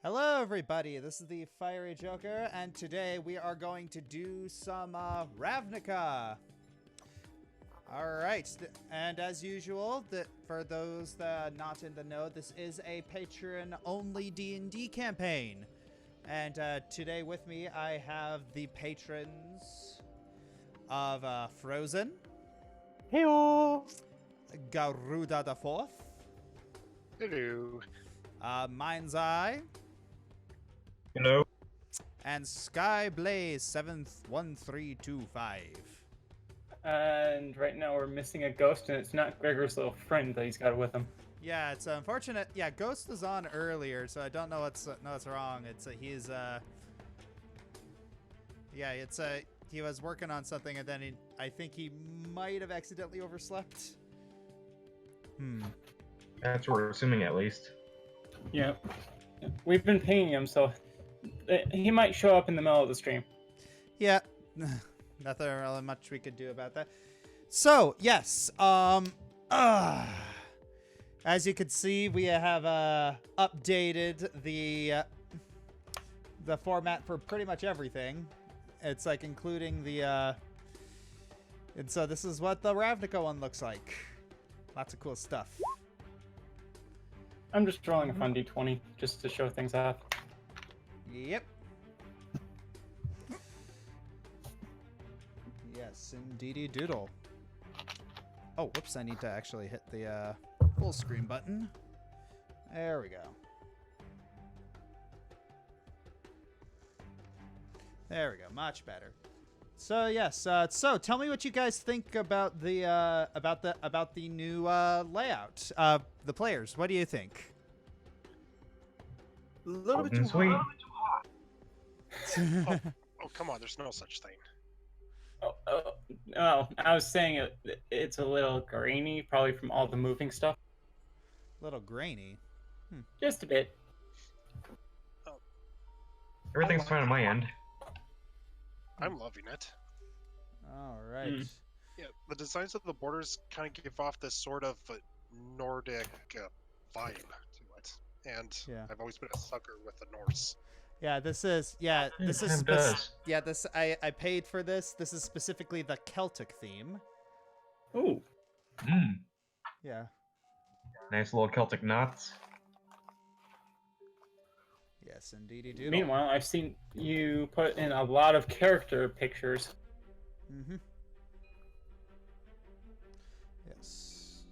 Hello everybody, this is the Fiery Joker, and today we are going to do some Ravnica. Alright, and as usual, for those that are not in the know, this is a patron-only D&D campaign. And today with me, I have the patrons of Frozen, Heyo! Garuda the Fourth, Hello. Mind's Eye, Hello. and Skyblaze 71325. And right now we're missing a ghost, and it's not Gregor's little friend that he's got with him. Yeah, it's unfortunate. Yeah, Ghost was on earlier, so I don't know what's wrong. It's he's yeah, it's he was working on something, and then I think he might have accidentally overslept. That's what we're assuming, at least. Yeah. We've been pinging him, so he might show up in the middle of the stream. Yeah, nothing really much we could do about that. So yes, as you can see, we have updated the format for pretty much everything. It's like including the and so this is what the Ravnica one looks like. Lots of cool stuff. I'm just rolling a fun d20 just to show things off. Yep. Yes, indeedy doodle. Oh, whoops, I need to actually hit the full screen button. There we go. There we go, much better. So yes, so tell me what you guys think about the new layout. The players, what do you think? A little bit Short and too sweet. hot. Oh, come on. There's no such thing. Oh, I was saying it's a little grainy, probably from all the moving stuff. Little grainy. Just a bit. Everything's fine on my end. I'm loving it. All right. Yeah, the designs of the borders kind of give off this sort of Nordic vibe to it. And Yeah. I've always been a sucker with the Norse. Yeah, this is It does. yeah, this I paid for this. This is specifically the Celtic theme. Ooh. Yeah. Nice little Celtic knots. Yes, indeedy doodle. Meanwhile, I've seen you put in a lot of character pictures. Mm-hmm. Yes.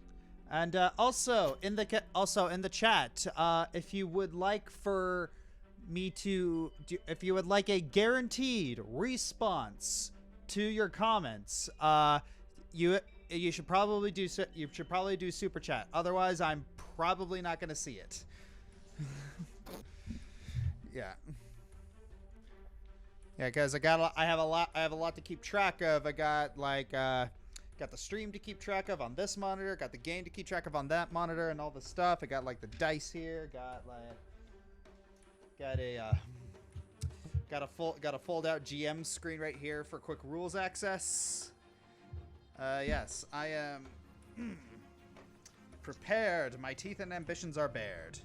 And also in the chat, if you would like for me to if you would like a guaranteed response to your comments, you should probably do super chat. Otherwise, I'm probably not going to see it. Yeah. Yeah, because I have a lot to keep track of. I got got the stream to keep track of on this monitor, got the game to keep track of on that monitor, and all the stuff. I got like the dice here, got a fold out GM screen right here for quick rules access. Yes, I am prepared. My teeth and ambitions are bared.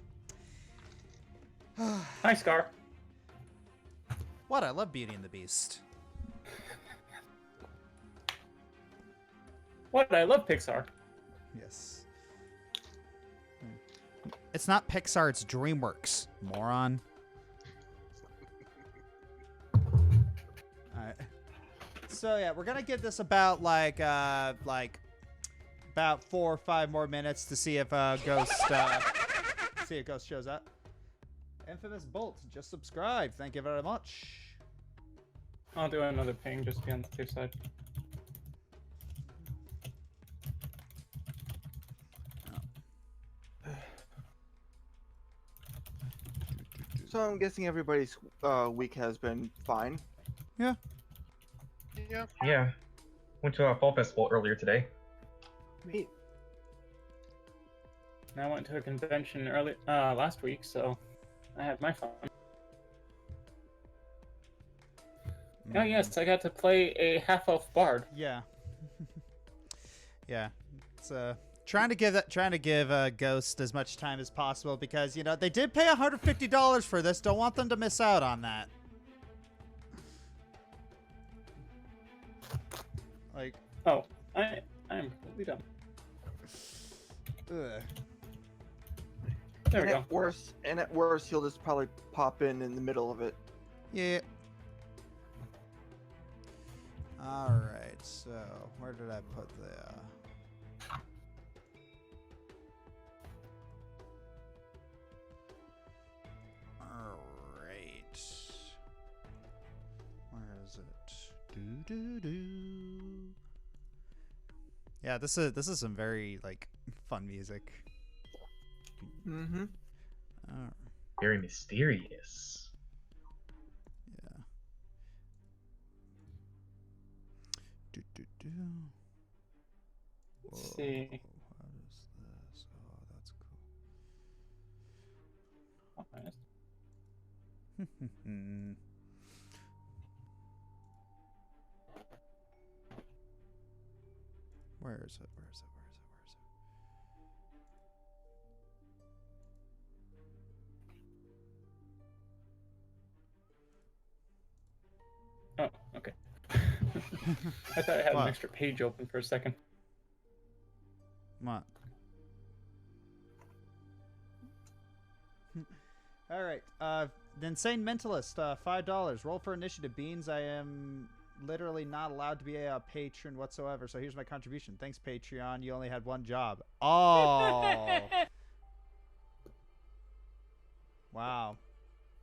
Hi, Scar. What? I love Beauty and the Beast. What? I love Pixar. Yes. It's not Pixar, it's DreamWorks, moron. Alright. So yeah, we're gonna give this about like about 4 or 5 more minutes to see if Ghost shows up. Infamous Bolt, just subscribe. Thank you very much. I'll do another ping just to be on the safe side. So I'm guessing everybody's week has been fine. Yeah. Yeah. Went to a fall festival earlier today. Neat. And I went to a convention last week, so I had my fun. Oh yes, I got to play a half-elf bard. Yeah. Yeah. It's trying to give Ghost as much time as possible because, you know, they did pay $150 for this. Don't want them to miss out on that. Like, Oh, I am completely done. ugh. There we and go. at worst, he'll just probably pop in the middle of it. Yeah. Alright, so where did I put the... Alright. Where is it? Doo-doo-doo. Yeah, this is some very, like, fun music. Mm-hmm. Alright. Very mysterious. Yeah. Do, do, do. Let's Whoa, see. What is this? Oh, that's Oh, nice. cool. Where is it? Where is it? Where is it? Where is it? Oh, okay. I thought I had What? an extra page open for a second. What? All right. The Insane Mentalist, $5. Roll for initiative, Beans. I am literally not allowed to be a patron whatsoever, so here's my contribution. Thanks, Patreon. You only had one job. Oh. Wow.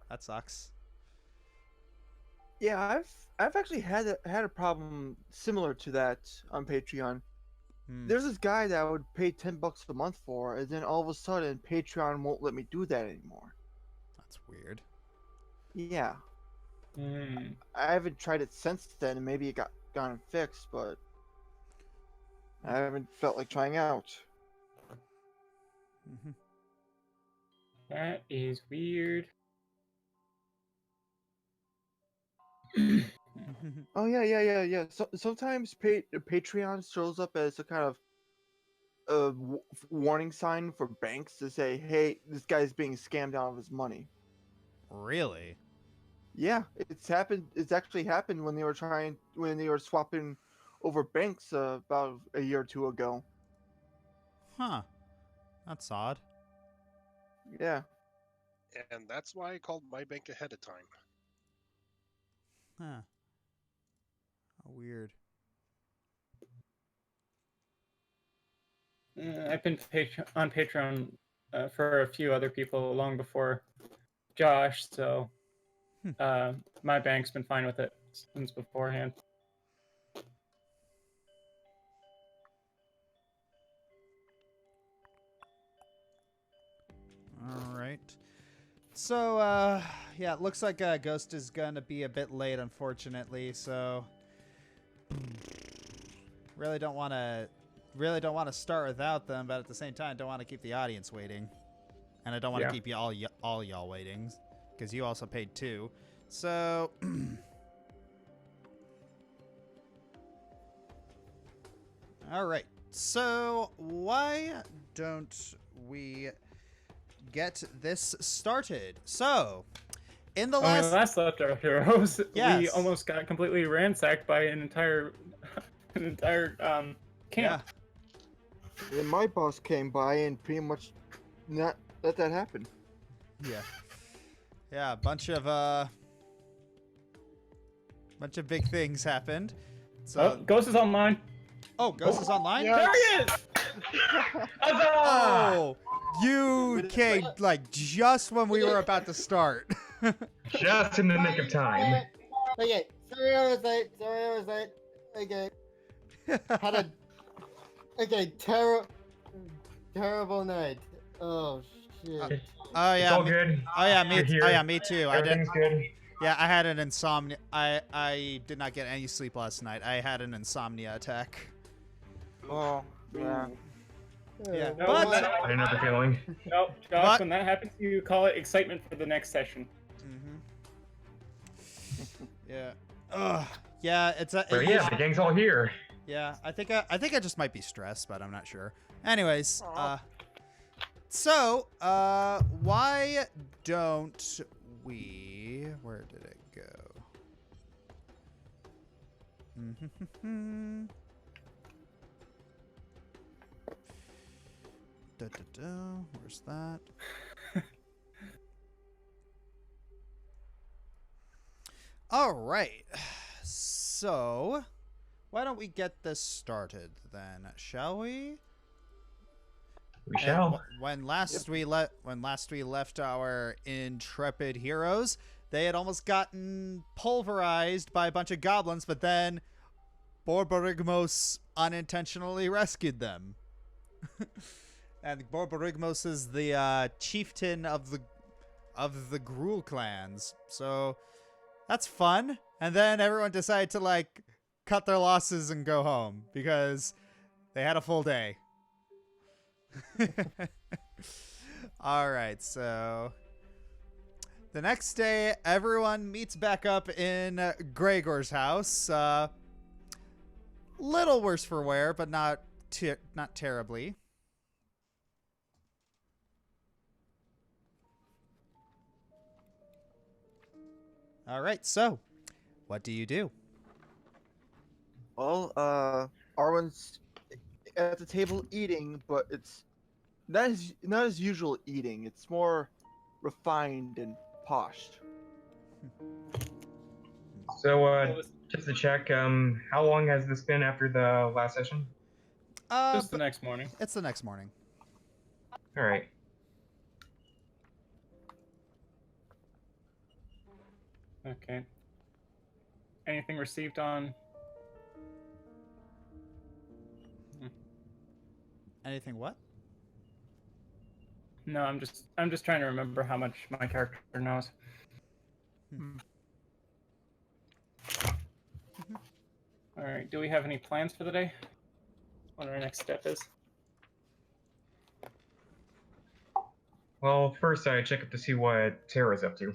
That sucks. Yeah, I've actually had a problem similar to that on Patreon. Hmm. There's this guy that I would pay $10 a month for, and then all of a sudden Patreon won't let me do that anymore. That's weird. Yeah, Hmm. I haven't tried it since then, and maybe it gotten fixed, but I haven't felt like trying out. Mm-hmm. That is weird. Oh yeah. So sometimes Patreon shows up as a kind of warning sign for banks to say, "Hey, this guy's being scammed out of his money." Really? Yeah, it's happened. It's actually happened when they were swapping over banks about a year or two ago. Huh. That's odd. Yeah. And that's why I called my bank ahead of time. Huh. How weird. I've been on Patreon for a few other people long before Josh, so my bank's been fine with it since beforehand. All right. So, yeah, it looks like Ghost is gonna be a bit late, unfortunately. So, really don't want to start without them, but at the same time, don't want to keep the audience waiting, and I don't want to keep all y'all waiting, because you also paid too. So, all right. So, why don't we get this started? So, in the When we last last left our heroes, we Yes. almost got completely ransacked by an entire camp. Yeah. And my boss came by and pretty much not let that happen. Yeah, a bunch of big things happened. So, Oh, Ghost is online. Ghost is online? Yeah. There he is! Huzzah! Oh, you came like just when we were about to start. Just in the nick of time. Okay, sorry I was late. Okay. Had a terrible night. Oh shit. Oh It's yeah, all good. me You're here. too. I did. Everything's good. Yeah, I had an insomnia. I did not get any sleep last night. I had an insomnia attack. Oh, yeah. Yeah, No, but when I know the feeling. No, Josh, But- when that happens, you call it excitement for the next session. Yeah. Ugh. Yeah, it's a. But yeah, the gang's all here. Yeah, I think I just might be stressed, but I'm not sure. Anyways, Aw. why don't we? Where did it go? Where's that? All right. So, why don't we get this started then, shall we? We shall. When last we left our intrepid heroes, they had almost gotten pulverized by a bunch of goblins, but then Borborygmos unintentionally rescued them. And Borborygmos is the chieftain of the Gruul clans. So that's fun. And then everyone decided to like cut their losses and go home because they had a full day. All right, so the next day, everyone meets back up in Gregor's house. Little worse for wear, but not terribly. All right, so what do you do? Well, Arwen's at the table eating, but it's not as usual eating. It's more refined and posh. So, just to check, how long has this been after the last session? Just the next morning. It's the next morning. All right. Okay. Anything received on? Anything what? No, I'm just trying to remember how much my character knows. All right. Do we have any plans for the day? What our next step is? Well, first I check up to see what Tara's up to.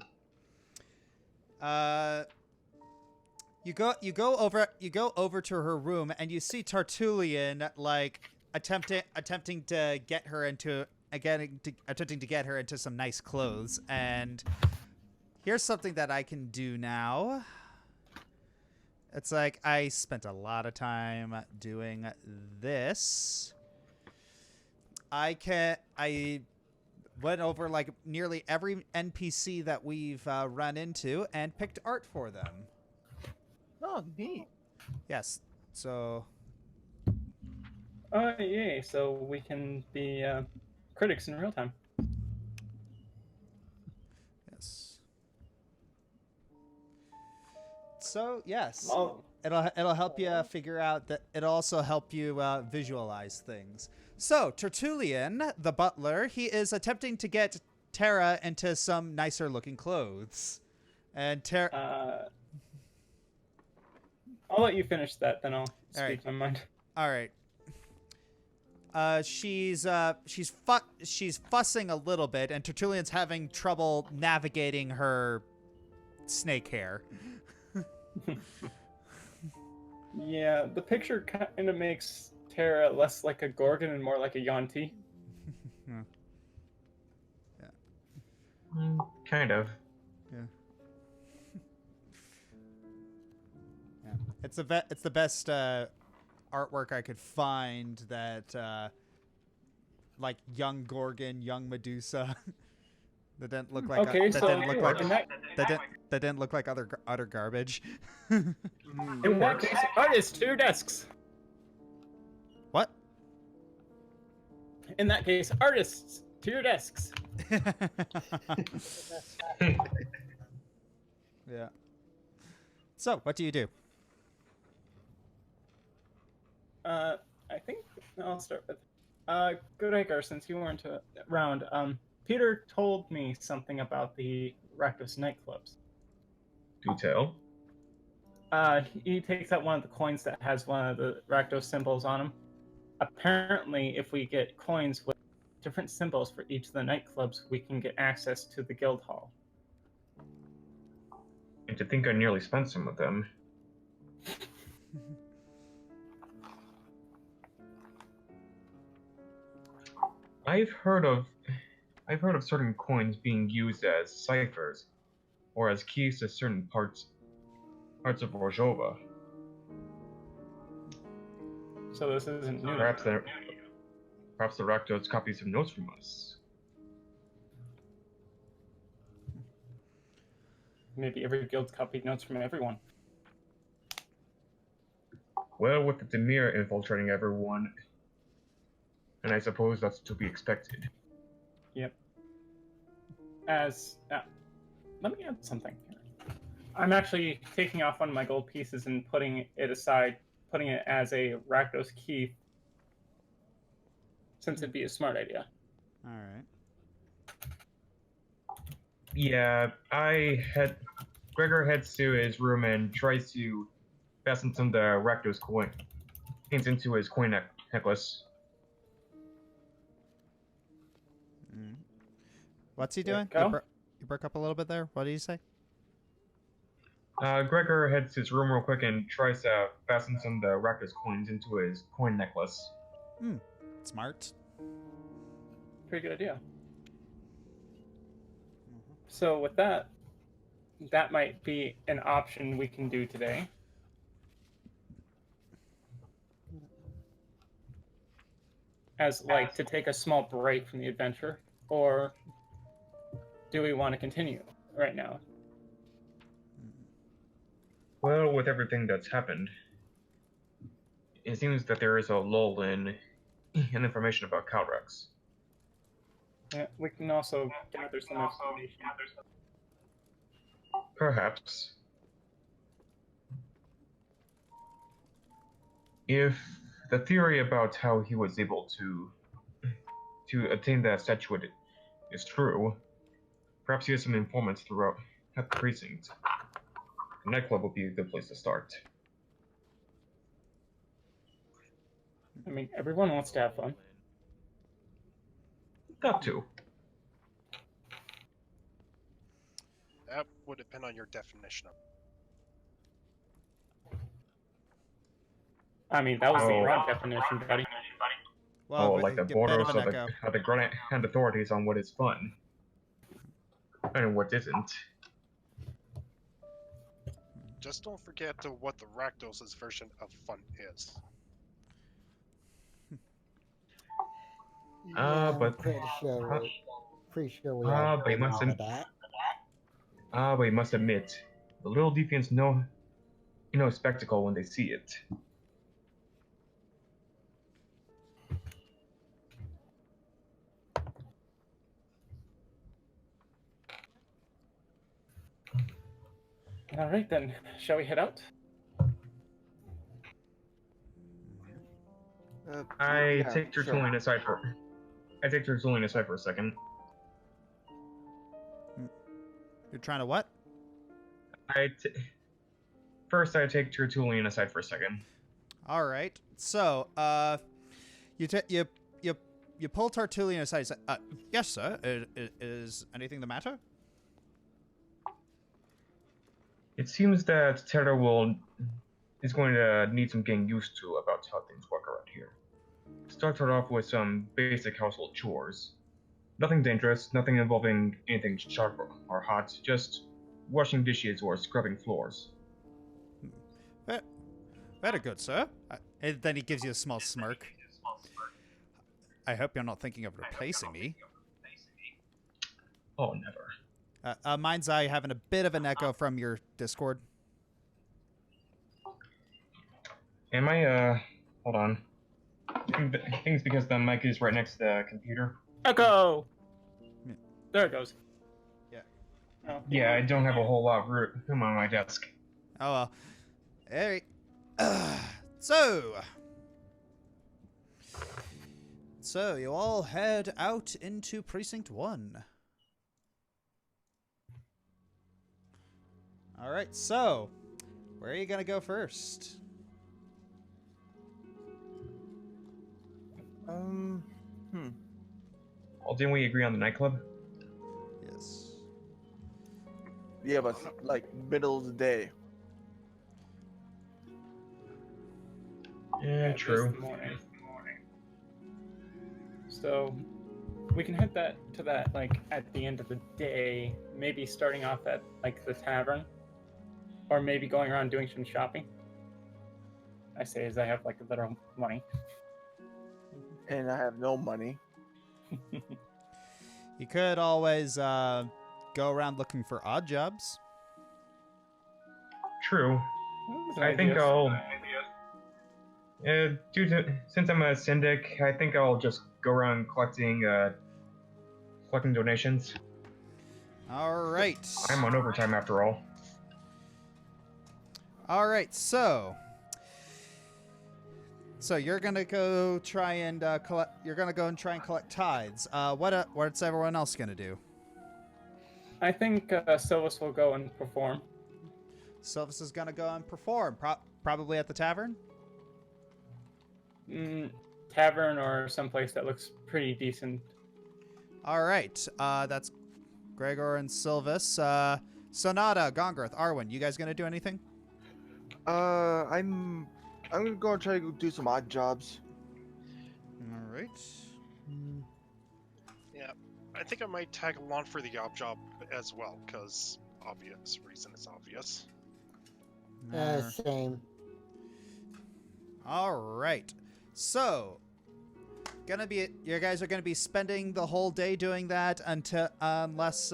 You go over to her room and you see Tertullian like attempting to get her into some nice clothes. And here's something that I can do now. It's like I spent a lot of time doing this. I went over like nearly every NPC that we've run into and picked art for them. Oh, neat. Yes. So. Oh, yay! So we can be critics in real time. Yes. So yes, Oh. it'll help you figure out that. It'll also help you visualize things. So Tertullian, the butler, he is attempting to get Tara into some nicer looking clothes, and Tara. I'll let you finish that, then I'll speak right. my mind. All right. She's fussing a little bit, and Tertullian's having trouble navigating her snake hair. Yeah, the picture kind of makes Tara less like a Gorgon and more like a Yonti. Yeah. Kind of. Yeah. Yeah. It's the best artwork I could find that like young Gorgon, young Medusa. That didn't look like Okay, that so didn't look like in that didn't look like utter garbage. in that case, artists to your desks. What? In that case, artists to your desks. Yeah. So, what do you do? I think I'll start with Gregor, since you weren't around. Peter told me something about the Rakdos nightclubs. Do tell. He takes out one of the coins that has one of the Rakdos symbols on them. Apparently, if we get coins with different symbols for each of the nightclubs, we can get access to the guild hall. And to think I nearly spent some of them. I've heard of certain coins being used as ciphers, or as keys to certain parts of Orzhova. So this isn't new. Perhaps the Rakdos copied some notes from us. Maybe every guild's copied notes from everyone. Well, with the Demir infiltrating everyone, and I suppose that's to be expected. Yep. As let me add something here. I'm actually taking off one of my gold pieces and putting it aside, putting it as a Rakdos key, since it'd be a smart idea. All right. Yeah, Gregor heads to his room and tries to fasten some of the Rakdos coins into his coin necklace. Mm. What's he doing? Go. You broke up a little bit there. What did you say? Gregor heads to his room real quick and tries to fasten some of the Rakdos coins into his coin necklace. Smart. Pretty good idea. So with that might be an option we can do today. As like to take a small break from the adventure, or do we want to continue right now? Well, with everything that's happened, it seems that there is a lull in information about Calrex. Yeah, we can also gather some information. Perhaps. If the theory about how he was able to attain that statuette is true, perhaps he has some informants throughout the precinct. The nightclub would be a good place to start. I mean, everyone wants to have fun. Got to. That would depend on your definition of. I mean, that was the Oh. broad definition, buddy. Well, like the get bit Boros of an echo. of the Grant and authorities on what is fun and what isn't. Just don't forget what the Rakdos' version of fun is. I'm but pretty sure we but all you must agree with that. but you must admit, the little deviants know spectacle when they see it. All right, then. Shall we head out? I Yeah, take Tertullian aside for a second. You're trying to what? First, I take Tertullian aside for a second. All right. So, you pull Tertullian aside. You say, yes, sir. Is anything the matter? It seems that Terra is going to need some getting used to about how things work around here. Started off with some basic household chores. Nothing dangerous, nothing involving anything sharp or hot, just washing dishes or scrubbing floors. Very good, sir. And then he gives you a small smirk. I hope you're not thinking of replacing me. Oh, never. Mind's eye having a bit of an echo from your Discord. Am I, hold on. I think it's because the mic is right next to the computer. Echo! Yeah. There it goes. Yeah. Oh, Yeah, I don't have a whole lot of room on my desk. Oh, well. Hey. So you all head out into Precinct 1. All right, so where are you going to go first? Well, didn't we agree on the nightclub? Yes. Yeah, but like middle of the day. Yeah, just true. the morning. So, We can hit that like at the end of the day, maybe starting off at like the tavern, or maybe going around doing some shopping. I say as I have like a little money. And I have no money. You could always go around looking for odd jobs. True. I think since I'm a syndic, I think I'll just go around collecting donations. All right. I'm on overtime after all. All right. So you're gonna go try and collect. You're gonna go and try and collect tithes. What's everyone else gonna do? I think Sylvas will go and perform. Sylvas is gonna go and perform, probably at the tavern. Tavern or someplace that looks pretty decent. All right. That's Gregor and Sylvas. Sonata, Gongoroth, Arwen. You guys gonna do anything? I'm gonna go and try to do some odd jobs. All right. Yeah, I think I might tag along for the odd job as well, because obvious reason is obvious. Same. All right. So, you guys are gonna be spending the whole day doing that unless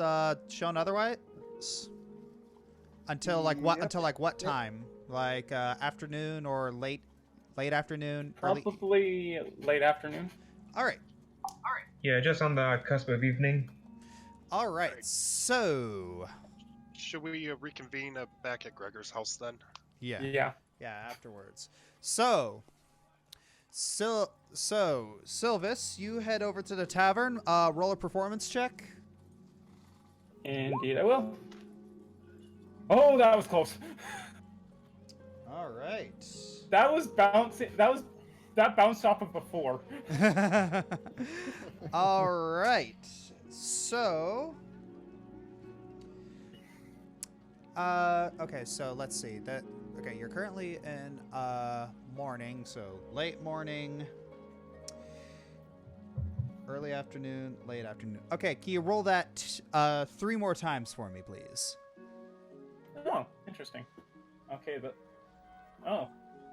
shown otherwise. Until like what? Yep. Until like what time? Like afternoon or late afternoon? Early? Probably late afternoon. All right. Yeah, just on the cusp of evening. All right. So. Should we reconvene back at Gregor's house then? Yeah. Yeah. Yeah. Afterwards. So. Sylvas, you head over to the tavern. Roll a performance check. Indeed, I will. Oh, that was close. All right. That was bouncing. That bounced off of a 4. All right. So. Okay. So let's see. Okay. You're currently in morning. So late morning. Early afternoon. Late afternoon. Okay. Can you roll that 3 more times for me, please? Oh, interesting. Okay, but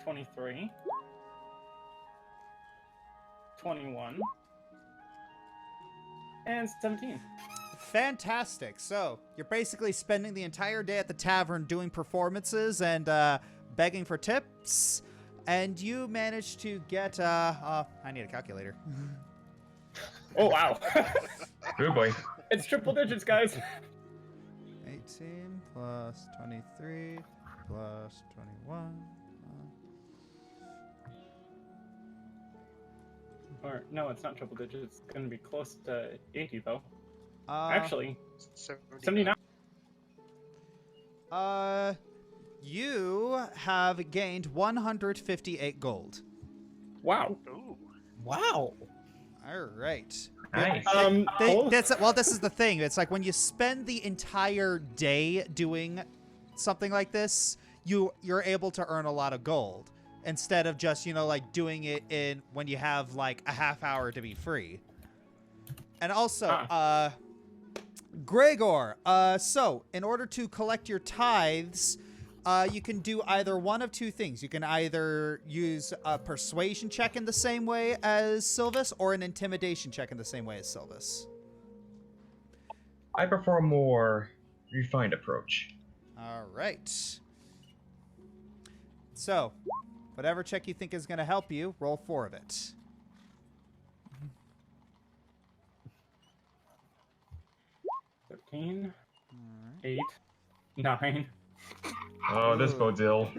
23, 21, and 17. Fantastic. So you're basically spending the entire day at the tavern doing performances and begging for tips, and you manage to get I need a calculator. Oh wow. Good boy. It's triple digits, guys. 18 plus 23 plus 21. Or no, it's not triple digits. It's going to be close to 80 though. Actually, Actually, 79. you have gained 158 gold. Wow. Ooh. Wow. All right. Nice. This is the thing. It's like when you spend the entire day doing something like this, you're able to earn a lot of gold instead of just, like doing it in when you have like a half hour to be free. And also, Gregor, so in order to collect your tithes, you can do either one of two things. You can either use a persuasion check in the same way as Sylvas or an intimidation check in the same way as Sylvas. I prefer a more refined approach. All right. So, whatever check you think is going to help you, roll 4 of it. $13, 8, 9. Oh, this bodes ill.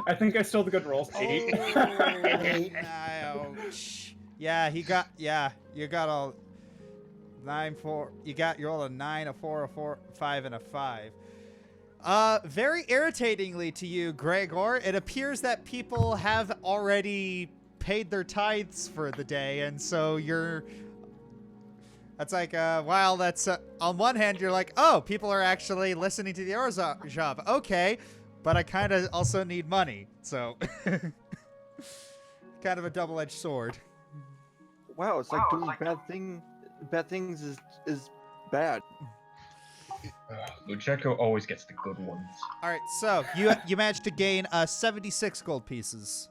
I think I stole the good rolls. 8. Ouch. Yeah, you got a 9, 4. You rolled a 9, a 4, a 4, 5, and a 5. Very irritatingly to you, Gregor, it appears that people have already paid their tithes for the day, and so that's like, while that's, on one hand, you're like, oh, people are actually listening to the Orzhov. Okay, but I kind of also need money, so kind of a double-edged sword. Wow, it's like doing bad things is bad. Lucheko always gets the good ones. All right, so you managed to gain 76 gold pieces.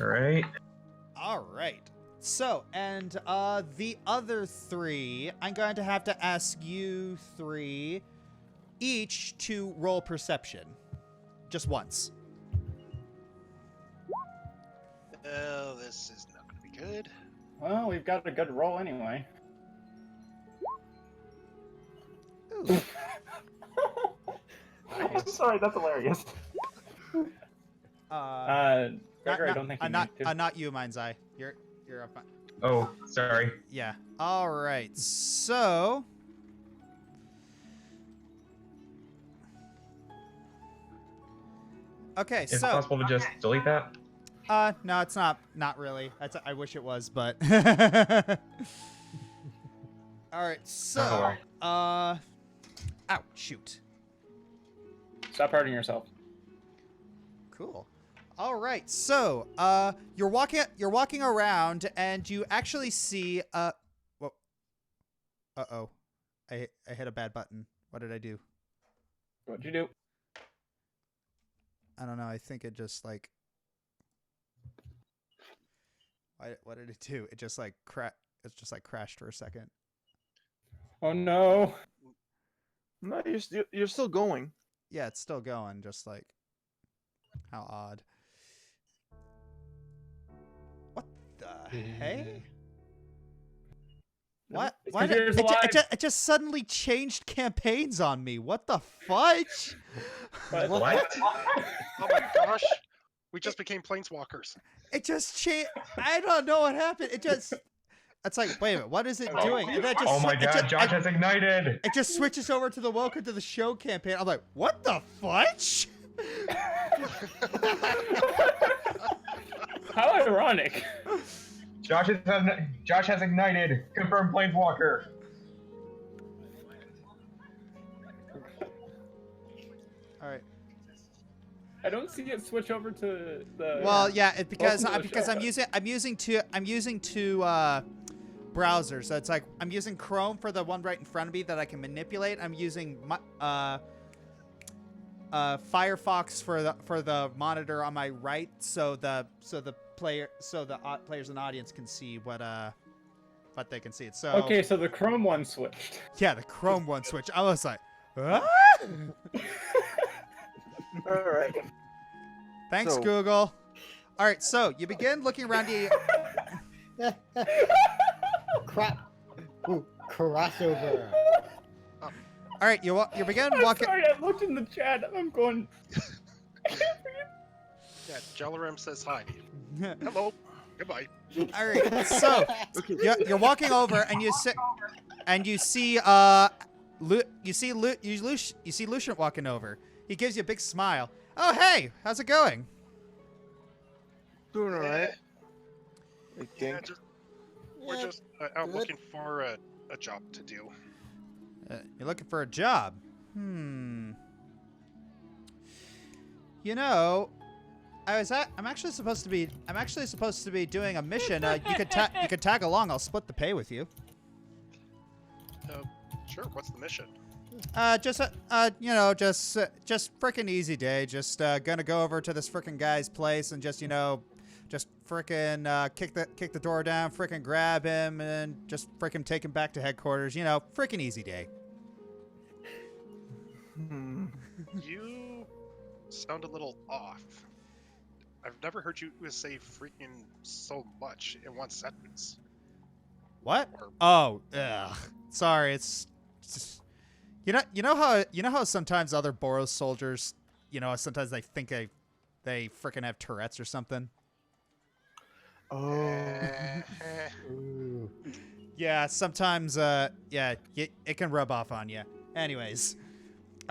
All right. All right. So, and the other 3, I'm going to have to ask you 3 each to roll perception. Just once. Oh, this is not going to be good. Well, we've got a good roll anyway. Ooh. I'm sorry, that's hilarious. Gregor, I don't think you need to. Not you, Mind's Eye. You're up. Oh, sorry. Yeah. All right. So. Okay. Is it so. possible to just delete that? No, it's not. Not really. I wish it was, but. All right. So. Oh, Ow! Shoot. Stop hurting yourself. Cool. All right. So, you're walking around, and you actually see whoa. Uh-oh. I hit a bad button. What did I do? What'd you do? I don't know. I think it just like. What did it do? It just like crashed for a second. Oh no. No, you're still going. Yeah, it's still going. Just like. How odd. What the hey? What? It's Why? 'cause you're It just suddenly changed campaigns on me. What the fudge? What? Oh my gosh. We just became planeswalkers. It just changed. I don't know what happened. It's like, wait a minute, what is it doing? And then it just, oh my god, Josh has ignited! It just switches over to the Welcome to the Show campaign. I'm like, what the fudge? How ironic. Josh has ignited. Confirmed Planeswalker. All right. I don't see it switch over to the. Well, yeah, it's because Welcome to the show. I'm using two browsers. So it's like I'm using Chrome for the one right in front of me that I can manipulate. I'm using Firefox for the monitor on my right, so the players and audience can see what they can see it. So Okay, so the Chrome one switched. yeah, the Chrome one switch. I was like, ah! All right. Thanks, So- Google. All right, so you begin looking around the. Crap. Ooh, crossover. All right, you begin I'm walking. sorry, I looked in the chat. I'm going. Yeah, Jalaram says hi. Hello. Goodbye. All right, so you're walking over and you see Lucian walking over. He gives you a big smile. Oh, hey, how's it going? Doing all right. I Yeah, think. we're just out looking for a job to do. You're looking for a job. You know, I'm actually supposed to be doing a mission. You could tag along. I'll split the pay with you. Sure. What's the mission? Just frickin' easy day. Just gonna go over to this frickin' guy's place and just frickin' kick the door down, frickin' grab him, and just frickin' take him back to headquarters. You know, frickin' easy day. You sound a little off. I've never heard you say freaking so much in one sentence. What? Or- Oh, ugh. Sorry. It's just, you know how sometimes other Boros soldiers, sometimes they think they frickin' have Tourette's or something. Oh. Ooh. Yeah, sometimes, it can rub off on you. Anyways,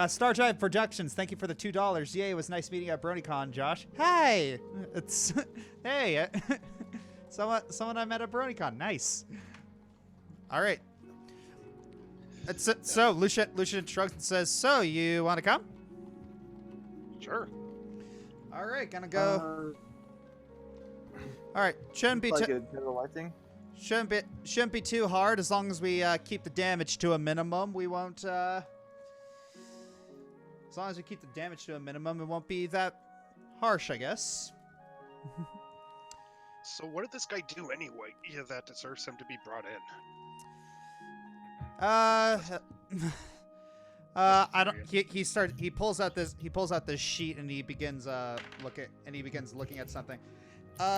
Star Drive Productions, thank you for the $2. Yay, it was nice meeting you at BronyCon, Josh. Hey, it's hey, someone I met at BronyCon. Nice. All right. So Lucian shrugs and says, "So you want to come?" Sure. All right, gonna go. All right, shouldn't be Like a general lighting. shouldn't be too hard as long as we keep the damage to a minimum. We won't. As long as we keep the damage to a minimum, it won't be that harsh, I guess. So what did this guy do anyway that deserves him to be brought in? I don't. He pulls out this sheet and he begins looking at something.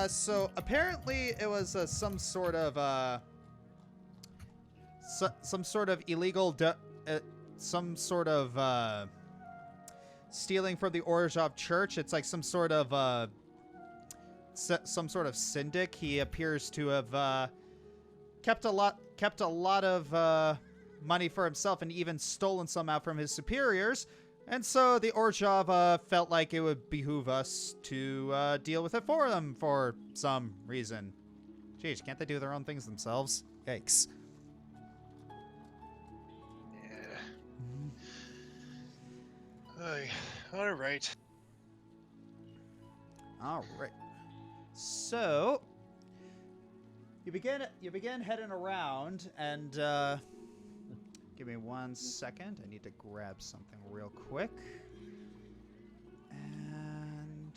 So apparently it was some sort of illegal some sort of stealing from the Orzhov church. It's like some sort of syndic. He appears to have kept a lot of money for himself and even stolen some out from his superiors. And so the Orzhov felt like it would behoove us to deal with it for them for some reason. Jeez, can't they do their own things themselves? Yikes. Yeah. All right. All right. So you begin heading around, and give me 1 second. I need to grab something real quick. And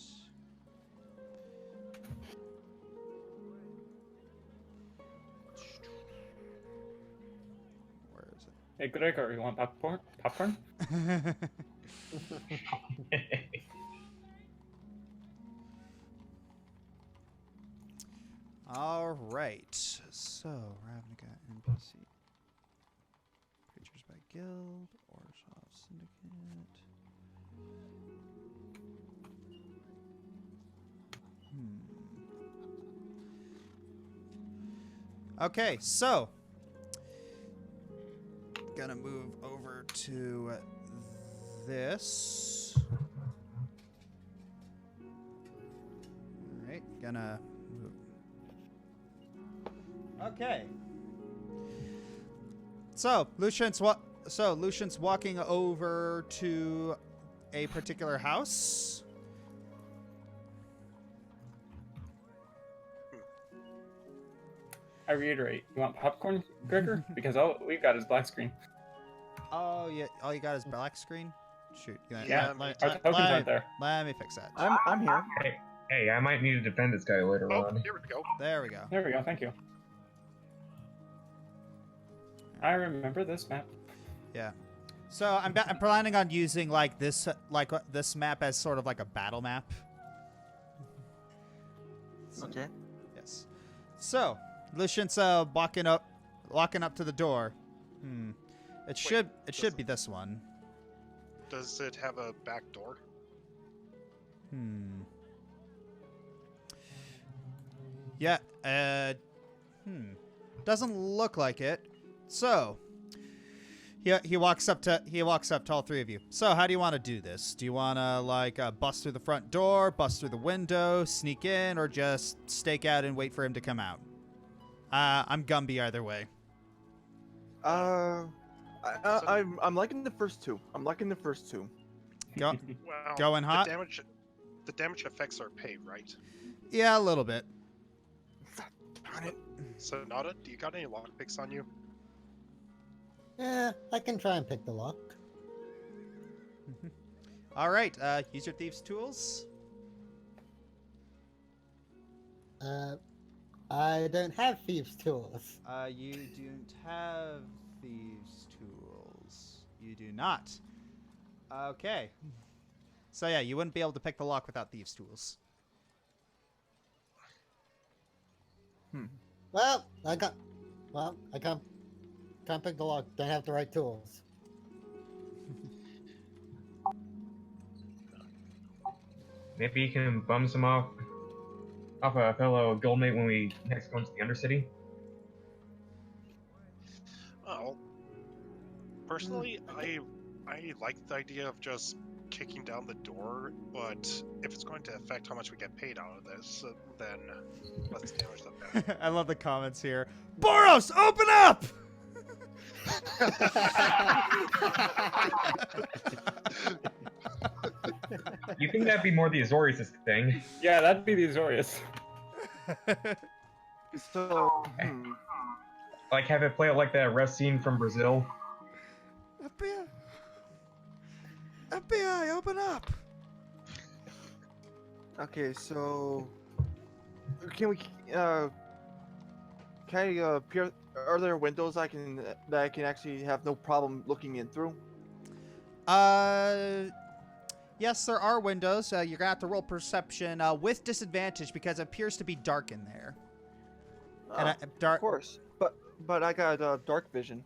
where is it? Hey, Gregor, you want popcorn? Popcorn? All right. So Ravnica NPC. Creatures by guild, Orzhov syndicate. Okay, so gonna move over to this. All right, gonna move. Okay. So Lucian's walking over to a particular house. I reiterate, you want popcorn, Gregor? Because all we've got is black screen. Oh yeah, all you got is black screen. Shoot. Yeah, let our tokens aren't there. me fix that. I'm here. Hey, I might need to defend this guy later Oh, on. here we go. There we go. There we go, thank you. I remember this map. Yeah. So I'm planning on using like this map as sort of like a battle map. Okay. Yes. So Lucian's walking up to the door. It should be this one. Does it have a back door? Yeah. Doesn't look like it. So he walks up to all three of you. So how do you want to do this? Do you want to like bust through the front door, bust through the window, sneak in, or just stake out and wait for him to come out? I'm Gumby either way. I'm liking the first two. Go, Well, going hot? The damage affects our pay, right? Yeah, a little bit. Darn it. Sonata, do you got any lockpicks on you? Yeah, I can try and pick the lock. All right. Use your thieves' tools. I don't have thieves' tools. You don't have thieves' tools. You do not. Okay. So yeah, you wouldn't be able to pick the lock without thieves' tools. Well, I can't pick the lock. Don't have the right tools. Maybe you can bum some off a fellow guildmate when we next go into the Undercity. Oh, personally, I like the idea of just kicking down the door, but if it's going to affect how much we get paid out of this, then let's damage the bed. I love the comments here. Boros, open up! You think that'd be more the Azorius thing? Yeah, that'd be the Azorius. So, Like, have it play it like that arrest scene from Brazil. FBI, FBI, open up! okay, so can we can I peer? Are there windows that I can actually have no problem looking in through? Yes, there are windows. You're gonna have to roll perception with disadvantage because it appears to be dark in there. And Of dark. course, but I got dark vision.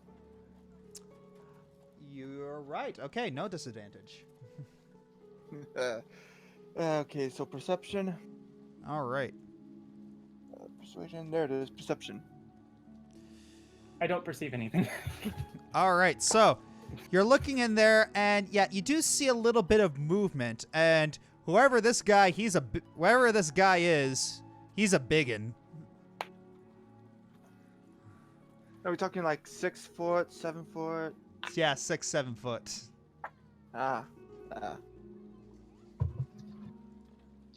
You're right. Okay, no disadvantage. Okay, so perception, All right. persuasion. There it is, perception. I don't perceive anything. All right. So you're looking in there, and yeah, you do see a little bit of movement. And whoever this guy, whoever this guy is, he's a biggin. Are we talking like 6 foot, 7 foot? Yeah, 6, 7 foot. Ah.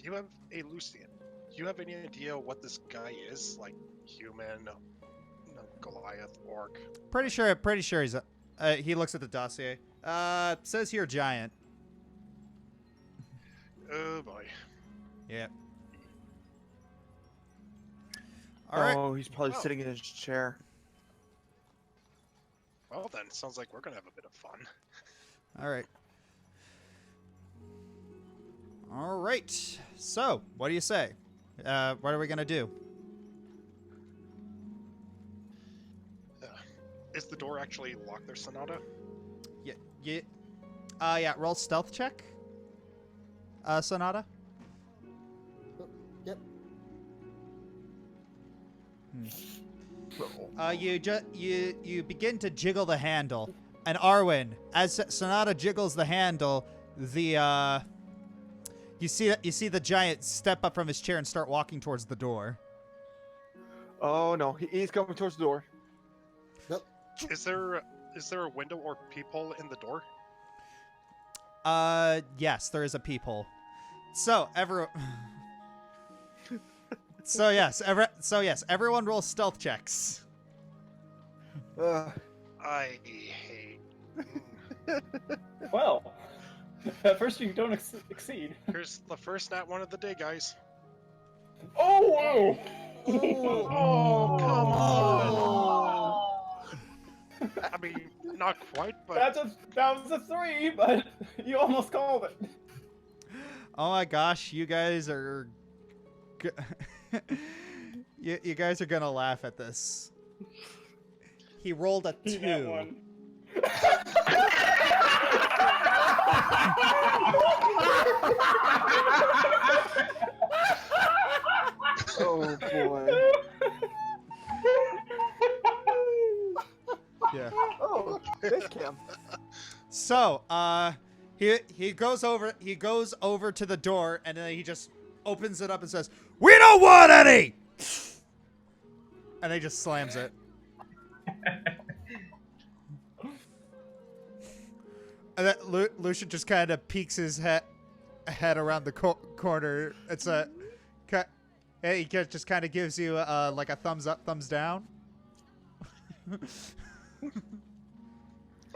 You have a Lucian. Do you have any idea what this guy is? Like human, Goliath, orc? Pretty sure he's a. He looks at the dossier. Says here giant. Oh boy. Yeah. All right. Oh, he's probably Oh. sitting in his chair. Well then, sounds like we're gonna have a bit of fun. All right. All right. So, what do you say? What are we gonna do? Is the door actually locked there, Sonata? Yeah. Roll stealth check. Sonata. Yep. You begin to jiggle the handle, and Arwen, as Sonata jiggles the handle, you see the giant step up from his chair and start walking towards the door. Oh no, he's coming towards the door. Is there a window or peephole in the door? Yes, there is a peephole. So yes, everyone roll stealth checks. I hate. Well, at first you don't exceed. Here's the first nat one of the day, guys. Oh, whoa! Oh, come on! I mean, not quite, but that was a 3, but you almost called it. Oh my gosh, you guys are you guys are gonna laugh at this. He rolled a 2. That one. Oh boy. Yeah. Oh, face cam. So, he goes over to the door, and then he just opens it up and says, "We don't want any!" And he just slams it. And then Lucian just kind of peeks his head around the corner. It's he just kind of gives you like a thumbs up, thumbs down.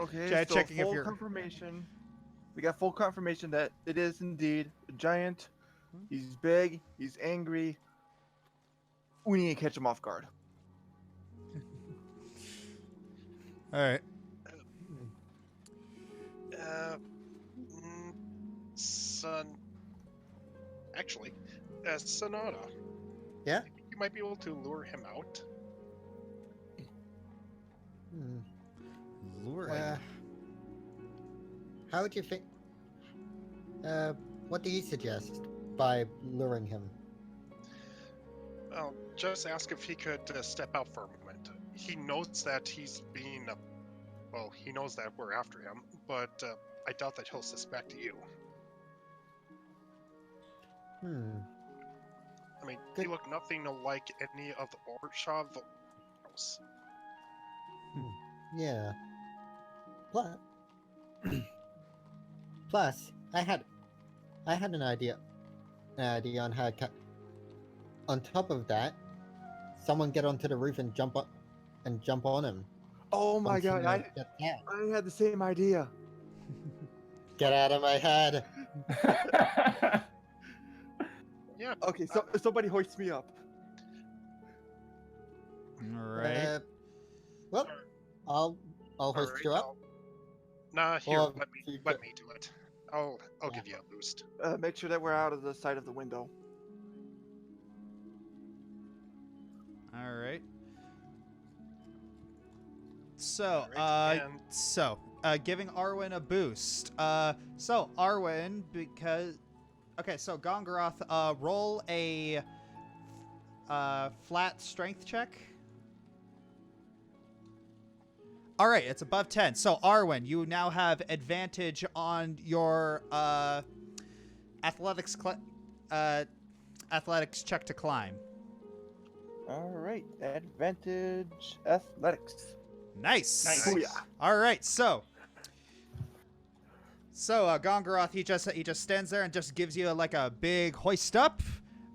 Okay, Chad, so checking if full you're- confirmation. We got full confirmation that it is indeed a giant. He's big. He's angry. We need to catch him off guard. All right. Actually, Sonata. Yeah? You might be able to lure him out. Hmm. Lure How would you think? What do you suggest by luring him? Well, just ask if he could step out for a moment. He knows that he's being, well, he knows that we're after him, but I doubt that he'll suspect you. Hmm. I mean, Good. you look nothing like any of the Orzhov. Yeah. Plus, I had an idea on how to on top of that, someone get onto the roof and jump on him. Oh my Once he god, I gets out. had the same idea. Get out of my head. Yeah. Okay, so somebody hoists me up. All right. Well, I'll hoist Alright, you up. Nah, here, Or let you me do it. I'll give you a boost. Make sure that we're out of the sight of the window. All right. So, Alright, and giving Arwen a boost. So Arwen, so Gongoroth, roll a flat strength check. All right, it's above 10. So Arwen, you now have advantage on your athletics check to climb. All right, advantage athletics. Nice. Oh yeah. All right, so Gongoroth, he just stands there and just gives you like a big hoist up,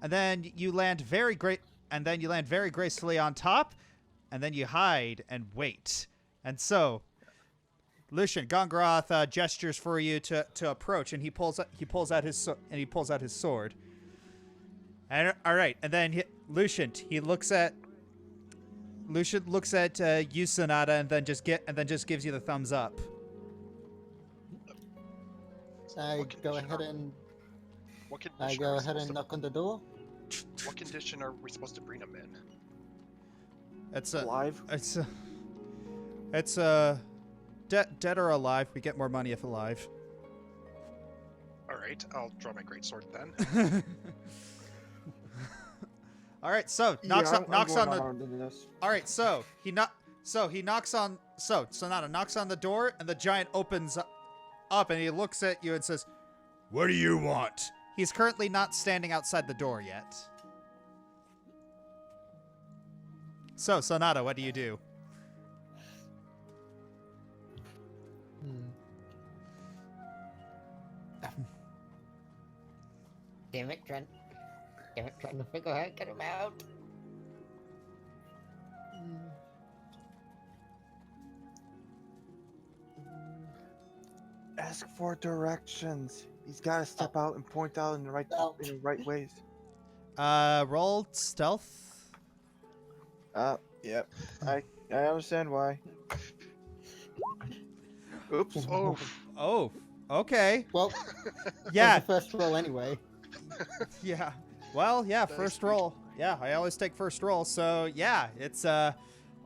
and then you land very gracefully on top, and then you hide and wait. And so, Lucian, Gongoroth gestures for you to approach, and he pulls out his sword. And all right, and then Lucian looks at you, Sonata, and then just gives you the thumbs up. I go ahead and knock on the door. What condition are we supposed to bring him in? Alive? It's dead or alive. We get more money if alive. Alright, I'll draw my greatsword then. All right, so knocks on the. All right, so Sonata knocks on the door, and the giant opens up, and he looks at you and says, "What do you want?" He's currently not standing outside the door yet. So Sonata, what do you do? Damn it, Trent. Trying to figure out how to get him out. Ask for directions. He's got to step out and point out in the right ways. Roll stealth. Yep. I understand why. Oops. Oh, okay. Well, Yeah. that was the first roll anyway. Yeah. Well, yeah, first roll. Yeah, I always take first roll. So, yeah, it's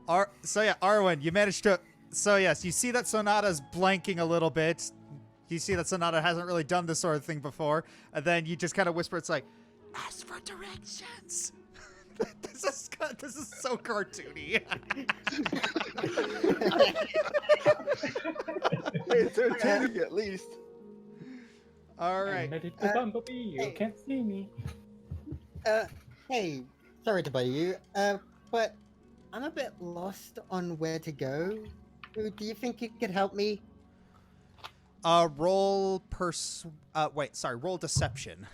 Arwen, you managed to yes, you see that Sonata's blanking a little bit. You see that Sonata hasn't really done this sort of thing before, and then you just kind of whisper, it's like, "Ask for directions." This is so cartoony. Hey, it's entertaining at least. All right. I'm ready to bumblebee. You can't see me. Hey, sorry to bother you, but I'm a bit lost on where to go. Do you think you could help me? Roll deception.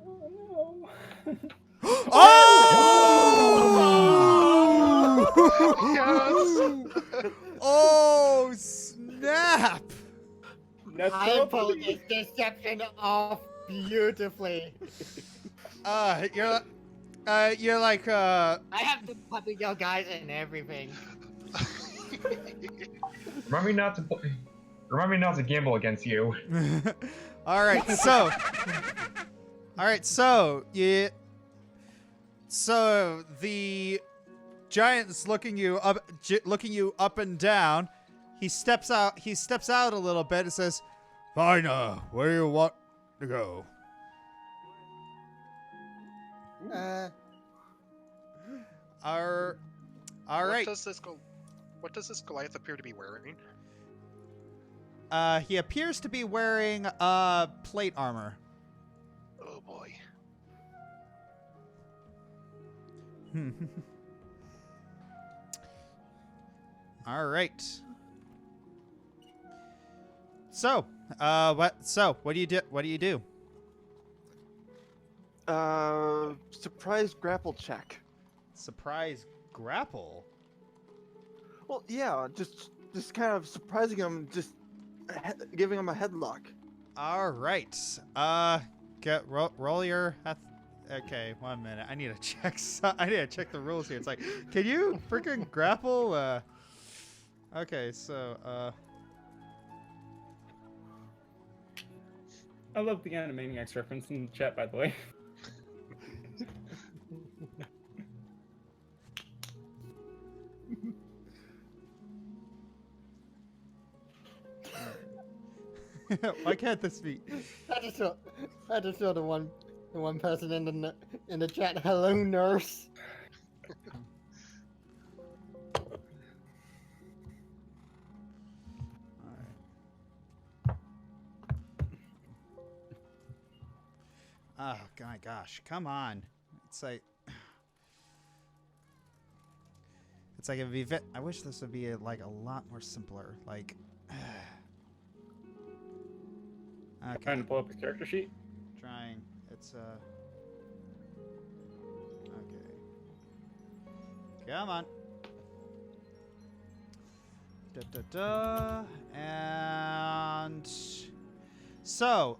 Oh no. Oh! Oh, snap! I pulled this deception off beautifully. You're like, I have the puppy dog guys and everything. Remind me not to gamble against you. All right, so the giant's looking you up and down. He steps out a little bit and says, "Fine, where do you want to go?" All right. What does this Goliath appear to be wearing? He appears to be wearing plate armor. Oh boy. All right. What do you do? What do you do? Surprise grapple check. Surprise grapple. Well, yeah, just kind of surprising him, just giving him a headlock. All right. Roll your. Okay, 1 minute. I need to check. I need to check the rules here. It's like, can you freaking grapple? Okay, so I love the Animaniacs reference in the chat, by the way. why can't this be? I just saw the one person in the chat. Hello, nurse. Oh my gosh! Come on! It's like it'd be. I wish this would be like a lot more simpler. Like. Okay. Trying to pull up his character sheet. Trying. It's okay. Come on. And so,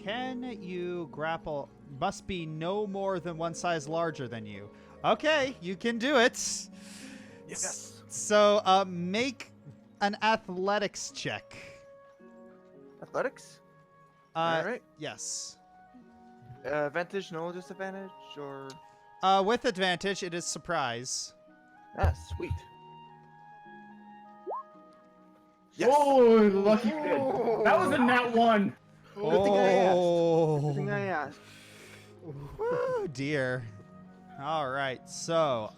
can you grapple? Must be no more than one size larger than you. Okay, you can do it. Yes. So, make an athletics check. Athletics? All right. Yes. Advantage, no disadvantage, or... With advantage, it is surprise. Ah, sweet. Yes. Oh, lucky kid. That was a nat 1. Good thing I asked. Good thing I asked. Oh dear. All right. So,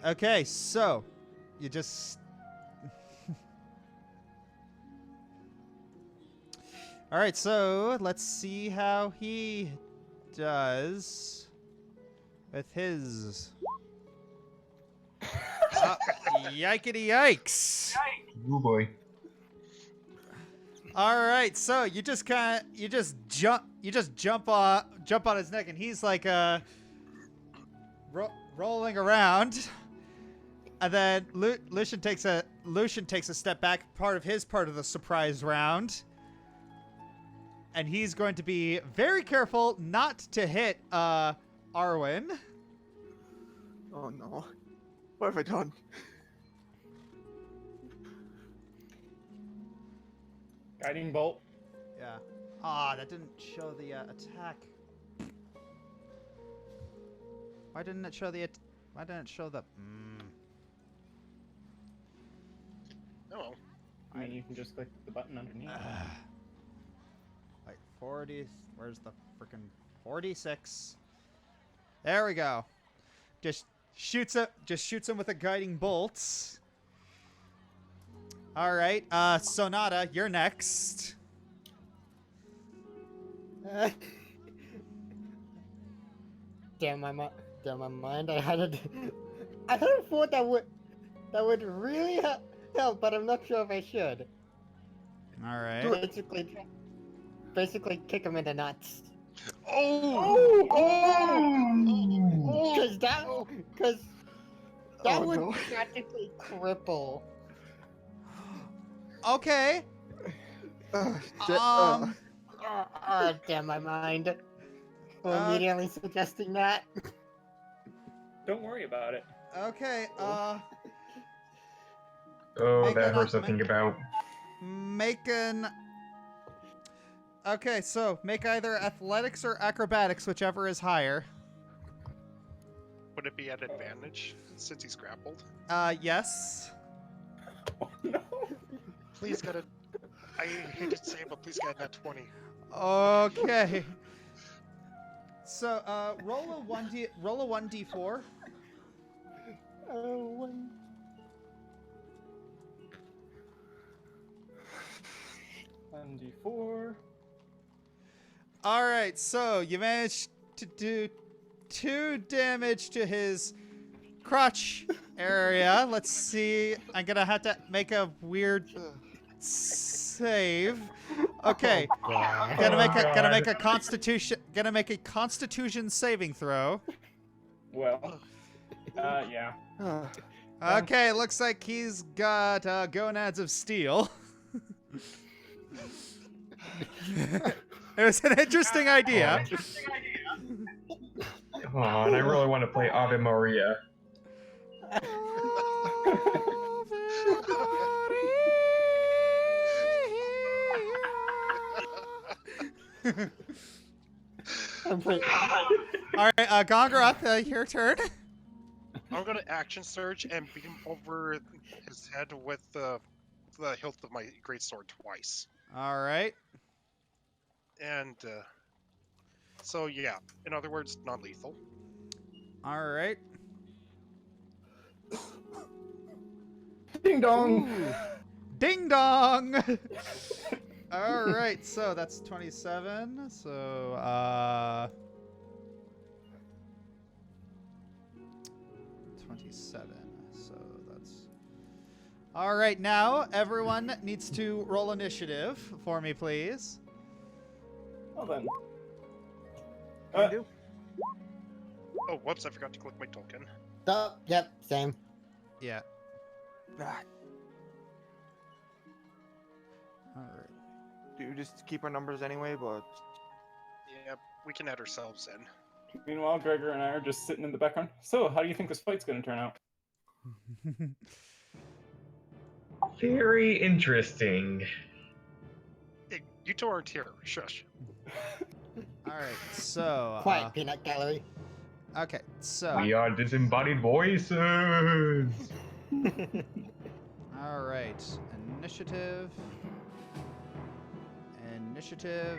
okay. So, you just. All right. So let's see how he does with his. Yikety yikes! Oh boy. All right, so you just jump on his neck, and he's like rolling around, and then Lucian takes a step back, part of the surprise round, and he's going to be very careful not to hit Arwen. Oh no. What have I done? Guiding bolt. Yeah. Ah, that didn't show the attack. Why didn't it show the? Why didn't it show the? Oh, I mean, you can just click the button underneath. Like 40. Where's the freaking 46? There we go. Just shoots him with a guiding bolt. All right, Sonata, you're next. Damn my mind. I hadn't thought that would really help, but I'm not sure if I should. All right. Basically kick him in the nuts. Because that would no. practically cripple. Okay. Damn my mind. Immediately suggesting that. Don't worry about it. Okay. Oh, Make that an hurts to up- think about. Okay, so make either athletics or acrobatics, whichever is higher. would it be at advantage since he's grappled? Yes. Oh no. Please get a. I hate to say it, but please get that 20. Okay. So, roll a 1d4. One. D4. All right, so you managed to do 2 damage to his crotch area. Let's see. I'm gonna have to make a weird save. Okay. God. Gonna make a constitution saving throw. Well, yeah. Okay, looks like he's got gonads of steel. It was an interesting idea. Oh, and I really want to play Ave Maria. I'm pretty- All right, Gongoroth, your turn. I'm gonna action surge and beat him over his head with the hilt of my greatsword twice. All right. And so yeah, in other words, non-lethal. All right. Ding dong. Ding dong. All right, so that's 27. So 27. So that's all right. Now everyone needs to roll initiative for me, please. Well then. Can do. Oh, whoops! I forgot to click my token. Oh, yep, same. Yeah. Ah, All right. do you just keep our numbers anyway? But Yeah, we can add ourselves in. Meanwhile, Gregor and I are just sitting in the background. So, how do you think this fight's gonna turn out? Very interesting. Hey, you two aren't here. Shush. All right. So. Quiet, peanut gallery. Okay. So. We are disembodied voices. All right. Initiative. Initiative.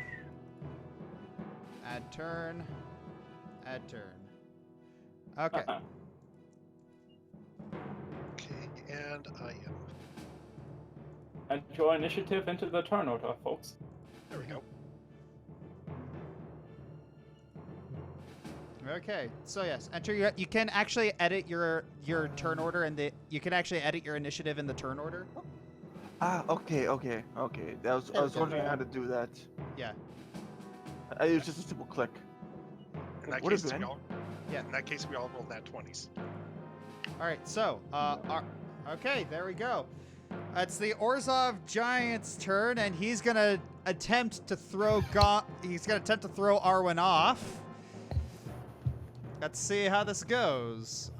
Add turn. Add turn. Okay. Okay, and I am. And your initiative into the turn order, folks. There we go. Okay. So yes, enter your. You can actually edit your turn order and you can actually edit your initiative in the turn order. okay. That was, I was wondering how to do that. Yeah. It was just a simple click. In that What case, is it? we all. Yeah. In that case, we all rolled nat 20s. All right. So okay, there we go. It's the Orzhov Giant's turn, and he's gonna attempt to throw Arwen off. Let's see how this goes.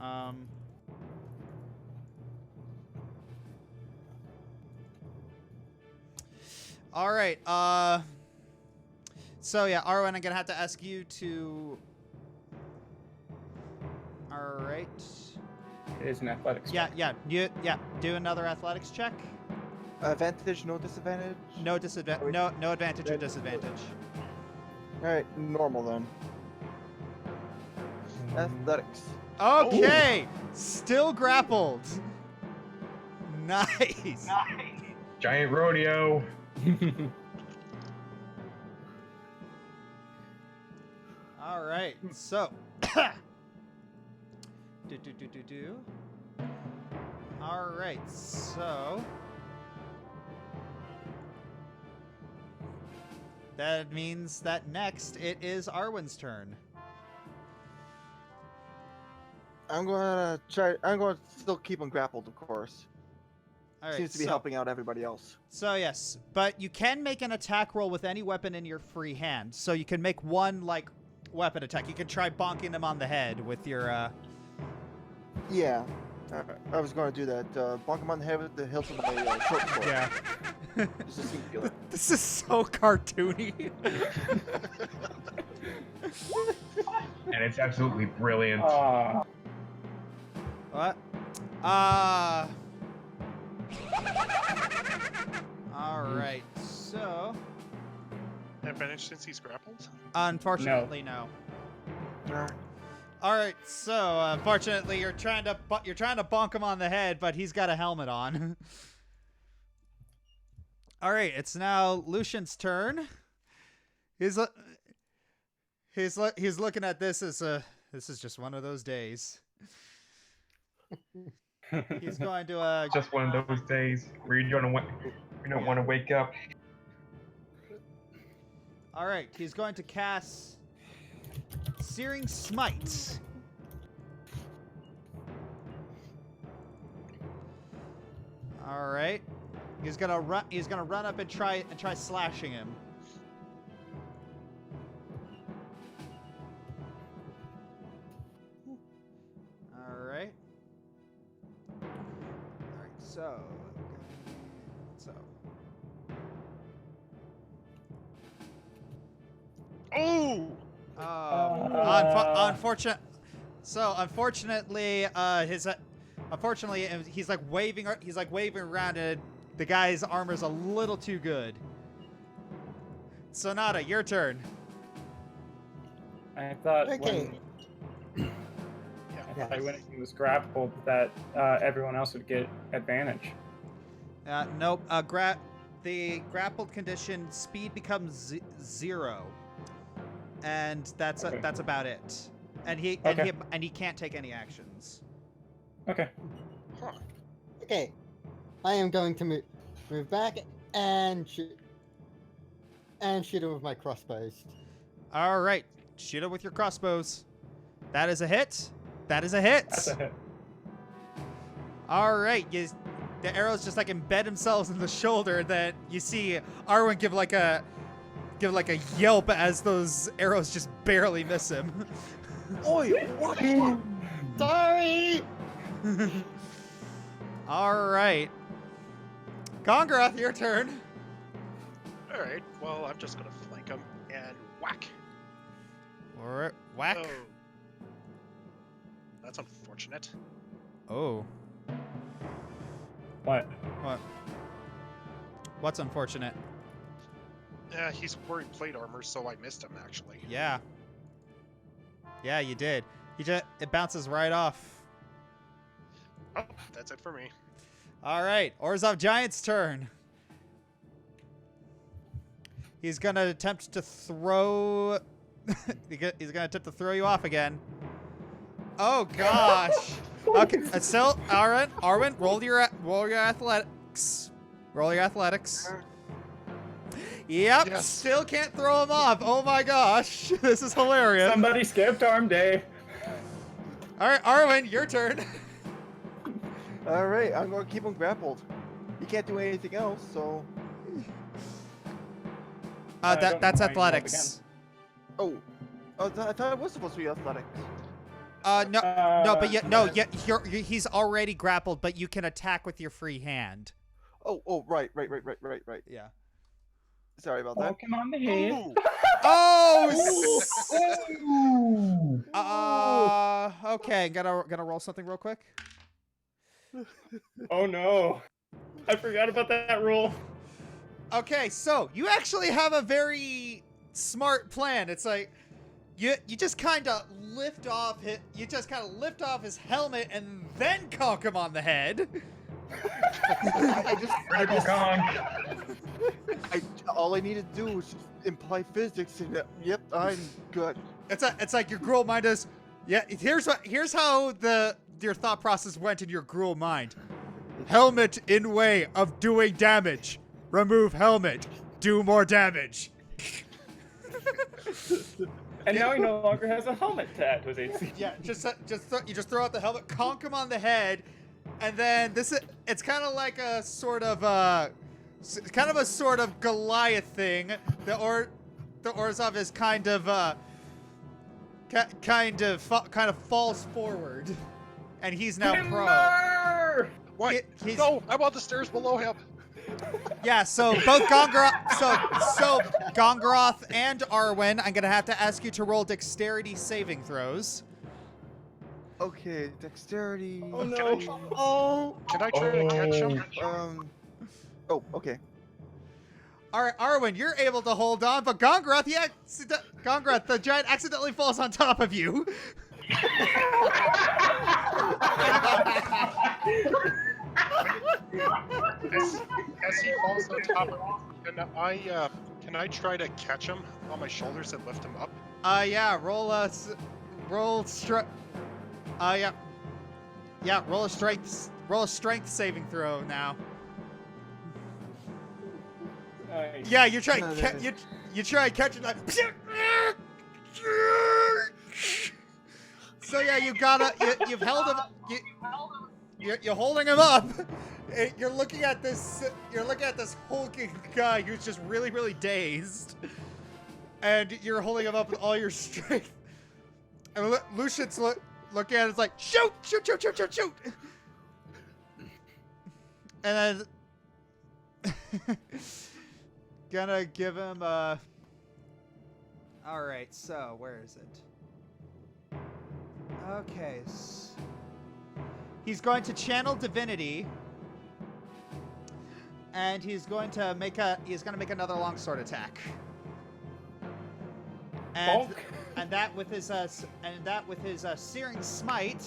All right. So yeah, Arwen, I'm gonna have to ask you to. All right. It is an athletics. Yeah. Do another athletics check. Advantage, no disadvantage. No disadvantage. No advantage or disadvantage. All right, normal then. Athletics. Okay. Still grappled. Nice. Giant rodeo. All right. So. do. All right. So. That means that next it is Arwen's turn. I'm gonna try. I'm going to still keep him grappled, of course. All right. Seems to be helping out everybody else. So yes, but you can make an attack roll with any weapon in your free hand. So you can make one weapon attack. You can try bonking him on the head with your. Yeah, I was going to do that. Bonk him on the head with the hilt of my short sword. Yeah. It's a singular. This is so cartoony. And it's absolutely brilliant. What? All right. So, Advantage since he's grappled? unfortunately, no. All right. So, unfortunately, you're trying to bonk him on the head, but he's got a helmet on. All right. It's now Lucian's turn. He's looking at this as this is just one of those days. He's going to Just one of those days where you don't want to wake up. All right, he's going to cast Searing Smite. All right. He's gonna run up and try slashing him. All right. So. Oh! Unfortunately, he's like waving around, and the guy's armor's a little too good. Sonata, your turn. I thought Okay. when he was grappled that everyone else would get advantage. Nope. The grappled condition speed becomes 0, and that's about it. And he can't take any actions. Okay. Huh. Okay. I am going to move back and shoot him with my crossbows. All right, shoot him with your crossbows. That is a hit. That is a hit. That's a hit. All right, the arrows just like embed themselves in the shoulder. That you see Arwen give like a yelp as those arrows just barely miss him. Oi, what? Sorry! All right, Gongoroth, your turn. Alright, well, I'm just gonna flank him and whack. All right, whack. Oh. That's unfortunate. Oh. What? What? What's unfortunate? Yeah, he's wearing plate armor, so I missed him, actually. Yeah. Yeah, you did. It bounces right off. Oh, that's it for me. All right, Orzhov Giant's turn. He's gonna attempt to throw. He's gonna attempt to throw you off again. Oh gosh. Okay, so Arwen, roll your athletics. Roll your athletics. Yep, Yes. still can't throw him off. Oh my gosh, this is hilarious. Somebody skipped arm day. All right, Arwen, your turn. All right, I'm going to keep him grappled. He can't do anything else, so. That's athletics. Oh, I thought it was supposed to be athletics. He's already grappled, but you can attack with your free hand. Oh, right. Yeah. Sorry about that. Poke him on the head. Ooh. Oh! Okay, gotta roll something real quick. Oh no. I forgot about that rule. Okay, so you actually have a very smart plan. It's like you just kind of lift off his helmet and then conk him on the head. All I needed to do was just imply physics, and yep, I'm good. It's like your Gruul mind is. Yeah, here's how your thought process went in your Gruul mind. Helmet in way of doing damage. Remove helmet. Do more damage. And now he no longer has a helmet to add to his AC. Yeah, you just throw out the helmet, conk him on the head, and then it's kind of like a sort of Goliath thing. The Orzhov is kind of falls forward, and he's now prone. What? He's- No, I'm on the stairs below him. Yeah, so both Gongoroth and Arwen, I'm gonna have to ask you to roll dexterity saving throws. Okay, dexterity. Oh no. Can I try to catch him? Oh, okay. All right, Arwen, you're able to hold on, but Gongoroth, the giant accidentally falls on top of you. As he falls on top of me, can I try to catch him on my shoulders and lift him up? Yeah, roll Yeah, roll a strength saving throw now. Nice. Yeah, you try you try and catch it. Like, so yeah, you've held him. You're holding him up. You're looking at this hulking guy who's just really dazed, and you're holding him up with all your strength. And Lucian's looking at it, it's like shoot! And then gonna give him a. All right, so where is it? Okay. He's going to channel divinity, and he's going to make another longsword attack. And Bonk. and that with his searing smite.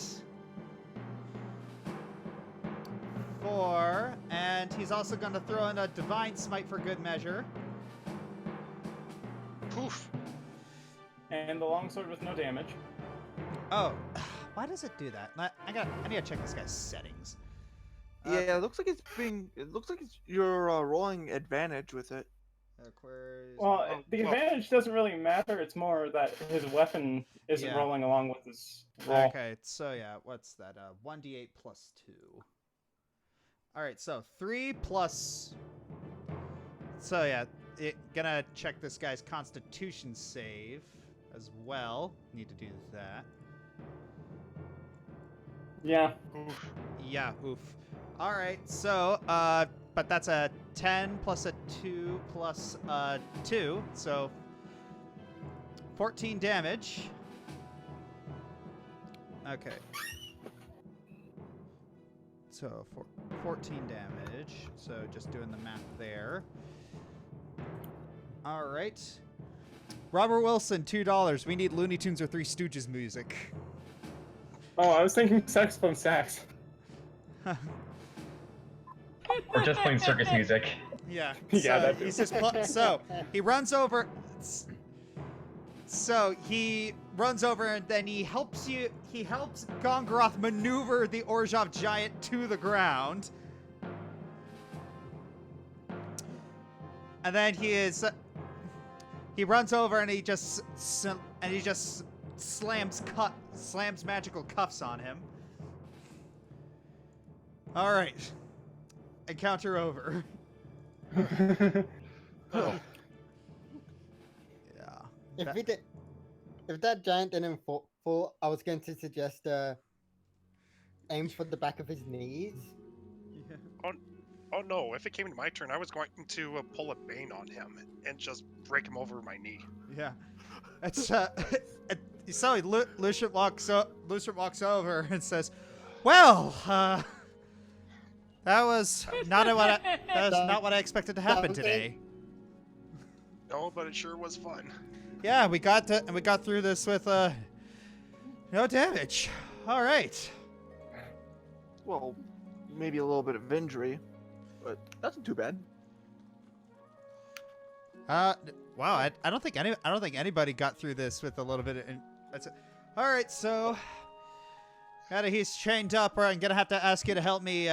4, and he's also going to throw in a divine smite for good measure. Poof. And the longsword with no damage. Oh, why does it do that? I need to check this guy's settings. Yeah, it looks like you're rolling advantage with it. Well, the advantage doesn't really matter. It's more that his weapon isn't Yeah. rolling along with his roll. Okay, so yeah, what's that? 1d8 plus 2. All right, so 3 plus. So yeah, gonna check this guy's Constitution save as well. Need to do that. Yeah. Oof. Yeah, oof. All right, so but that's a 10 plus a 2 plus 2, so 14 damage. Okay. So 14 damage. So just doing the math there. All right. Robert Wilson, $2. We need Looney Tunes or Three Stooges music. Oh, I was thinking saxophone sax. Or just plain circus music. Yeah. Yeah, So that he's too. just so he runs over. So he runs over and then he helps Gongoroth maneuver the Orzhov giant to the ground. And then he runs over and he just slams magical cuffs on him. All right. Encounter over. Oh, Yeah. If that giant didn't fall, I was going to suggest aim for the back of his knees. oh no, if it came to my turn, I was going to pull a Bane on him and just break him over my knee. Yeah. It's so Lucian walks over and says, "Well, that was not what I expected to happen today. No, but it sure was fun. Yeah, we got through this with no damage. All right. Well, maybe a little bit of injury, but that's not too bad. Wow. I don't think anybody got through this with a little bit of. That's it. All right. So, he's chained up. I'm gonna have to ask you to help me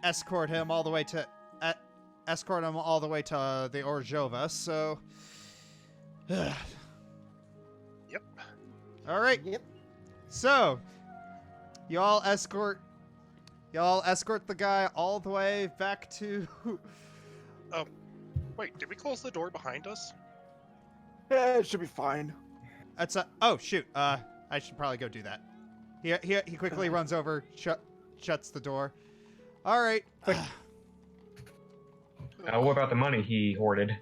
escort him all the way to the Orzhova. So. Yep. All right. Yep. So, y'all escort the guy all the way back to. Wait, did we close the door behind us? Yeah, it should be fine. That's oh shoot. I should probably go do that. He quickly runs over, shuts the door. All right. What about the money he hoarded?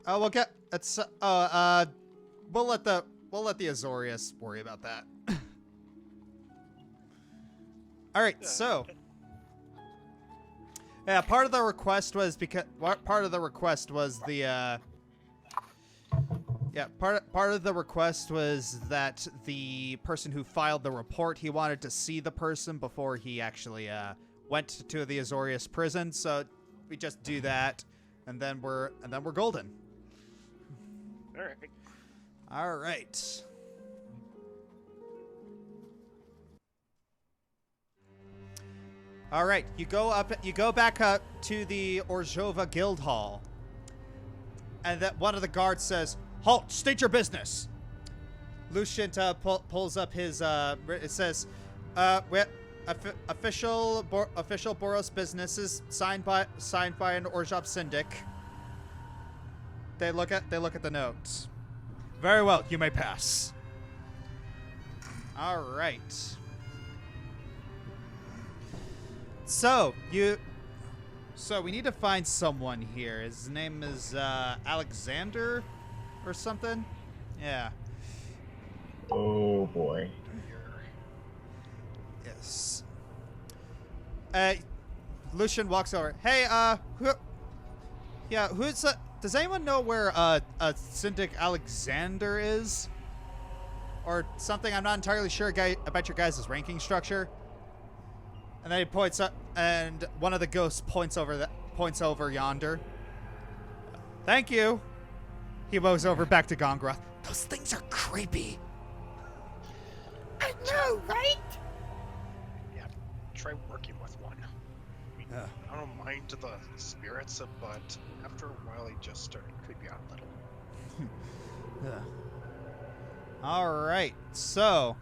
We'll get. It's we'll let the Azorius worry about that. All right. So. Yeah, part of the request was the part of the request was that the person who filed the report, he wanted to see the person before he actually went to the Azorius prison. So we just do that, and then we're golden. All right. All right. All right, you go back up to the Orzhova Guild Hall. And that one of the guards says, "Halt, state your business." Lucian pulls up his it says, official Boros businesses signed by an Orzhov syndic. They look at the notes. Very well, you may pass. All right. So we need to find someone here. His name is Alexander or something. Yeah. Oh boy. Yes. Lucian walks over. Hey, who's does anyone know where Syndic Alexander is? Or something? I'm not entirely sure about your guys' ranking structure. And then he points up, and one of the ghosts points over yonder. Thank you. He moves over back to Gongoroth. Those things are creepy. I know, right? Yeah, try working with one. I mean, I don't mind the spirits, but after a while, they just start creeping out a little. All right, so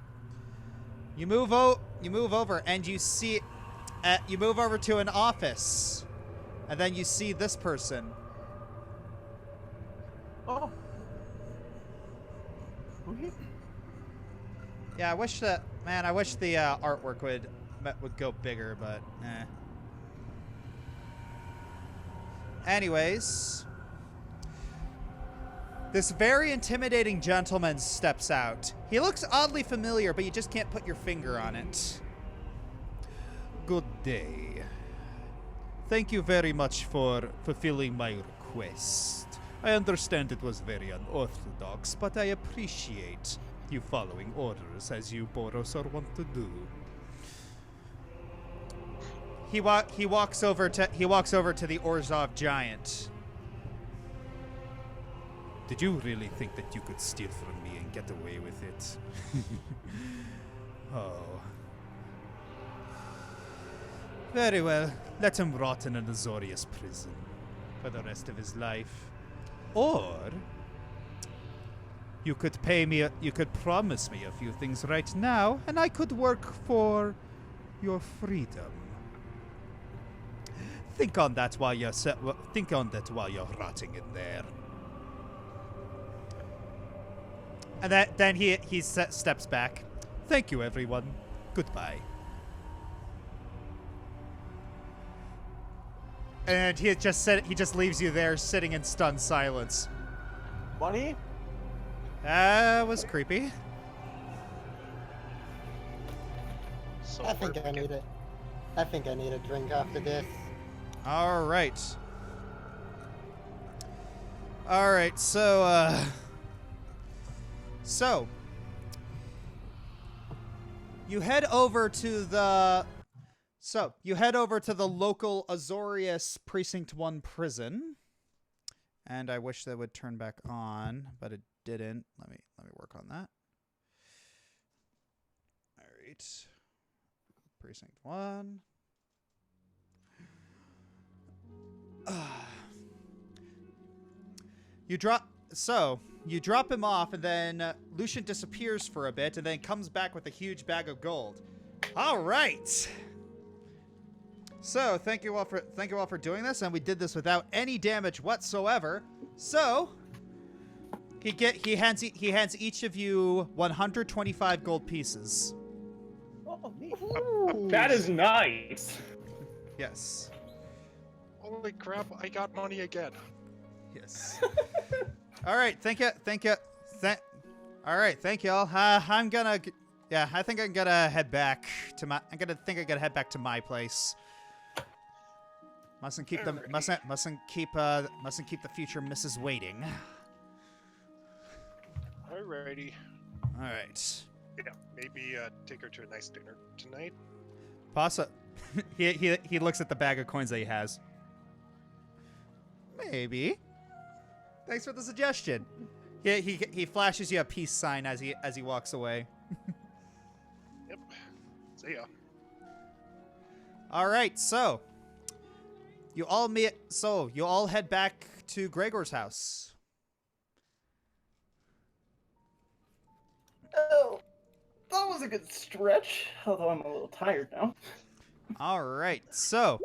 you move over, and you see, you move over to an office, and then you see this person. Oh. Okay. Yeah, I wish the artwork would go bigger, but eh. Anyways, this very intimidating gentleman steps out. He looks oddly familiar, but you just can't put your finger on it. Good day. Thank you very much for fulfilling my request. I understand it was very unorthodox, but I appreciate you following orders as you Boros are wont to do. He walks over to the Orzhov giant. Did you really think that you could steal from me and get away with it? Oh. Very well. Let him rot in an Azorius prison for the rest of his life. Or you could promise me a few things right now, and I could work for your freedom. Think on that while you're rotting in there. And then he steps back. Thank you, everyone. Goodbye. And he just leaves you there, sitting in stunned silence. Money? That was creepy. So I think I need it. I think I need a drink after this. All right. So you head over to the local Azorius Precinct 1 prison. And I wish that would turn back on, but it didn't. Let me work on that. All right. Precinct 1. You drop him off, and then Lucian disappears for a bit, and then comes back with a huge bag of gold. All right. So thank you all for doing this, and we did this without any damage whatsoever. So he hands each of you 125 gold pieces. Oh, neat. That is nice. Yes. Holy crap! I got money again. Yes. All right. Thank you. All right. Thank you all. I think I'm gonna head back to my. I'm gonna head back to my place. Mustn't keep the future missus waiting. Alrighty. All right. Yeah, maybe take her to a nice dinner tonight. Pasa. he looks at the bag of coins that he has. Maybe. Thanks for the suggestion. Yeah, he flashes you a peace sign as he walks away. Yep. See ya. All right, so you all head back to Gregor's house. Oh, that was a good stretch. Although I'm a little tired now. All right, so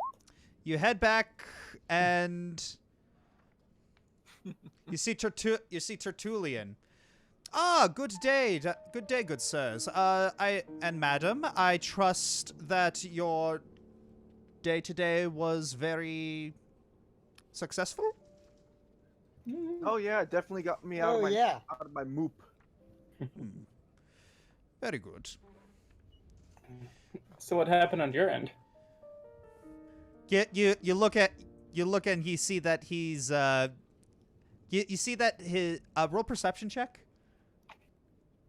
you head back and you see Tertullian. Ah, good day, good sirs. I and madam, I trust that your day today was very successful. Oh yeah, it definitely got me out Oh, of my yeah. out of my moop. Very good. So what happened on your end? You look and you see that he's you see that his roll perception check.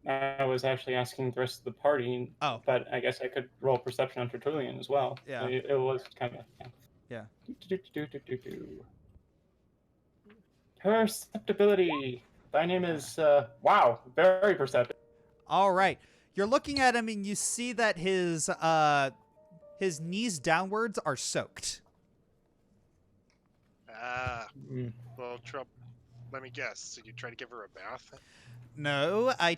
I was actually asking the rest of the party, Oh. but I guess I could roll perception on Tertullian as well. Yeah. So it was kind of Yeah. Perceptibility. Thy name is wow, very perceptive. All right. You're looking at him and you see that his knees downwards are soaked. Well, Trump, let me guess. So you try to give her a bath? No, I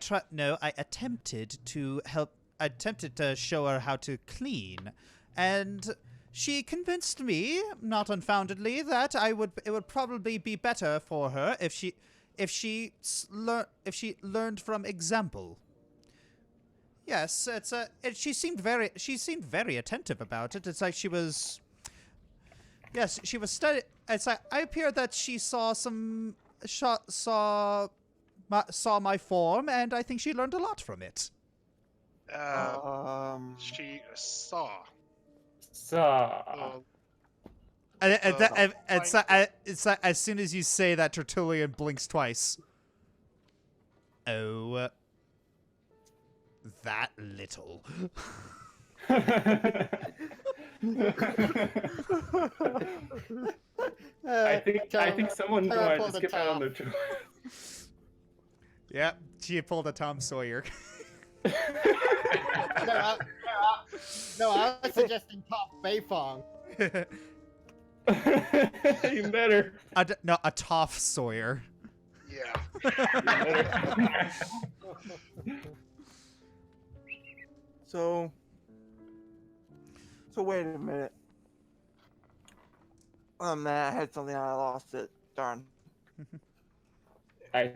attempted to show her how to clean, and she convinced me, not unfoundedly, that it would probably be better for her if she learned from example. Yes, she seemed very attentive about it. It's like she was. Yes, she was studying. It's like I appeared that she saw my form, and I think she learned a lot from it. She saw. So It's as soon as you say that, Tertullian blinks twice. Oh, that little. I think someone Tara wanted to pulled a skip out on top. the Yep, she pulled a Tom Sawyer. No, I was suggesting Top Beifong. You better. A Toph Sawyer. Yeah. So wait a minute. Oh man, I had something and I lost it. Darn. I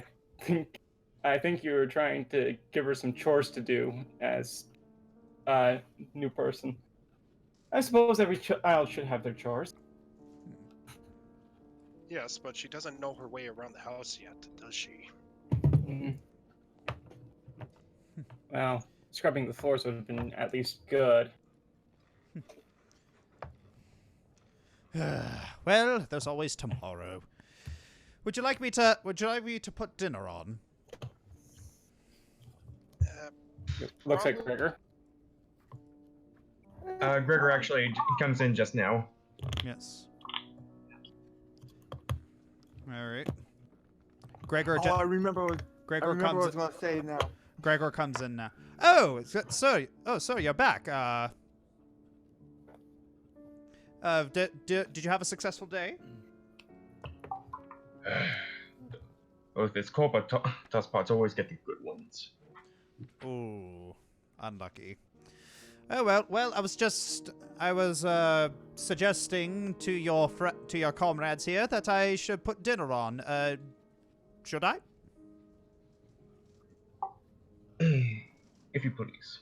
think you were trying to give her some chores to do as a new person. I suppose every child should have their chores. Yes, but she doesn't know her way around the house yet, does she? Well, scrubbing the floors would have been at least good. Well, there's always tomorrow. Would you like me to put dinner on? Looks like Gregor. Gregor actually comes in just now. Yes. All right. Gregor. I remember what I Gregor remember what I comes. was gonna say now. Gregor comes in now. Oh, so you're back. Did you have a successful day? Well, if it's Copa Tospots always get the good ones. Ooh, unlucky. Oh well. I was suggesting to your comrades here that I should put dinner on. Should I? If you please.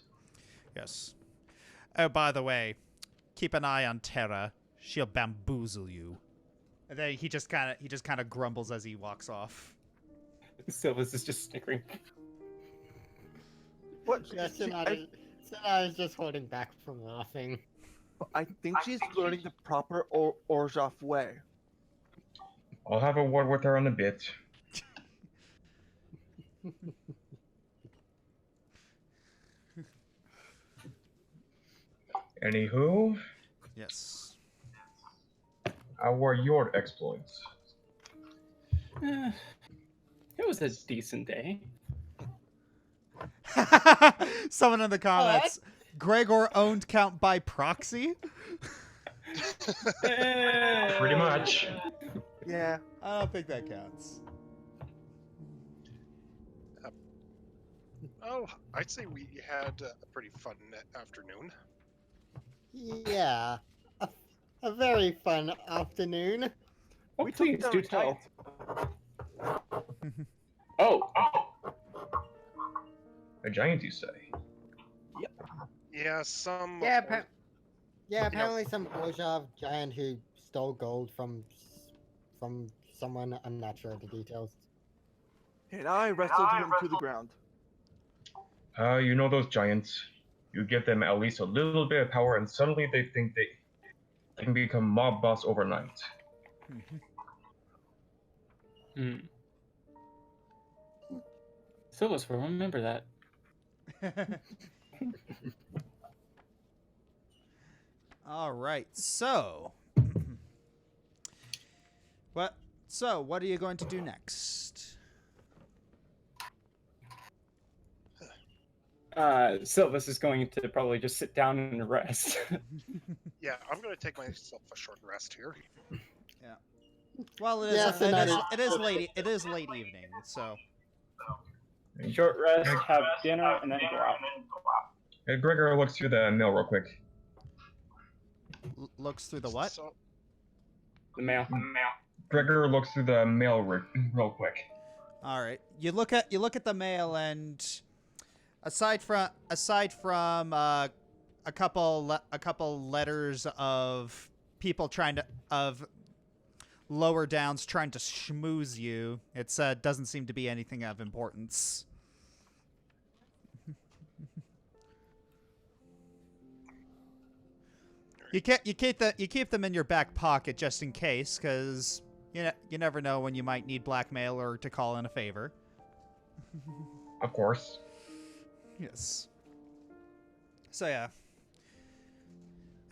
Yes. Oh, by the way, keep an eye on Terra. She'll bamboozle you. And then he just kind of grumbles as he walks off. Sylvas is just snickering. What? Yeah, Sonata is just holding back from laughing. I think she's learning the proper Orzhov way. I'll have a word with her in a bit. Anywho, Yes. how were your exploits? It was a decent day. Someone in the comments. Gregor owned count by proxy? Pretty much. Yeah. I don't think that counts. Oh, I'd say we had a pretty fun afternoon. Yeah, a very fun afternoon. Oh, We took please down do a tell. giant. Oh, A giant, you say? Yeah, some. Yeah, or- apparently some Orzhov giant who stole gold from someone. I'm not sure of the details. And I wrestled him to the ground. You know those giants. You give them at least a little bit of power, and suddenly they think they can become mob boss overnight. Sylvas will remember that. All right, so what? So what are you going to do next? Sylvas is going to probably just sit down and rest. Yeah, I'm gonna take myself a short rest here. Well, it is. Yeah, so now it is late. It is late evening, so. Short rest, have dinner, and then go out. Gregor looks through the mail real quick. Looks through the what? So, The mail. Gregor looks through the mail real quick. All right. You look at the mail, and aside from a couple letters of people of lower downs trying to schmooze you, it doesn't seem to be anything of importance. You keep them in your back pocket just in case, because you never know when you might need blackmail or to call in a favor. Of course. Yes. So yeah.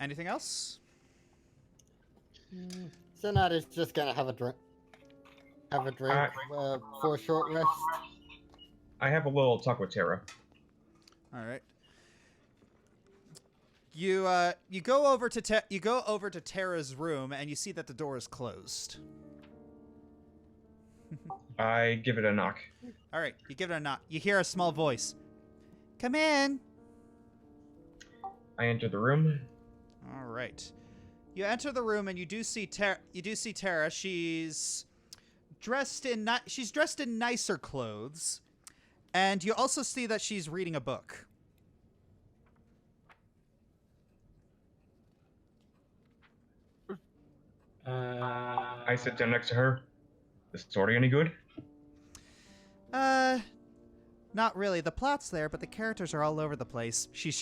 Anything else? Sonata's just gonna have a drink. For a short rest. I have a little talk with Tara. All right. You go over to Tara's room and you see that the door is closed. I give it a knock. All right, you give it a knock. You hear a small voice. Come in. I enter the room. All right. You enter the room and you do see Tara. She's dressed in nicer clothes, and you also see that she's reading a book. I sit down next to her. Is the story any good? Not really. The plot's there, but the characters are all over the place. She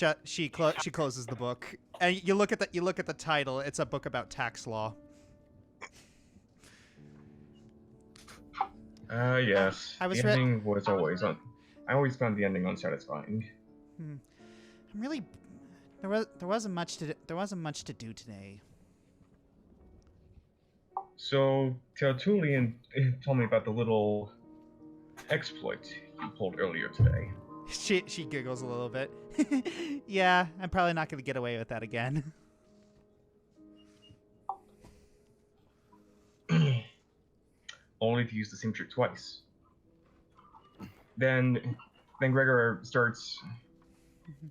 closes the book, and you look at the title. It's a book about tax law. Yes. I was the ending was always on. I always found the ending unsatisfying. I'm really. There wasn't much to do today. So Tertulian told me about the little exploit you pulled earlier today. She giggles a little bit. Yeah, I'm probably not going to get away with that again. Only to use the same trick twice. Then Gregor starts,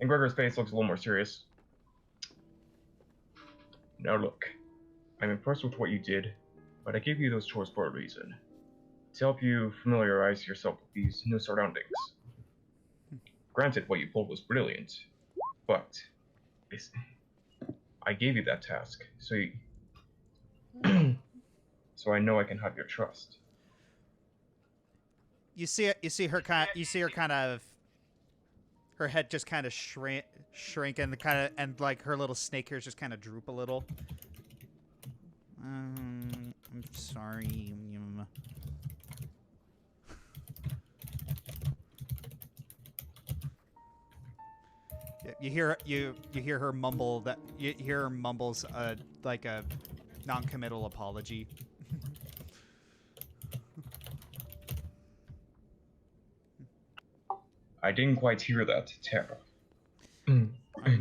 and Gregor's face looks a little more serious. Now look, I'm impressed with what you did, but I gave you those chores for a reason. To help you familiarize yourself with these new surroundings. Granted, what you pulled was brilliant, but I gave you that task, so so I know I can have your trust. You see her kind of her head just kind of shrink and like her little snake hairs just kind of droop a little. I'm sorry. You hear her mumble that you hear her mumbles like a non-committal apology. I didn't quite hear that, Tara.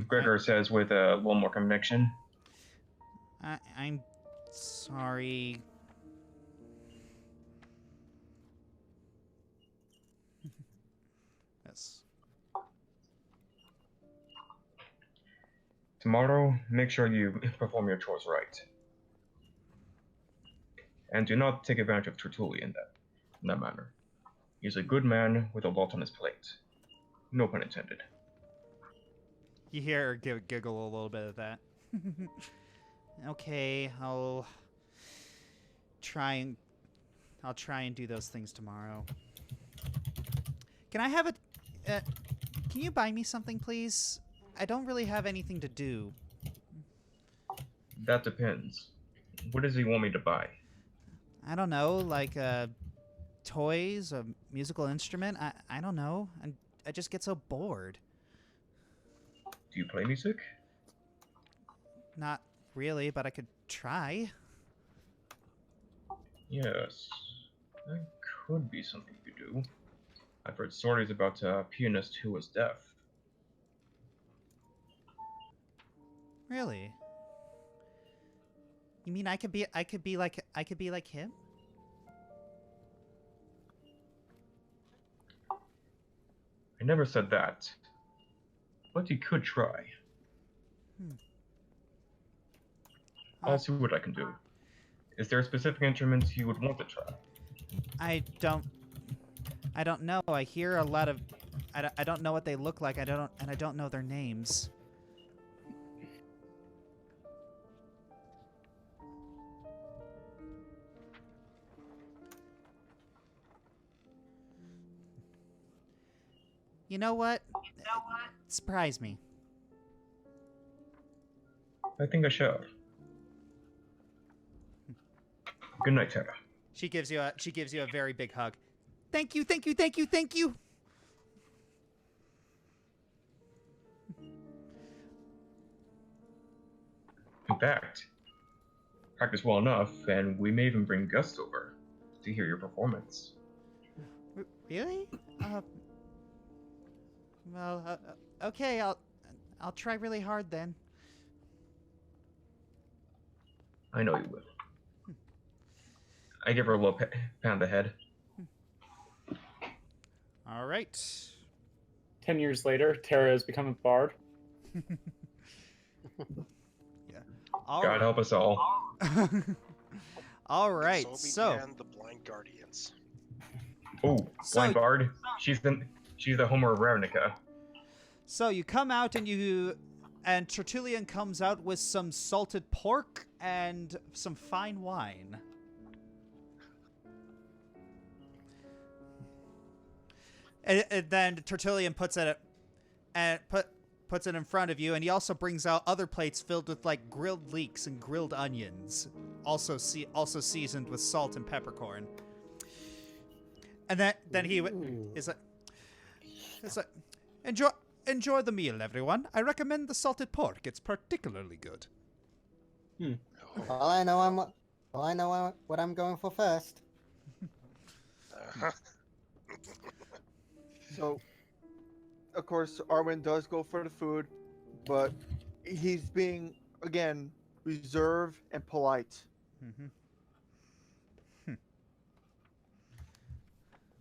Gregor says with a little more conviction. I'm sorry. Yes. Tomorrow, make sure you perform your chores right. And do not take advantage of Tertullian in that manner. He's a good man with a lot on his plate. No pun intended. You hear her giggle a little bit at that. Okay, I'll try and do those things tomorrow. Can I have a? Can you buy me something, please? I don't really have anything to do. That depends. What does he want me to buy? I don't know, like toys, a musical instrument. I don't know. I just get so bored. Do you play music? Not really, but I could try. Yes. That could be something you could do. I've heard stories about a pianist who was deaf. Really? You mean I could be like him? I never said that. But you could try. I'll see what I can do. Is there a specific instrument you would want to try? I don't know. I hear a lot of I don't know what they look like. I don't know their names. You know what? Surprise me. I think I shall. Good night, Tara. She gives you a very big hug. Thank you, thank you, thank you, thank you. In fact, practice well enough, and we may even bring Gus over to hear your performance. Really? Well, okay. I'll try really hard then. I know you will. I give her a little pat on the head. All right. 10 years later, Tara has become a bard. Yeah. All God help us all. All right. So began the Blind Guardians. Oh, Blind Bard. She's the Homer of Ravnica. So you come out and Tertullian comes out with some salted pork and some fine wine. And then Tertullian puts it in front of you, and he also brings out other plates filled with like grilled leeks and grilled onions, also seasoned with salt and peppercorn. And then he is like, enjoy the meal, everyone. I recommend the salted pork. It's particularly good. Well, I know what I'm going for first. So, of course, Arwen does go for the food, but he's being, again, reserved and polite.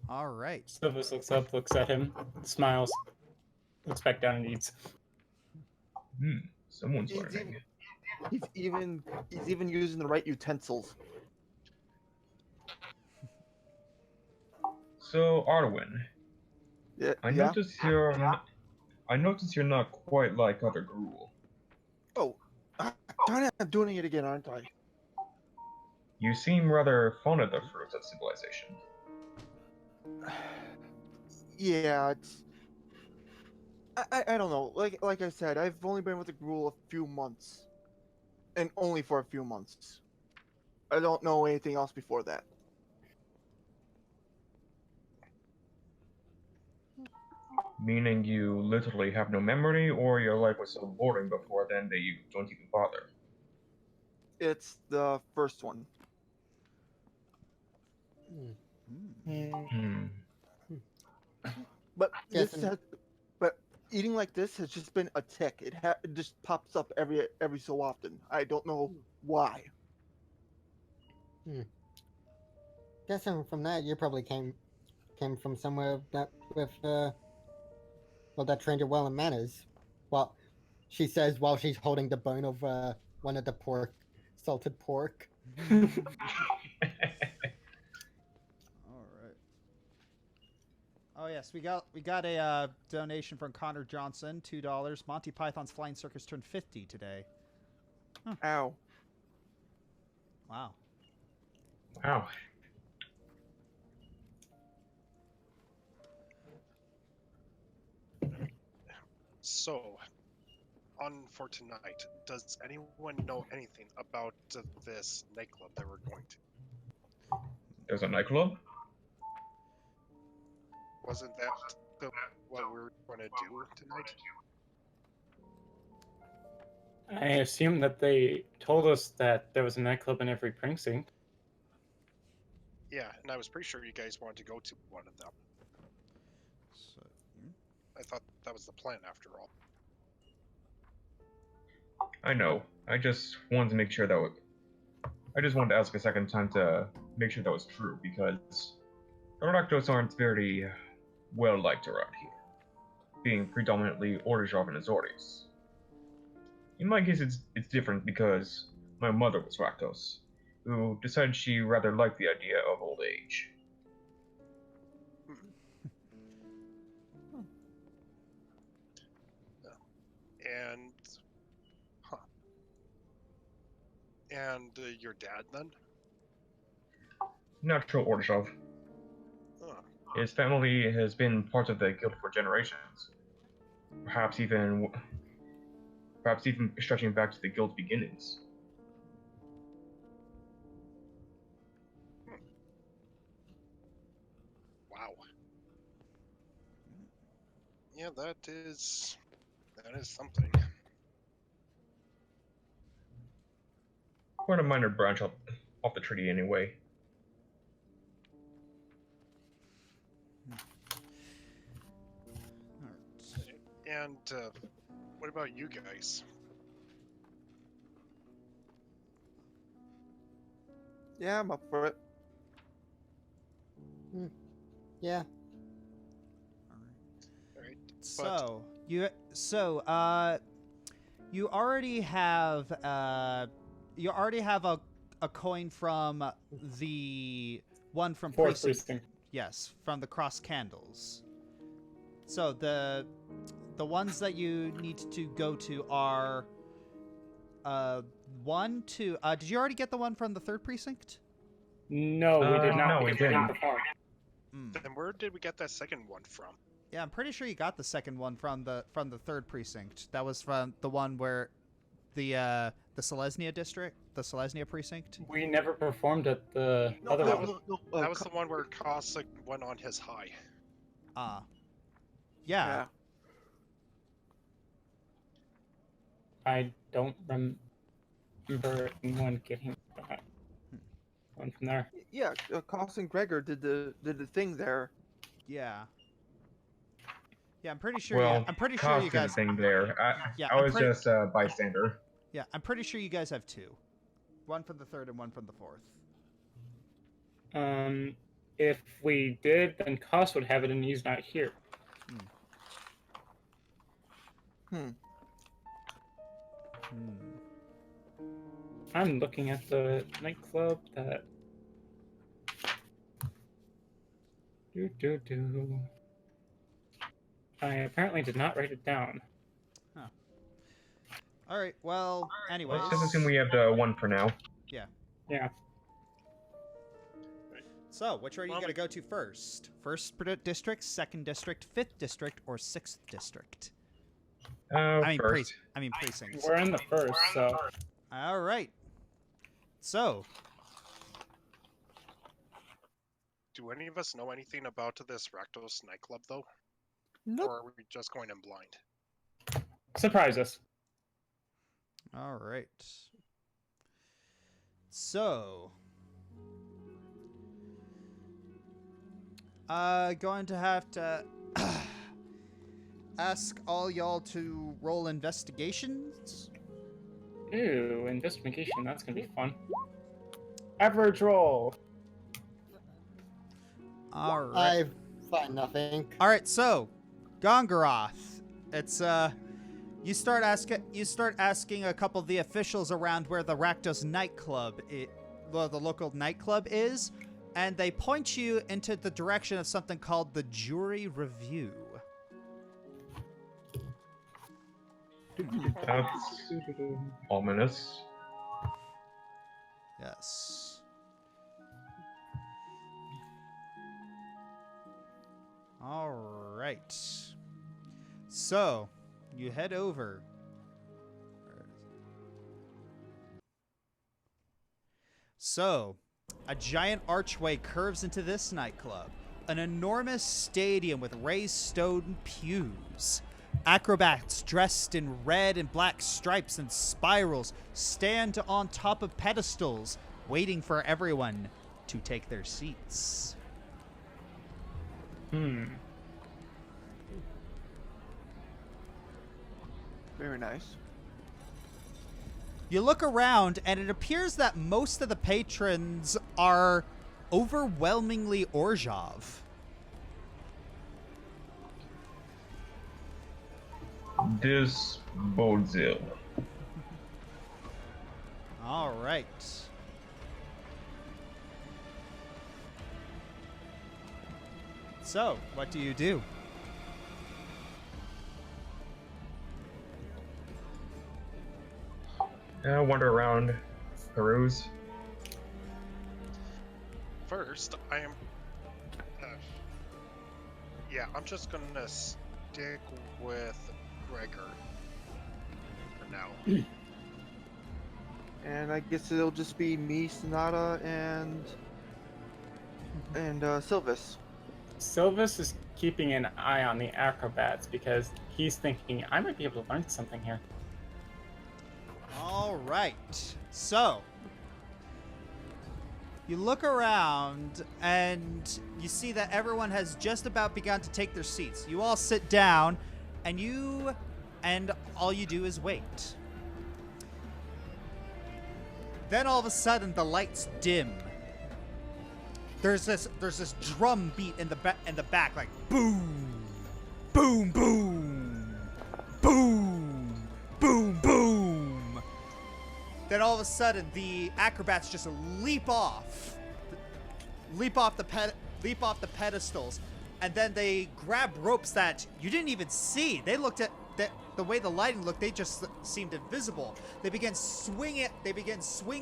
All right. Sylvas looks up, looks at him, smiles, looks back down and eats. Someone's He's learning. He's even using the right utensils. So, Arwen, Yeah. I notice you're not quite like other Gruul. Oh, darn it! I'm doing it again, aren't I? You seem rather fond of the fruits of civilization. Yeah, it's. I don't know. Like I said, I've only been with the Gruul a few months, and only for a few months. I don't know anything else before that. Meaning you literally have no memory, or your life was so boring before then that you don't even bother. It's the first one. Hmm. But Yes, this has, but eating like this has just been a tick. It just pops up every so often. I don't know why. Guessing from that, you probably came from somewhere that with well, that trained you well in manners. Well, she says while she's holding the bone of one of the salted pork. All right. Oh yes, we got a donation from Connor Johnson, $2. Monty Python's Flying Circus turned 50 today. Ow. Wow. Wow. So, on for tonight, does anyone know anything about this nightclub that we're going to? There's a nightclub? Wasn't that what we were going to do tonight? I assume that they told us that there was a nightclub in every precinct. Yeah, and I was pretty sure you guys wanted to go to one of them. So, I thought that was the plan after all. I know. I just wanted to make sure that I just wanted to ask a second time to make sure that was true, because the Rakdos aren't very well liked around here, being predominantly Orzhov and Azores. In my case, it's different because my mother was Rakdos, who decided she rather liked the idea of old age. And, and your dad then? Natural Orzhov. Huh. His family has been part of the guild for generations, perhaps even stretching back to the guild's beginnings. Wow. Yeah, that is something. Quite a minor branch off the treaty anyway. And what about you guys? Yeah, I'm up for it. Yeah. All right. You already have a coin from the one from Fourth precinct. precinct. Yes, from the cross candles. So the ones that you need to go to are one, two. Did you already get the one from the third precinct? No, we did not. No, we because didn't. perform. Then where did we get that second one from? Yeah, I'm pretty sure you got the second one from the third precinct. That was from the one where the Selesnya district, the Selesnya precinct. We never performed at the other that one. That was the one where Cossack went on his high. Yeah. I don't remember anyone getting that one from there. Yeah, Koss and Gregor did the thing there. Yeah. Yeah, I'm pretty sure. Well, I'm pretty sure you guys. thing there. Yeah, I was just a bystander. Yeah, I'm pretty sure you guys have two. One from the third and one from the fourth. If we did, then Koss would have it, and he's not here. I'm looking at the nightclub that. I apparently did not write it down. All right. Well, anyways. Let's just assume we have the one for now. Yeah. Yeah. So, which are you gonna go to first? First district, second district, fifth district, or sixth district? First. Precincts. We're in the first, so. All right. So, Do any of us know anything about this Rakdos nightclub, though? Nope. Or are we just going in blind? Surprise us. all right. So, going to have to ask all y'all to roll investigations. Ooh, investigation. That's gonna be fun. Average roll. All right. I find nothing. All right. So, Gongoroth, it's you start asking a couple of the officials around where the Rakdos nightclub, the local nightclub is, and they point you into the direction of something called the Juri Revue. That's ominous. Yes. All right. So, you head over. So, a giant archway curves into this nightclub. An enormous stadium with raised stone pews. Acrobats dressed in red and black stripes and spirals stand on top of pedestals, waiting for everyone to take their seats. Very nice. You look around, and it appears that most of the patrons are overwhelmingly Orzhov. This bodes ill. All right. So, what do you do? Wander around, peruse. First, I am. Yeah, I'm just gonna stick with Gregor for now. And I guess it'll just be me, Sonata, and Sylvas. Sylvas is keeping an eye on the acrobats because he's thinking, I might be able to learn something here. All right. So, you look around and you see that everyone has just about begun to take their seats. You all sit down and all you do is wait. Then all of a sudden the lights dim. There's this drum beat in the back, like boom, boom, boom, boom, boom, boom. Then all of a sudden the acrobats just leap off the pedestals, and then they grab ropes that you didn't even see. They looked at the way the lighting looked. They just seemed invisible. They began swinging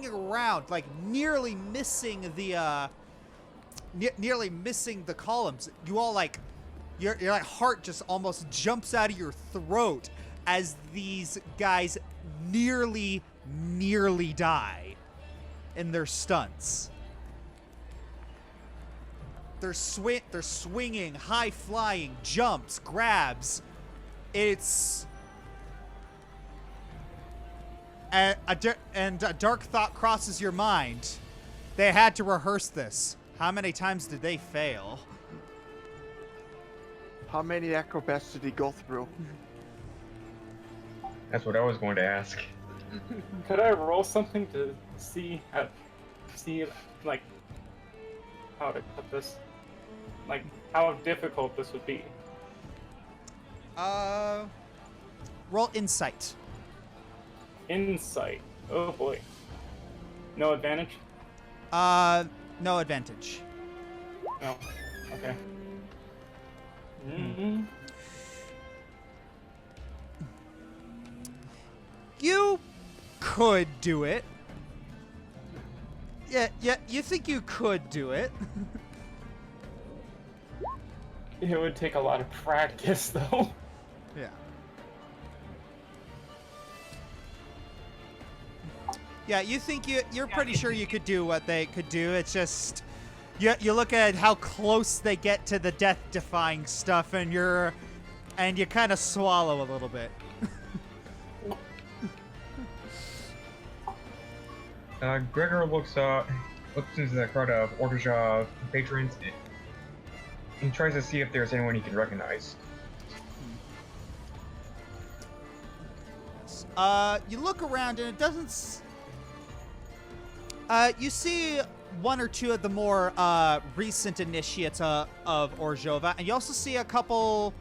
around, like nearly missing the columns. You all like your like heart just almost jumps out of your throat as these guys nearly die in their stunts. They're swinging, high flying, jumps, grabs. It's and a dark thought crosses your mind. They had to rehearse this. How many times did they fail? How many acrobats did he go through? That's what I was going to ask. Could I roll something to see like how to put this, like how difficult this would be? Roll insight. Insight. Oh boy. No advantage? No advantage. No. Okay. Mm-hmm. You could do it. Yeah, you think you could do it. It would take a lot of practice, though. Yeah. Yeah, you think you're pretty sure you could do what they could do. It's just you look at how close they get to the death-defying stuff, and you kind of swallow a little bit. Gregor looks into the crowd of Orzhov patrons. He tries to see if there's anyone he can recognize. You look around and it doesn't. You see one or two of the more recent initiates of Orzhov, and you also see a couple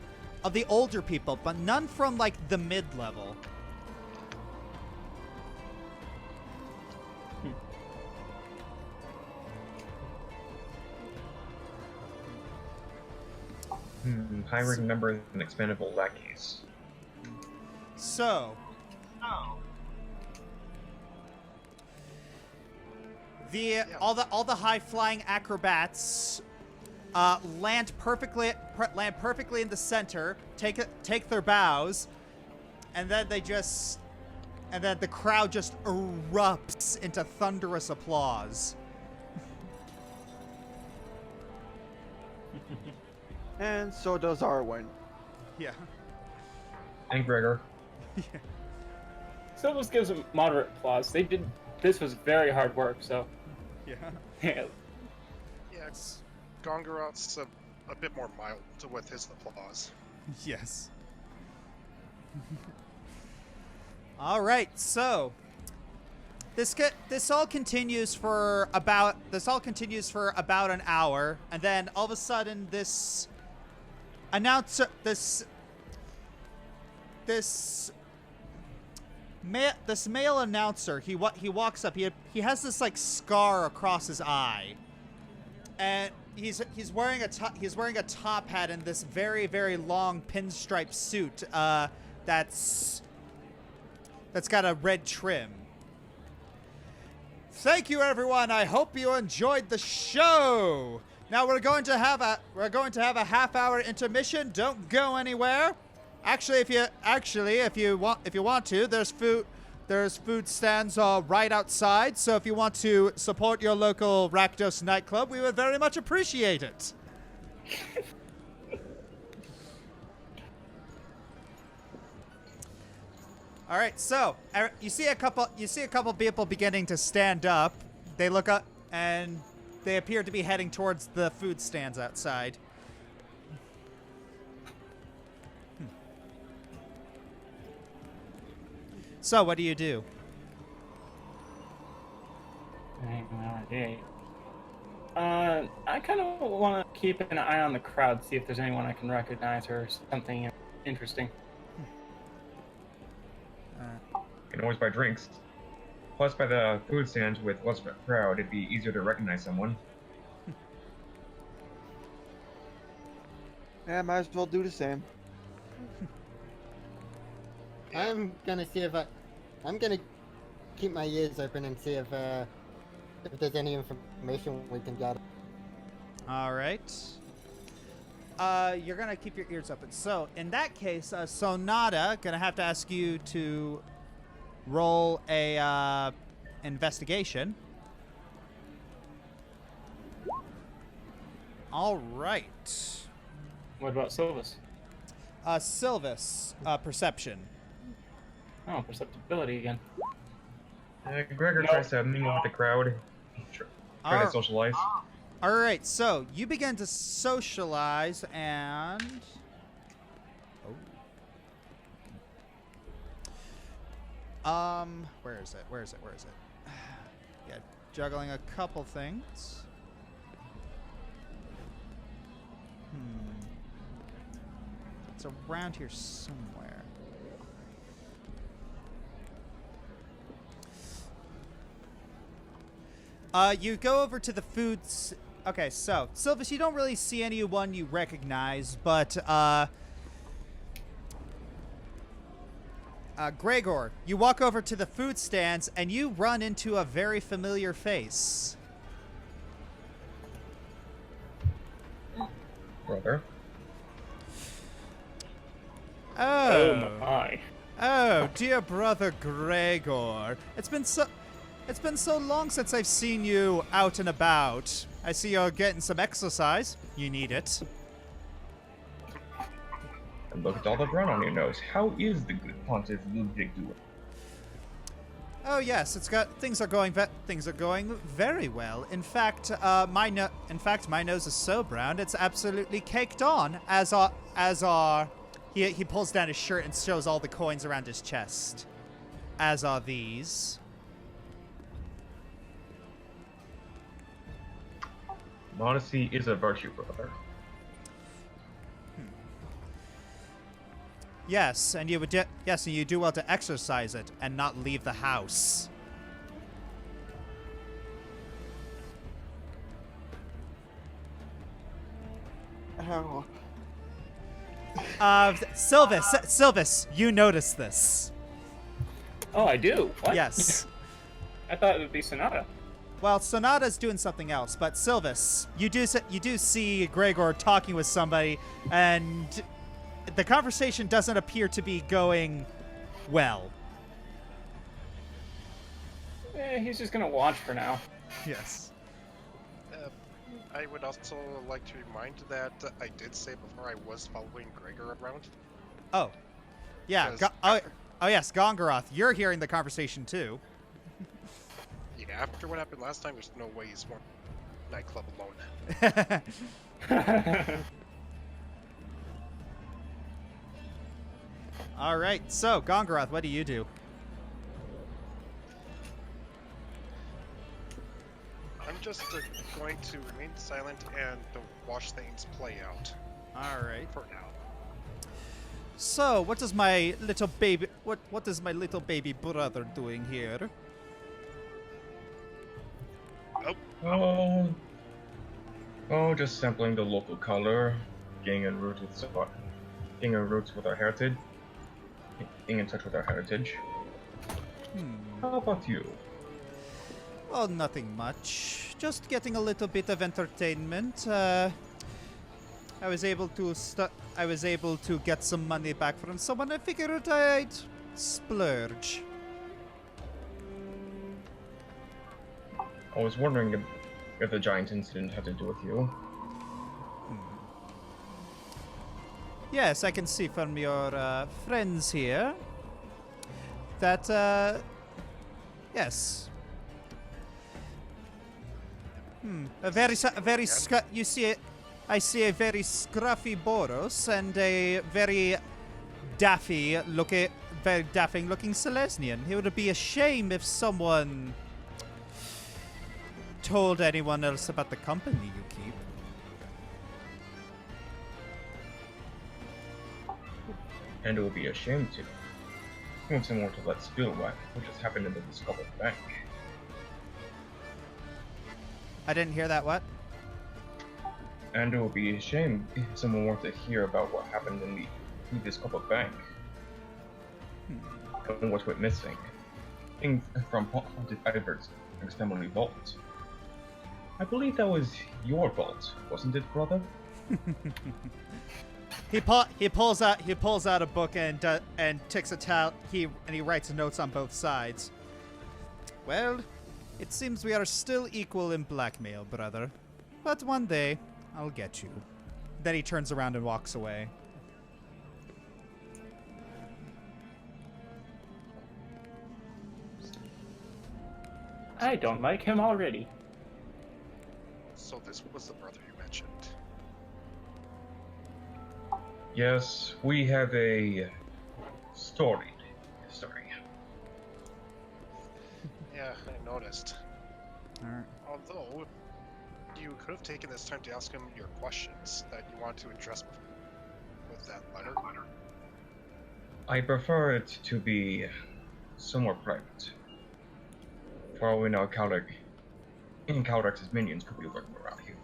of the older people, but none from like the mid-level. Hiring numbers and expendable lackeys. So, all the high-flying acrobats land perfectly in the center, take their bows, and then the crowd just erupts into thunderous applause. And so does Arwen. Yeah. And Gregor. Sylvas gives a moderate applause. This was very hard work, so. Yeah. Yeah. Yeah, Gongoroth's a bit more mild with his applause. Yes. All right, so this all continues for about an hour, and then all of a sudden this male announcer, he walks up. He has this like scar across his eye, and he's wearing a top hat and this very, very long pinstripe suit that's got a red trim. Thank you, everyone. I hope you enjoyed the show. Now we're going to have a half-hour intermission. Don't go anywhere. Actually, if you want to, there's food stands right outside. So if you want to support your local Rakdos nightclub, we would very much appreciate it. All right, so you see a couple people beginning to stand up. They look up and they appear to be heading towards the food stands outside. So, what do you do? I kind of want to keep an eye on the crowd, see if there's anyone I can recognize or something interesting. You can always buy drinks. Plus, by the food stands with less of a crowd, it'd be easier to recognize someone. Yeah, might as well do the same. I'm gonna keep my ears open and see if there's any information we can gather. All right. You're gonna keep your ears open. So in that case, Sonata, gonna have to ask you to roll a investigation. All right. What about Sylvas? Sylvas, perception. Oh, perceptibility again. Gregor tries to mingle with the crowd. Try to socialize. All right, so you begin to socialize, and where is it? Yeah, juggling a couple things. It's around here somewhere. You go over to the foods. Okay, so Sylvas, you don't really see anyone you recognize, but Gregor, you walk over to the food stands and you run into a very familiar face. Brother. Oh my. Oh, dear brother Gregor. It's been so long since I've seen you out and about. I see you're getting some exercise. You need it. And look at all the brown on your nose. How is the good Pontiff Ludwig doing? Oh yes, things are going very well. In fact, my nose is so brown it's absolutely caked on. He pulls down his shirt and shows all the coins around his chest. as are these. Modesty is a virtue, brother. Yes, and you do well to exercise it and not leave the house. Oh. Sylvas, you notice this. Oh, I do. What? Yes. I thought it would be Sonata. Well, Sonata's doing something else, but Sylvas, you do see Gregor talking with somebody, and the conversation doesn't appear to be going well. He's just gonna watch for now. Yes. I would also like to remind that I did say before I was following Gregor around. Oh. Yeah. Because Oh yes, Gongoroth, you're hearing the conversation too. Yeah, after what happened last time, there's no way he's more nightclub alone. All right, so Gongoroth, what do you do? I'm just going to remain silent and watch things play out All right. for now. So, what is my little baby? What is my little baby brother doing here? Just sampling the local color, getting in roots with our heritage, getting in touch with our heritage. How about you? Oh, nothing much. Just getting a little bit of entertainment. I was able to get some money back from someone. I figured I'd splurge. I was wondering if the giant incident had to do with you. Yes, I can see from your friends here that yes. You see I see a very scruffy Boros and a very daffing looking Selesnyan. It would be a shame if someone told anyone else about the company you keep. And it would be a shame to. I want someone to let spill what just happened in the Discovered Bank. I didn't hear that, what? And it would be a shame if someone were to hear about what happened in the Discovered Bank. And what went missing. Things from Haunted Ivor's family vault. I believe that was your vault, wasn't it, brother? He pulls out a book and takes a he writes notes on both sides. Well, it seems we are still equal in blackmail, brother. But one day, I'll get you. Then he turns around and walks away. I don't like him already. So this was the brother you mentioned. Yes, we have a storied history. Yeah, I noticed. Alright. Although, you could have taken this time to ask him your questions that you want to address with that letter. I prefer it to be somewhat private. For all we know, Caldrex's minions could be lurking around here.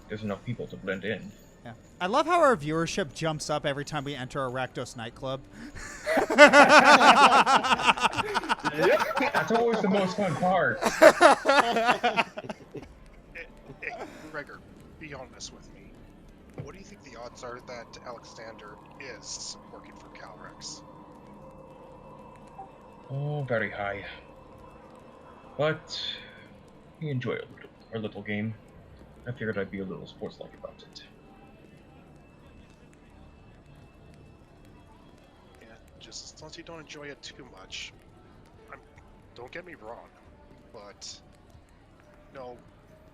There's enough people to blend in. Yeah. I love how our viewership jumps up every time we enter a Rakdos nightclub. That's always the most fun part. Hey, Gregor, be honest with me. What do you think the odds are that Alexander is working for Caldrex? Oh, very high. But we enjoy our little game. I figured I'd be a little sports-like about it. Yeah, just as long as you don't enjoy it too much. Don't get me wrong, but no,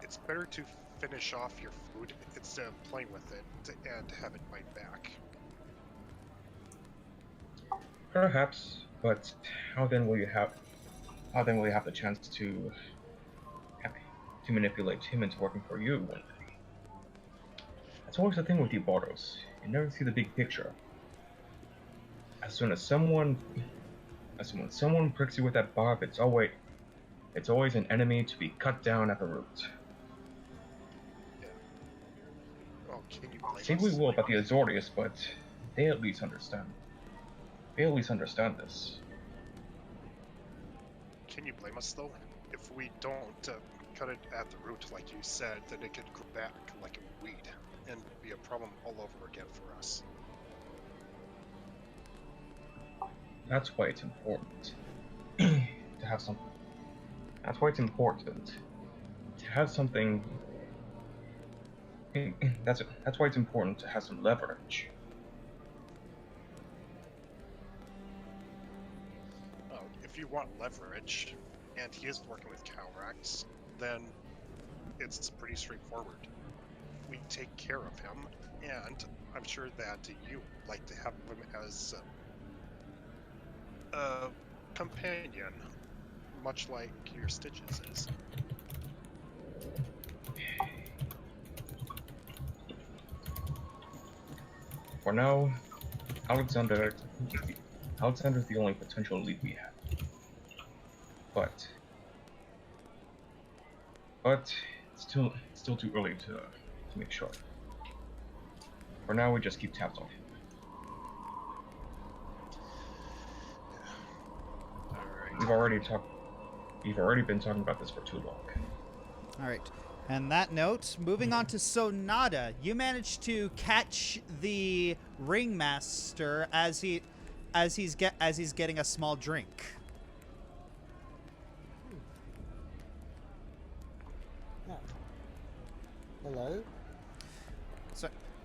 it's better to finish off your food instead of playing with it and have it bite back. Perhaps, But how then will you have the chance to manipulate him into working for you one day? That's always the thing with you, Boros. You never see the big picture. As soon as someone pricks you with that barb, it's always an enemy to be cut down at the root. Oh, can you blame Say us? we will about the Azorius, but they at least understand. They at least understand this. Can you blame us though? If we don't cut it at the root, like you said, then it could grow back like a weed and be a problem all over again for us. That's why it's important to have some. That's why it's important to have something. That's why it's important to have some leverage. If you want leverage, and he is working with Calrax, then it's pretty straightforward. We take care of him, and I'm sure that you like to have him as a companion, much like your Stitches is. For now, Alexander's the only potential lead we have. But it's still too early to make sure. For now, we just keep tabs on him. Alright. We've already been talking about this for too long. All right. And that note, moving on to Sonata, you managed to catch the ringmaster as he's getting a small drink. Hello?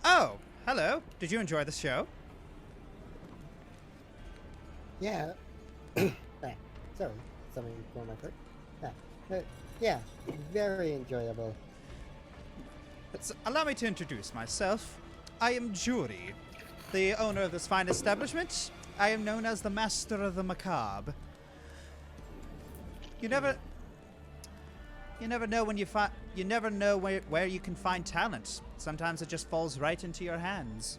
Oh, hello. Did you enjoy the show? Yeah. Sorry, something going my throat. Yeah, very enjoyable. Allow me to introduce myself. I am Juri, the owner of this fine establishment. I am known as the Master of the Macabre. You never know where you can find talent. Sometimes it just falls right into your hands.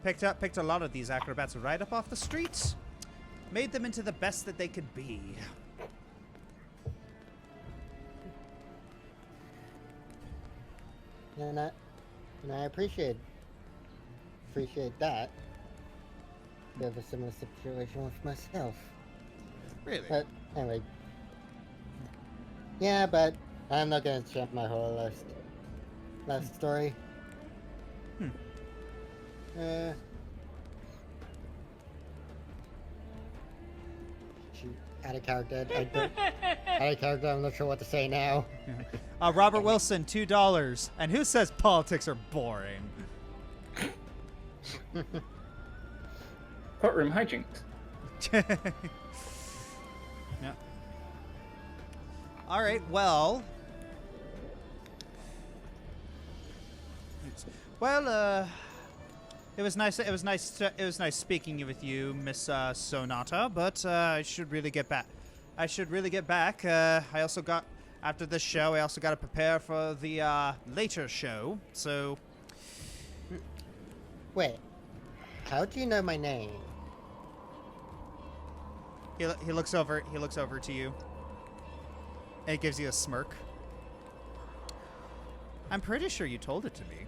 Picked a lot of these acrobats right up off the street. Made them into the best that they could be. And I appreciate that. We have a similar situation with myself. Really? But anyway. Yeah, but I'm not gonna share my whole last story. Shoot, out of character. Out of character, I'm not sure what to say now. Robert Wilson, $2. And who says politics are boring? Courtroom hijinks. Yeah. All right. Well. It was nice. It was nice speaking with you, Miss Sonata. But I should really get back. I also got after this show. I also got to prepare for the later show. So. Wait, how do you know my name? He looks over. He looks over to you. And he gives you a smirk. I'm pretty sure you told it to me.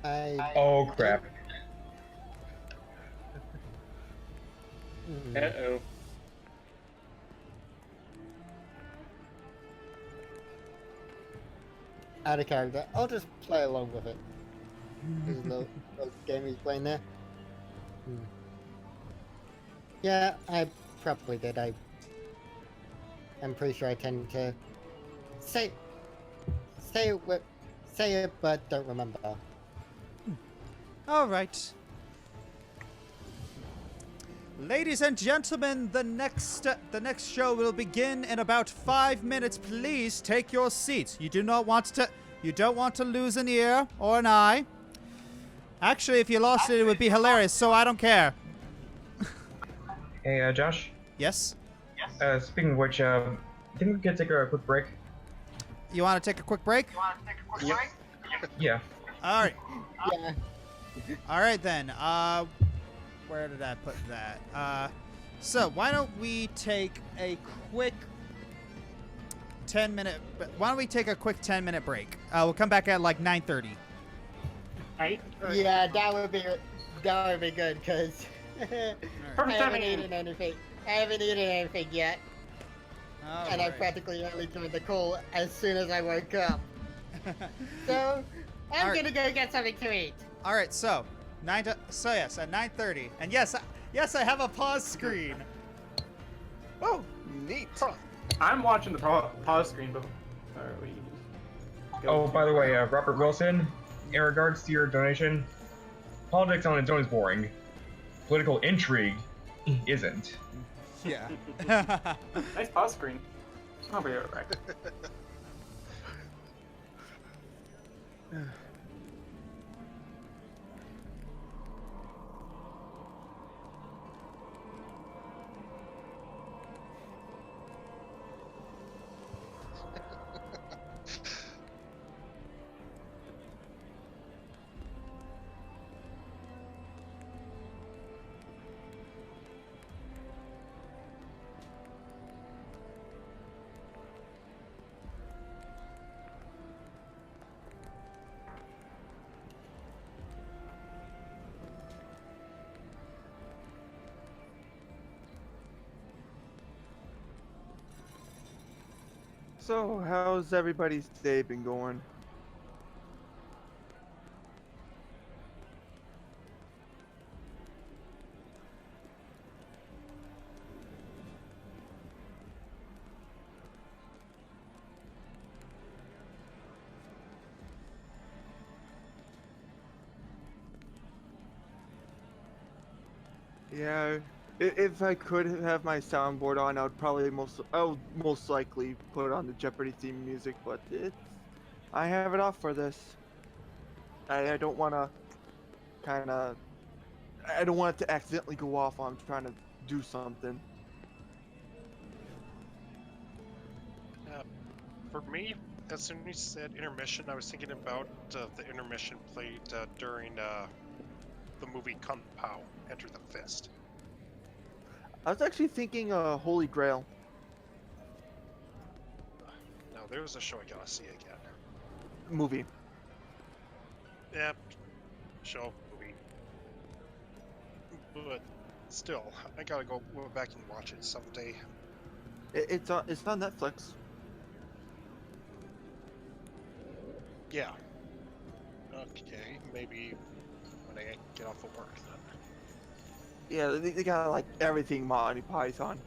Oh crap. Uh-oh. Out of character. I'll just play along with it. There's no game he's playing there. Yeah, I probably did. I'm pretty sure I tend to say it, but don't remember. All right. Ladies and gentlemen, the next show will begin in about 5 minutes. Please take your seats. You do not want You don't want to lose an ear or an eye. Actually, if you lost it, it would be hilarious, so I don't care. Hey, Josh. Yes? Speaking of which, I think we could take a quick break. You want to take a quick break? Yeah. All right. Yeah. All right, then. Where did I put that? So why don't we take a quick 10-minute... Why don't we take a quick 10-minute break? We'll come back at like 9:30. Right? Yeah, that would be good because I Perfect haven't timing. eaten anything. I haven't eaten anything yet, and I practically only joined the call as soon as I woke up. So I'm Alright. gonna go get something to eat. All right, so yes, at 9:30, and yes, I have a pause screen. Oh, neat. I'm watching the pause screen, but we go Oh, by the way, Robert Wilson, in regards to your donation, politics on its own is boring. Political intrigue isn't. Yeah. Nice pause screen. I'll be right back. So, how's everybody's day been going? Yeah, if I could have my soundboard on, I would most likely put on the Jeopardy theme music, but I have it off for this. I don't want to I don't want it to accidentally go off while I'm trying to do something. For me, as soon as you said intermission, I was thinking about the intermission played during the movie Kung Pao, Enter the Fist. I was actually thinking Holy Grail. Now, there's a show I gotta see again. Movie. Yeah, show, movie. But still, I gotta go back and watch it someday. It's on Netflix. Yeah. Okay, maybe when I get off of work then. Yeah, they got like everything Monty Python.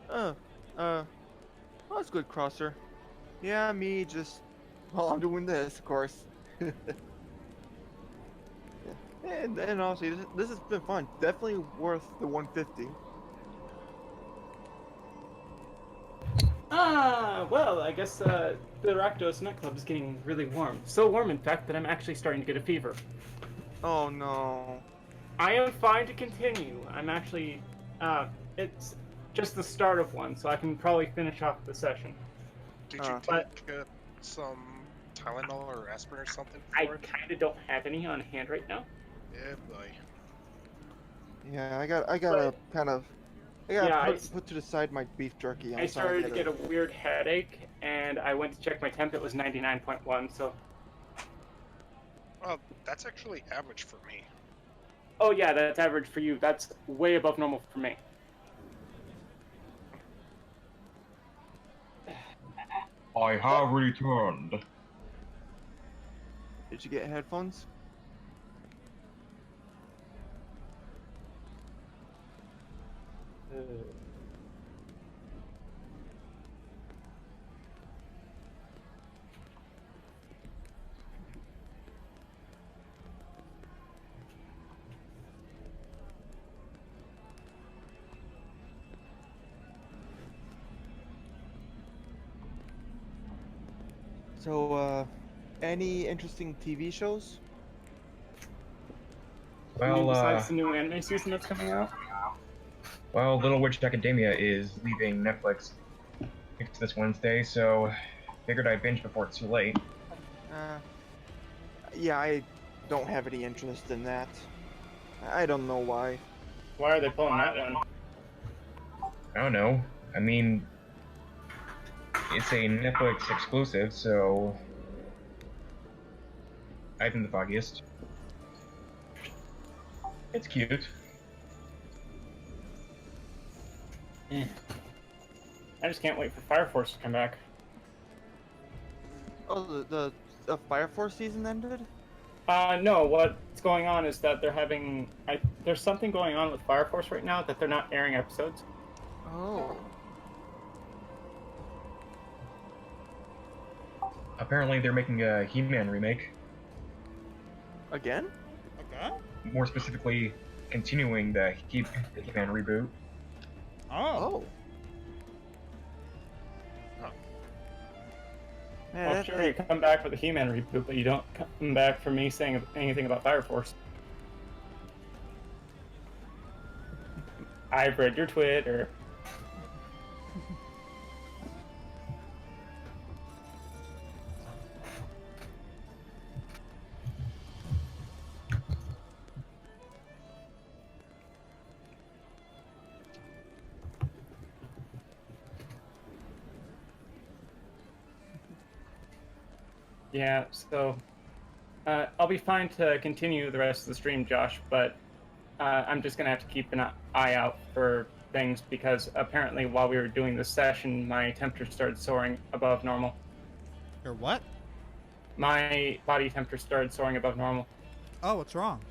Oh, that's good, Crosser. Yeah, me just, well, I'm doing this, of course. Yeah. And honestly, this has been fun. Definitely worth the 150. Well, I guess the Rakdos nightclub is getting really warm. So warm, in fact, that I'm actually starting to get a fever. Oh no. I am fine to continue. I'm actually, it's just the start of one, so I can probably finish off the session. Did you But- take some Tylenol or aspirin or something I for it? kind of don't have any on hand right now. Yeah, boy. Yeah, I gotta Yeah, put to the side my beef jerky. I started to get a weird headache, and I went to check my temp. It was 99.1, so... Well, that's actually average for me. Oh yeah, that's average for you. That's way above normal for me. I have returned. Did you get headphones? So, any interesting TV shows? I mean, Well, besides the new anime season that's coming out. Little Witch Academia is leaving Netflix this Wednesday, so figured I'd binge before it's too late. Yeah, I don't have any interest in that. I don't know why. Why are they pulling that one? I don't know. I mean, it's a Netflix exclusive, so I haven't the foggiest. It's cute. I just can't wait for Fire Force to come back. Oh, the Fire Force season ended? No, what's going on is that they're having... there's something going on with Fire Force right now that they're not airing episodes. Oh. Apparently they're making a He-Man remake. Again? Okay. More specifically, continuing the He-Man reboot. Oh. Man, Well, that sure, you come back for the He-Man reboot, but you don't come back for me saying anything about Fire Force. I've read your Twitter. Yeah, so I'll be fine to continue the rest of the stream, Josh, but I'm just gonna have to keep an eye out for things because apparently while we were doing this session, my temperature started soaring above normal. Your what? My body temperature started soaring above normal. Oh, what's wrong?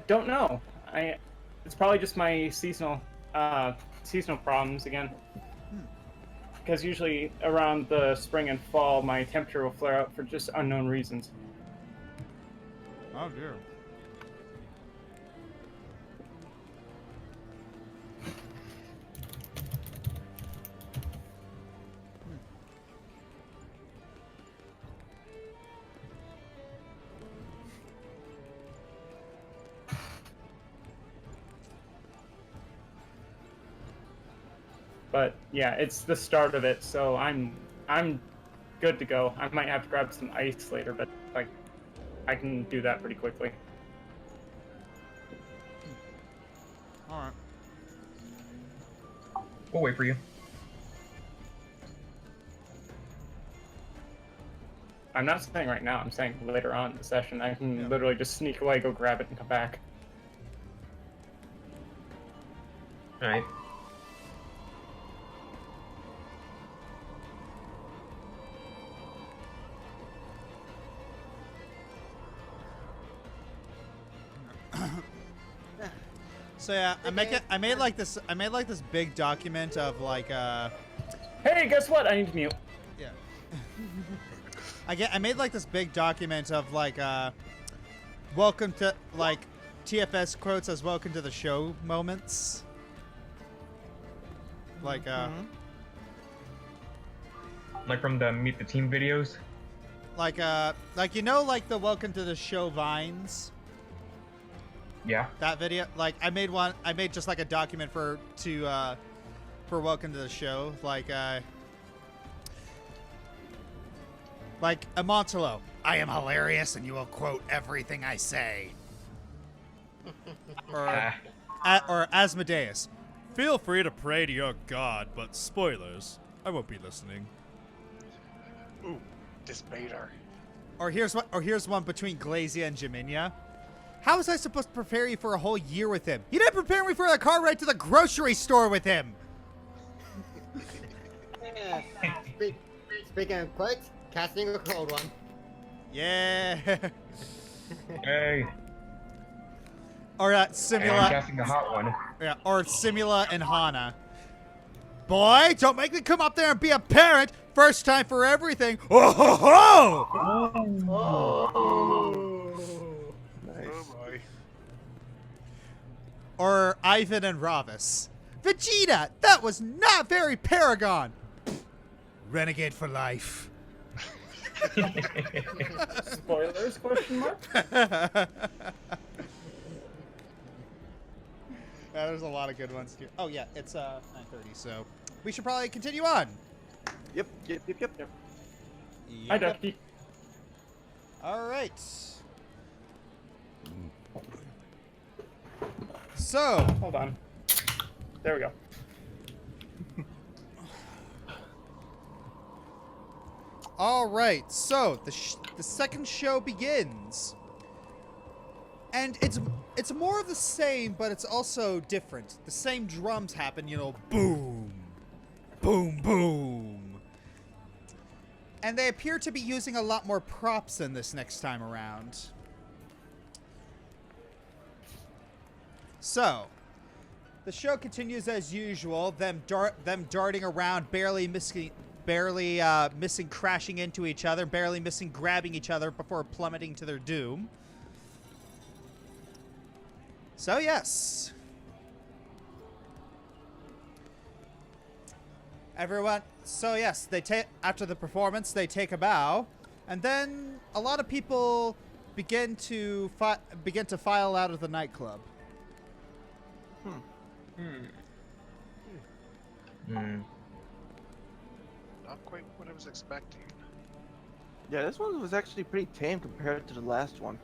Don't know. It's probably just my seasonal problems again. Because usually around the spring and fall, my temperature will flare up for just unknown reasons. Oh dear. But yeah, it's the start of it, so I'm good to go. I might have to grab some ice later, but like I can do that pretty quickly. All right. We'll wait for you. I'm not saying right now, I'm saying later on in the session. I can literally just sneak away, go grab it, and come back. Alright. So yeah, I made like this big document of like Hey, guess what? I need to mute. yeah. I made like this big document of like welcome to like TFS quotes as welcome to the show moments. Like Like from the Meet the Team videos? like you know like the welcome to the show vines. Yeah. That video, like I made just like a document for welcome to the show, like Amontolo, I am hilarious and you will quote everything I say. or Asmodeus, feel free to pray to your god, but spoilers, I won't be listening. Ooh, Disbater. Or here's one between Glazia and Jaminia. How was I supposed to prepare you for a whole year with him? You didn't prepare me for a car ride to the grocery store with him! Yeah. Speaking of quotes, casting a cold one. Yeah. Hey. Or I'm Simula. casting the hot one. Yeah, or Simula and Hana. Boy, don't make me come up there and be a parent. First time for everything. Oh ho ho! Nice. Oh boy. Or Ivan and Ravis. Vegeta, that was not very Paragon. Renegade for life. Spoilers? Question mark. Yeah, there's a lot of good ones here. Oh yeah, it's 9:30, so we should probably continue on. Yep. Hi, Ducky. All right. So, Hold on. There we go. all right. So the second show begins, and it's more of the same, but it's also different. The same drums happen, you know, boom, boom, boom, and they appear to be using a lot more props in this next time around. So, the show continues as usual. Them darting around, barely missing, crashing into each other, barely missing, grabbing each other before plummeting to their doom. So yes, everyone. So yes, they take after the performance, they take a bow, and then a lot of people begin to file out of the nightclub. Not quite what I was expecting. Yeah, this one was actually pretty tame compared to the last one.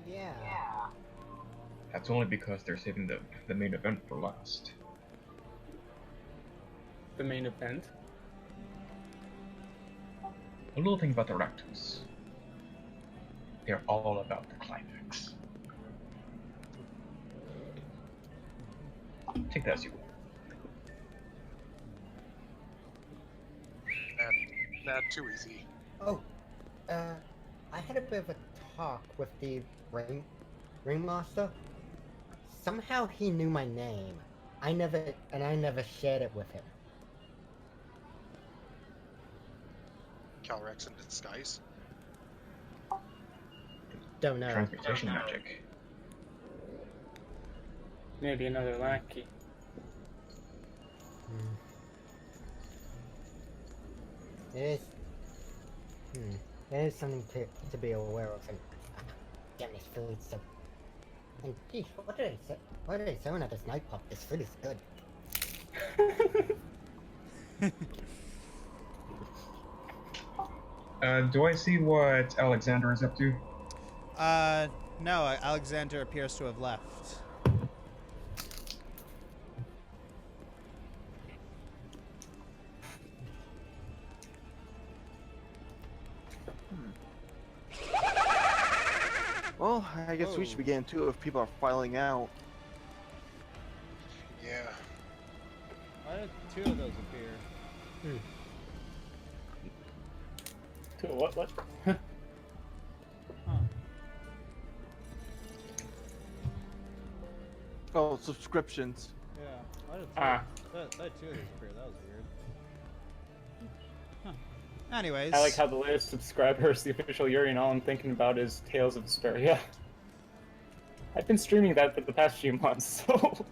Yeah. That's only because they're saving the main event for last. The main event. A little thing about the Rakdos. They're all about the climax. Take that as you will. Not too easy. Oh, I had a bit of a talk with the ringmaster. Somehow he knew my name. I never shared it with him. Calrex in disguise. Don't know. Transmutation magic. Maybe another lackey. It is. It is something to be aware of. And damn, this food so. And geez, what are they say? What are they selling at this nightclub? This food is good. Do I see what Alexander is up to? No, Alexander appears to have left. Well, I guess we should be getting to it if people are filing out. Yeah. Why did two of those appear? What? Huh. Oh, subscriptions. Yeah. Why did two of these appear? That was weird. Huh. Anyways. I like how the latest subscriber is the official Yuri, and all I'm thinking about is Tales of Vesperia. I've been streaming that for the past few months, so...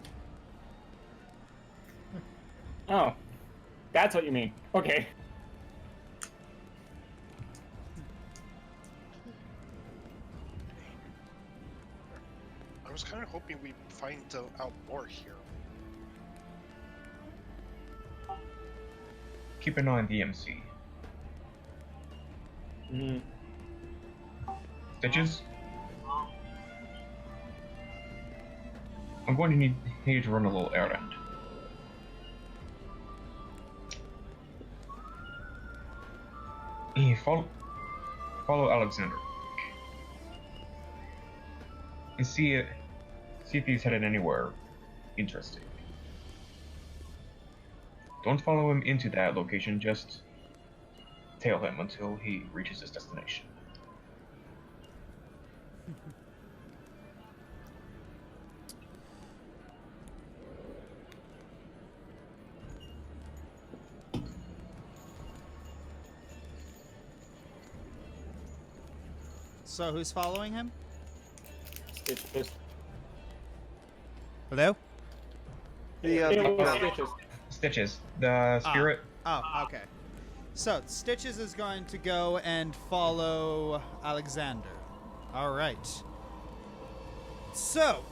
Oh. That's what you mean. Okay. I was kind of hoping we'd find out more here. Keep an eye on the MC. Stitches? I'm going to need you to run a little errand. Follow Alexander. And see if he's headed anywhere interesting. Don't follow him into that location, just tail him until he reaches his destination. So who's following him? Stitches. Hello? The Stitches. Stitches, the spirit. Oh, okay. So Stitches is going to go and follow Alexander. All right. So,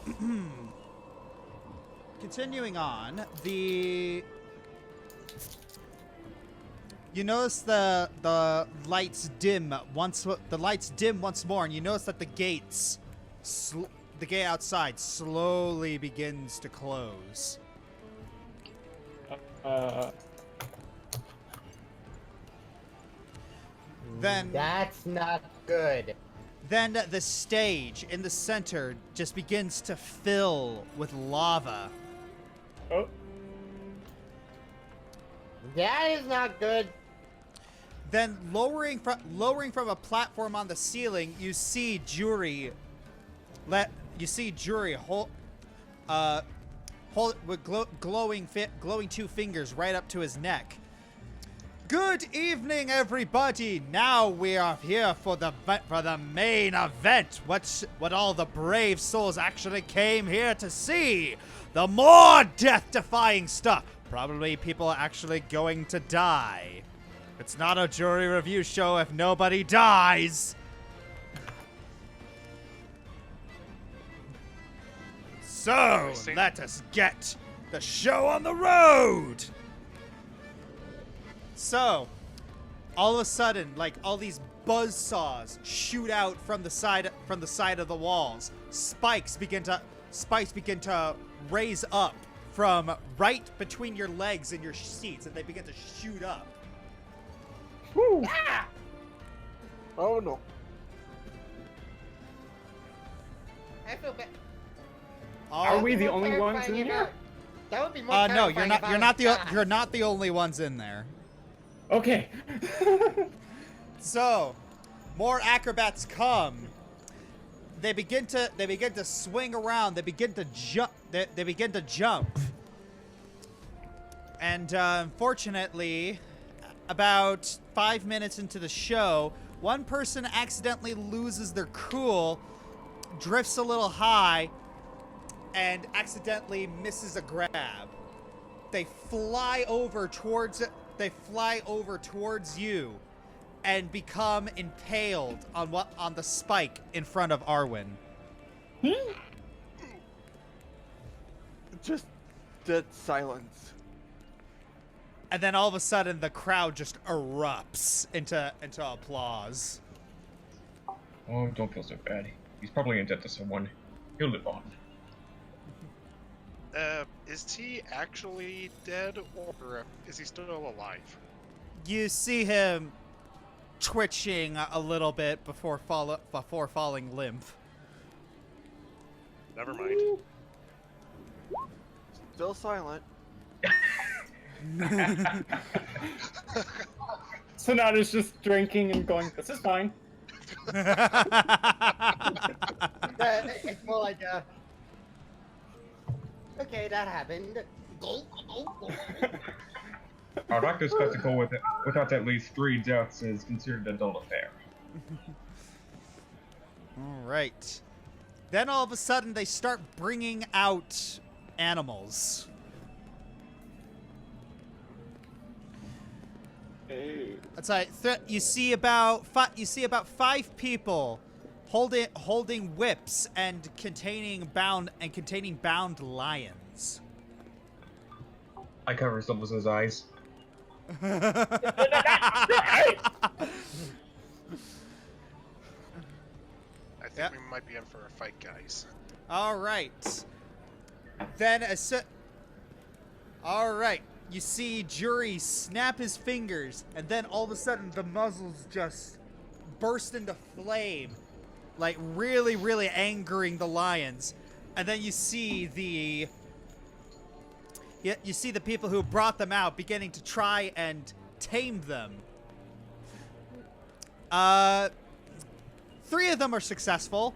continuing on, you notice the lights dim once more, and you notice that the gate outside slowly begins to close. Then That's not good. Then the stage in the center just begins to fill with lava. Oh, That is not good. Then lowering from a platform on the ceiling, you see Juri hold with glowing two fingers right up to his neck. Good evening, everybody. Now we are here for the main event. What all the brave souls actually came here to see. The more death-defying stuff. Probably people are actually going to die. It's not a jury review show if nobody dies. So, let us get the show on the road. So, all of a sudden, like all these buzzsaws shoot out from the side of the walls. Spikes begin to raise up from right between your legs and your seats, and they begin to shoot up. Woo. Ah! Oh no. I feel bad. are we the only ones in here? That would be more No, terrifying if I you're was not the only ones in there. Okay. So, more acrobats come. They begin to swing around. They begin to jump. They begin to jump. And unfortunately, about 5 minutes into the show, one person accidentally loses their cool, drifts a little high, and accidentally misses a grab. They fly over towards you and become impaled on the spike in front of Arwen. Just dead silence. And then all of a sudden the crowd just erupts into applause. Oh, don't feel so bad. He's probably in debt to someone. He'll live on. Is he actually dead, or is he still alive? You see him twitching a little bit before falling limp. Never mind. Still silent. Sonata's just drinking and going, this is fine. It's more like okay, that happened. Our doctor's spectacle without at least 3 deaths is considered a dull affair. All right. Then all of a sudden they start bringing out animals. That's right. You see about 5 people holding whips and containing bound lions. I cover Sylvas' eyes. I think we might be in for a fight, guys. All right. Then all right. You see Juri snap his fingers, and then all of a sudden the muzzles just burst into flame, like really, really angering the lions. And then you see the people who brought them out beginning to try and tame them. 3 of them are successful.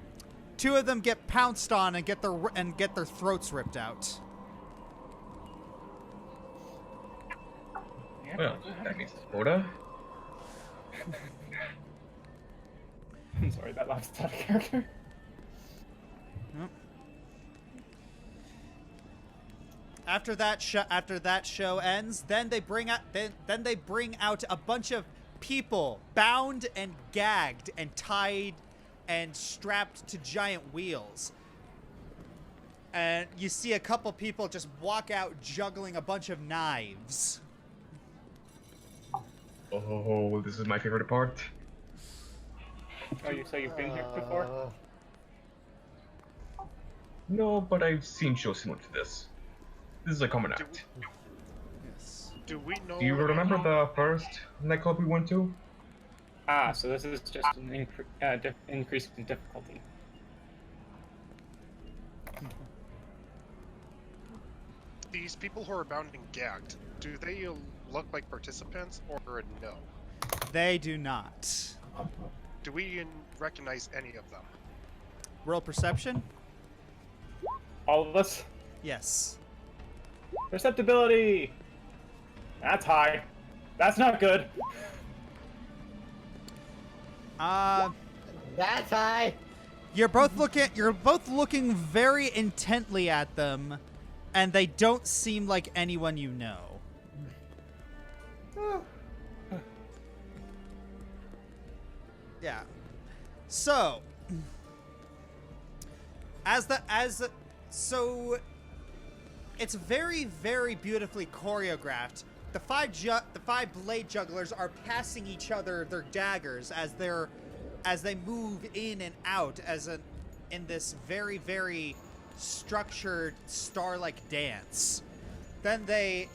2 of them get pounced on and get their throats ripped out. Well, that means it's quota. I'm sorry, that laughed out of character. After that show ends, then they bring out a bunch of people bound and gagged and tied and strapped to giant wheels. And you see a couple people just walk out juggling a bunch of knives. Oh, this is my favorite part. Oh, so you've been here before? No, but I've seen shows similar to this. This is a common act. Yes. Do we know? Do you remember the first nightclub we went to? Ah, so this is just an increase in difficulty. These people who are bound and gagged, do they look like participants or no? They do not. Do we recognize any of them? Roll perception? All of us? Yes. Perceptibility! That's high. That's not good. That's high. You're both looking very intently at them, and they don't seem like anyone you know. Yeah. So, so it's very, very beautifully choreographed. The five blade jugglers are passing each other their daggers as they move in and out in this very, very structured star-like dance. Then they,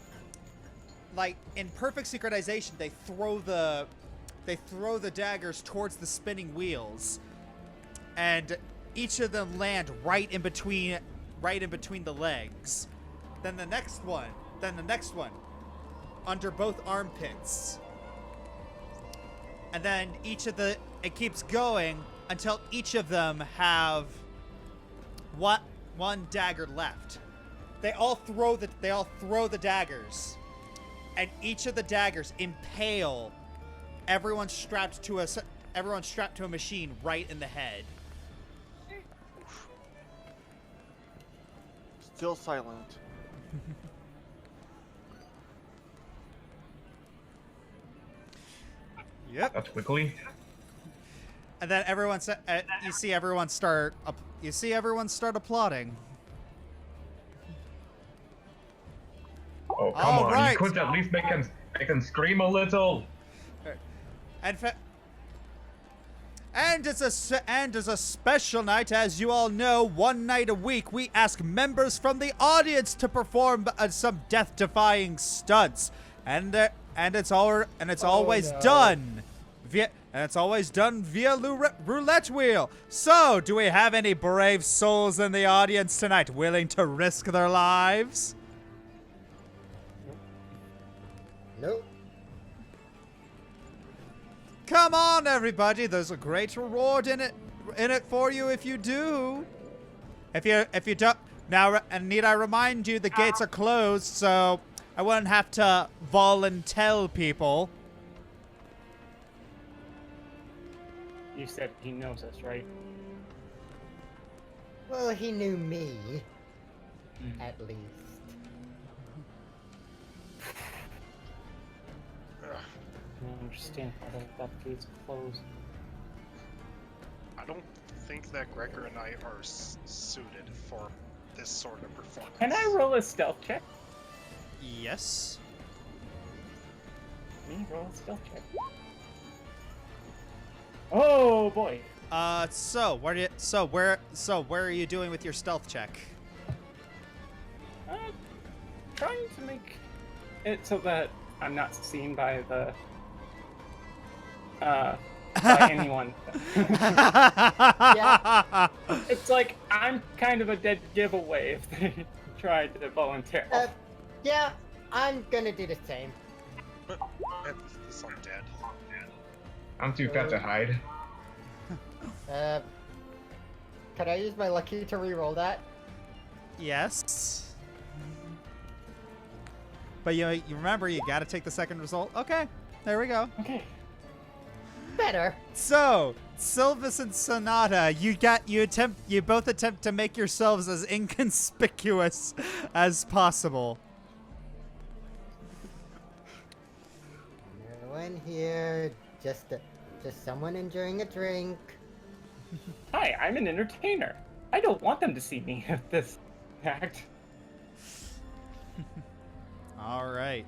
like in perfect synchronization, they throw the daggers towards the spinning wheels, and each of them land right in between the legs. Then the next one, under both armpits. And then it keeps going until each of them have one dagger left. They all throw the daggers, and each of the daggers impale everyone strapped to a machine right in the head. Still silent. Yep. That's quickly. And then you see everyone start applauding. Oh, come All on. right. You could at least make them scream a little. And as a special night, as you all know, one night a week we ask members from the audience to perform some death-defying stunts, and it's always done via roulette wheel. So, do we have any brave souls in the audience tonight willing to risk their lives? Nope. Come on, everybody! There's a great reward in it for you if you do. If you don't now, and need I remind you, the gates are closed, so I wouldn't have to volunteer people. You said he knows us, right? Well, he knew me, at least. I don't understand how that gate's closed. I don't think that Gregor and I are suited for this sort of performance. Can I roll a stealth check? Yes. Me roll a stealth check. Oh boy. So where are you doing with your stealth check? Trying to make it so that I'm not seen by by anyone. Yeah. It's like I'm kind of a dead giveaway if they try to volunteer. Yeah, I'm gonna do the same. This I'm dead. I'm too fat to hide. Can I use my lucky to re-roll that? Yes. But you remember you gotta take the second result. Okay, there we go. Okay. Better. So, Sylvas and Sonata, you both attempt to make yourselves as inconspicuous as possible. No one here. Just someone enjoying a drink. Hi, I'm an entertainer. I don't want them to see me at this act. All right.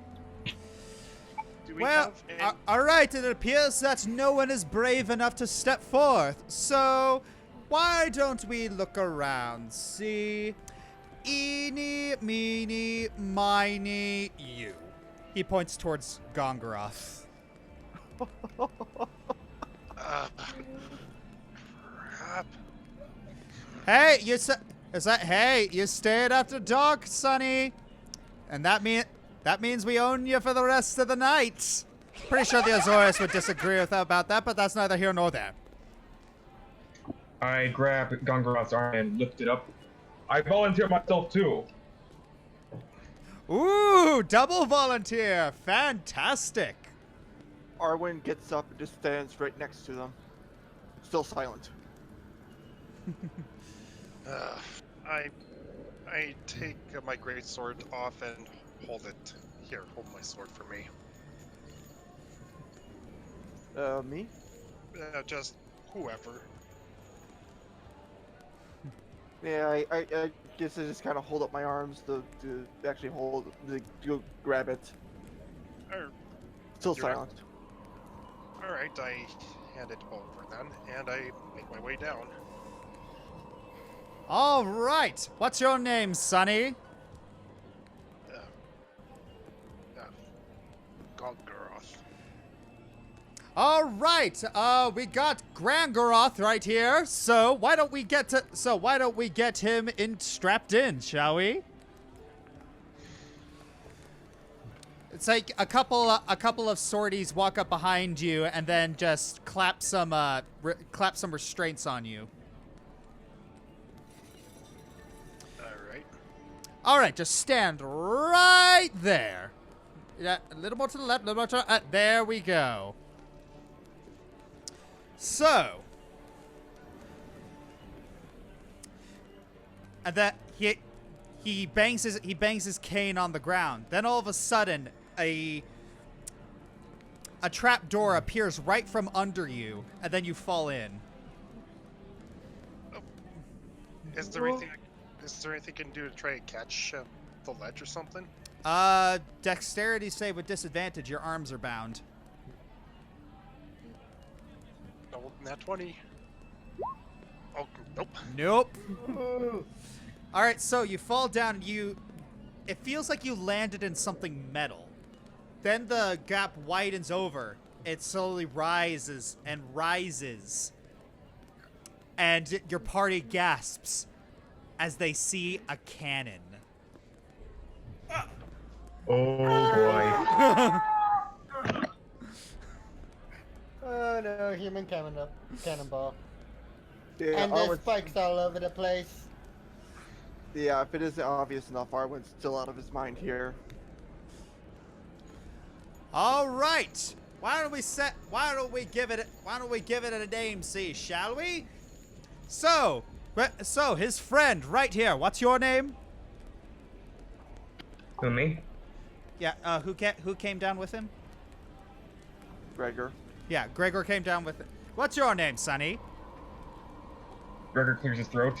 Do we Well, have all right. It appears that no one is brave enough to step forth. So, why don't we look around? See, eeny, meeny, miny, you. He points towards Gongoroth. crap. Hey, you you stayed after dark, Sonny, and that means we own you for the rest of the night. Pretty sure the Azorius would disagree about that, but that's neither here nor there. I grab Gongoroth's arm and lift it up. I volunteer myself too. Ooh, double volunteer, fantastic. Arwen gets up and just stands right next to them. Still silent. I take my great sword off and hold it. Here, hold my sword for me. Me? Just whoever. Yeah, I guess I just kind of hold up my arms to actually to grab it. Still You're right. silent. Alright, I hand it over then, and I make my way down. All right, what's your name, Sonny? Gongoroth. All right, we got Gongoroth right here. So why don't we get him strapped in, shall we? It's like a couple of sorties walk up behind you and then just clap some restraints on you. All right, just stand right there. Yeah, a little more to the left, a little more to the there we go. So, and that he bangs his cane on the ground. Then all of a sudden, a trap door appears right from under you, and then you fall in. Is there anything you can do to try to catch the ledge or something? Dexterity save with disadvantage. Your arms are bound. No, nat 20. Oh, nope. Nope. All right, so you fall down and it feels like you landed in something metal. Then the gap widens over. It slowly rises and rises. And your party gasps as they see a cannon. Oh boy. Oh no, human cannonball. Yeah, And there's Arwen's, spikes all over the place. yeah, if it isn't obvious enough, Arwen's still out of his mind here. All right. Why don't we give it a name, see, shall we? So his friend right here. What's your name? Who, me? Yeah. Who came down with him? Gregor. Yeah, Gregor came down with it. What's your name, Sonny? Gregor clears his throat.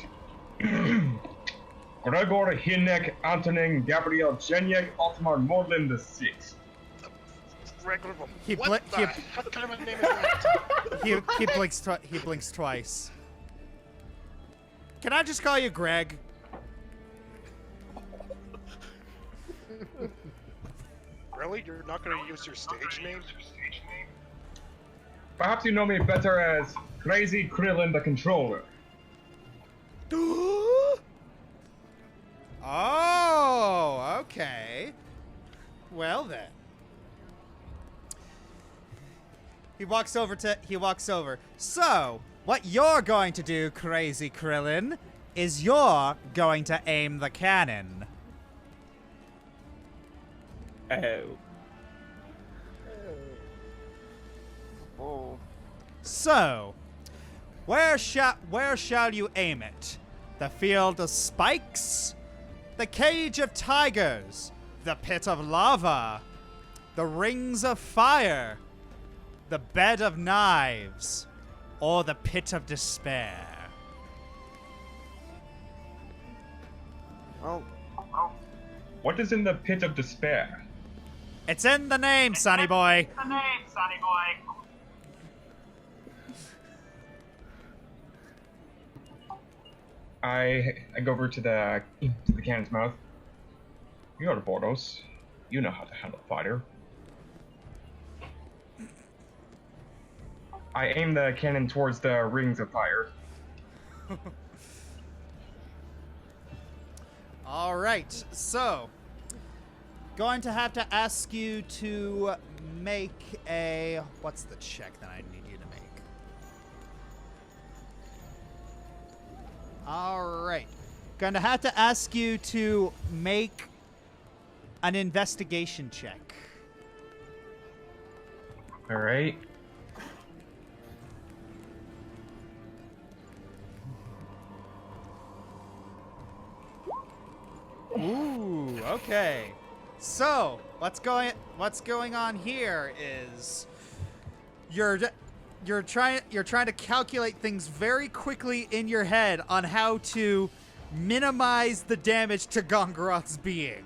Gregor Hinek Antonin Gabriel Jenyek Otmar Morlin the Sixth. Regular. He What bli- the he- what kind of a name is that? He blinks twice. Can I just call you Greg? Really? You're not going to use your stage name? Perhaps you know me better as Crazy Krillin the Controller. Oh, okay. Well then. He walks over. So, what you're going to do, Crazy Krillin, is you're going to aim the cannon. Oh. Oh. So, where shall you aim it? The field of spikes? The cage of tigers? The pit of lava? The rings of fire? The bed of knives? Or the pit of despair? Oh, What is in the pit of despair? It's in the name, sonny boy. I go over to the cannon's mouth. You're the Boros. You know how to handle fire. I aim the cannon towards the rings of fire. All right, so going to have to ask you to make a, what's the check that I need you to make? All right, going to have to ask you to make an investigation check. All right. Ooh, okay. So, what's going on here is you're trying to calculate things very quickly in your head on how to minimize the damage to Gongoroth's being.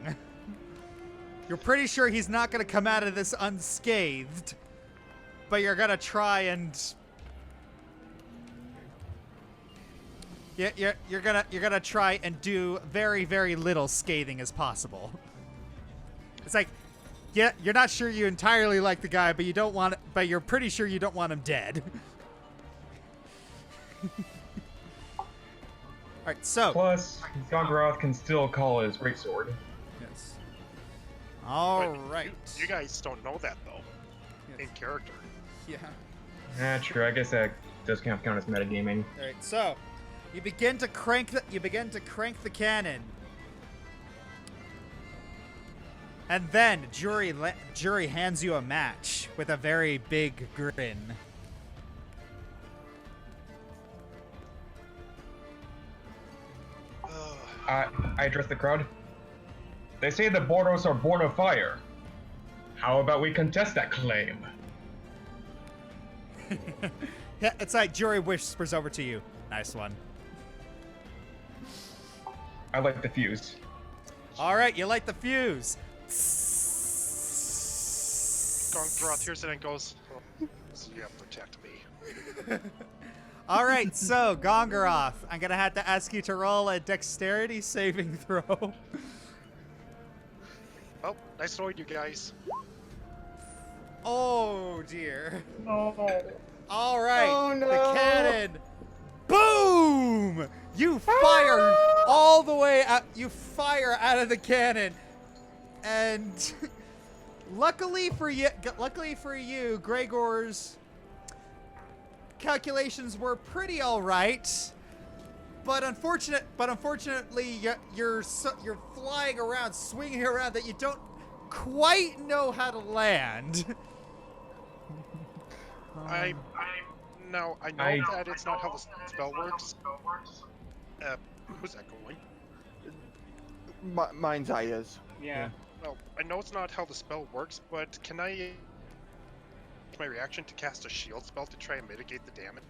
You're pretty sure he's not going to come out of this unscathed, but you're going to try and you're gonna try and do very, very little scathing as possible. It's like, yeah, you're not sure you entirely like the guy, but but you're pretty sure you don't want him dead. All right, so. Plus, Gongoroth can still call his greatsword. Yes. All But right. You guys don't know that though. Yes. In character. Yeah. True. I guess that does count as metagaming. All right, so you begin to crank the cannon, and then Juri hands you a match with a very big grin. I address the crowd. They say the Boros are born of fire. How about we contest that claim? Yeah, it's like Juri whispers over to you. Nice one. I like the fuse. All right, you light the fuse. Gongoroth hears it and goes, oh, so you have to protect me. All right, so Gongoroth, I'm gonna have to ask you to roll a dexterity saving throw. Well, nice knowing you guys. Oh dear. Oh. All right, Oh, no. the cannon. Boom! You fire all the way out. You fire out of the cannon, and luckily for you, Gregor's calculations were pretty all right. But unfortunately, you're flying around, swinging around that you don't quite know how to land. I know that it's not how the spell works. Who's that going? Mine's eye is. Yeah. Well, I know it's not how the spell works, but can I use my reaction to cast a shield spell to try and mitigate the damage?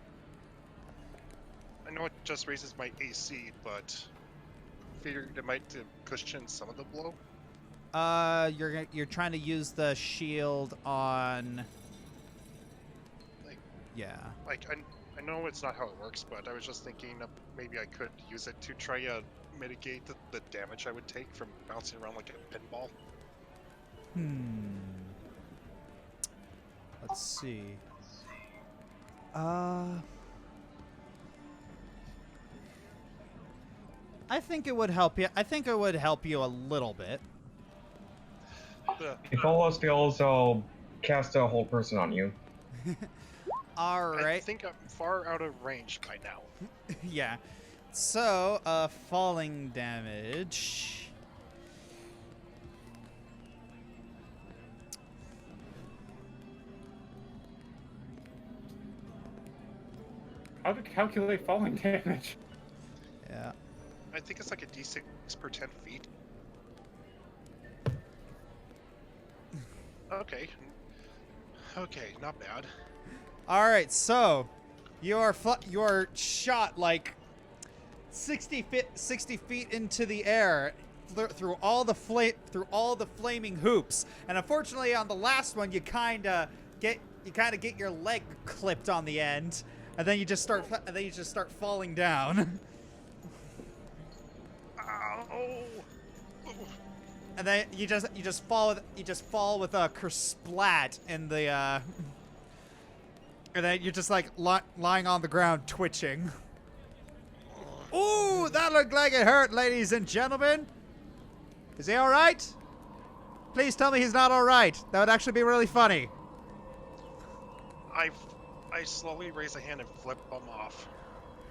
I know it just raises my AC, but figured it might cushion some of the blow. You're trying to use the shield on. Yeah. Like, I know it's not how it works, but I was just thinking maybe I could use it to try to mitigate the damage I would take from bouncing around like a pinball. Let's see. I think it would help you. I think it would help you a little bit. If all else fails, I'll cast a whole person on you. All I right. think I'm far out of range by now. Yeah. So, falling damage. How to calculate falling damage? Yeah. I think it's like a d6 per 10 feet. Okay. Okay, not bad. All right, so you're shot like 60 feet into the air through all the flaming hoops, and unfortunately on the last one you kind of get your leg clipped on the end, and then you just start falling down. Ow! And then you just fall with a kersplat in the and then you're just like lying on the ground twitching. Ooh, that looked like it hurt, ladies and gentlemen. Is he all right? Please tell me he's not all right. That would actually be really funny. I slowly raise a hand and flip him off.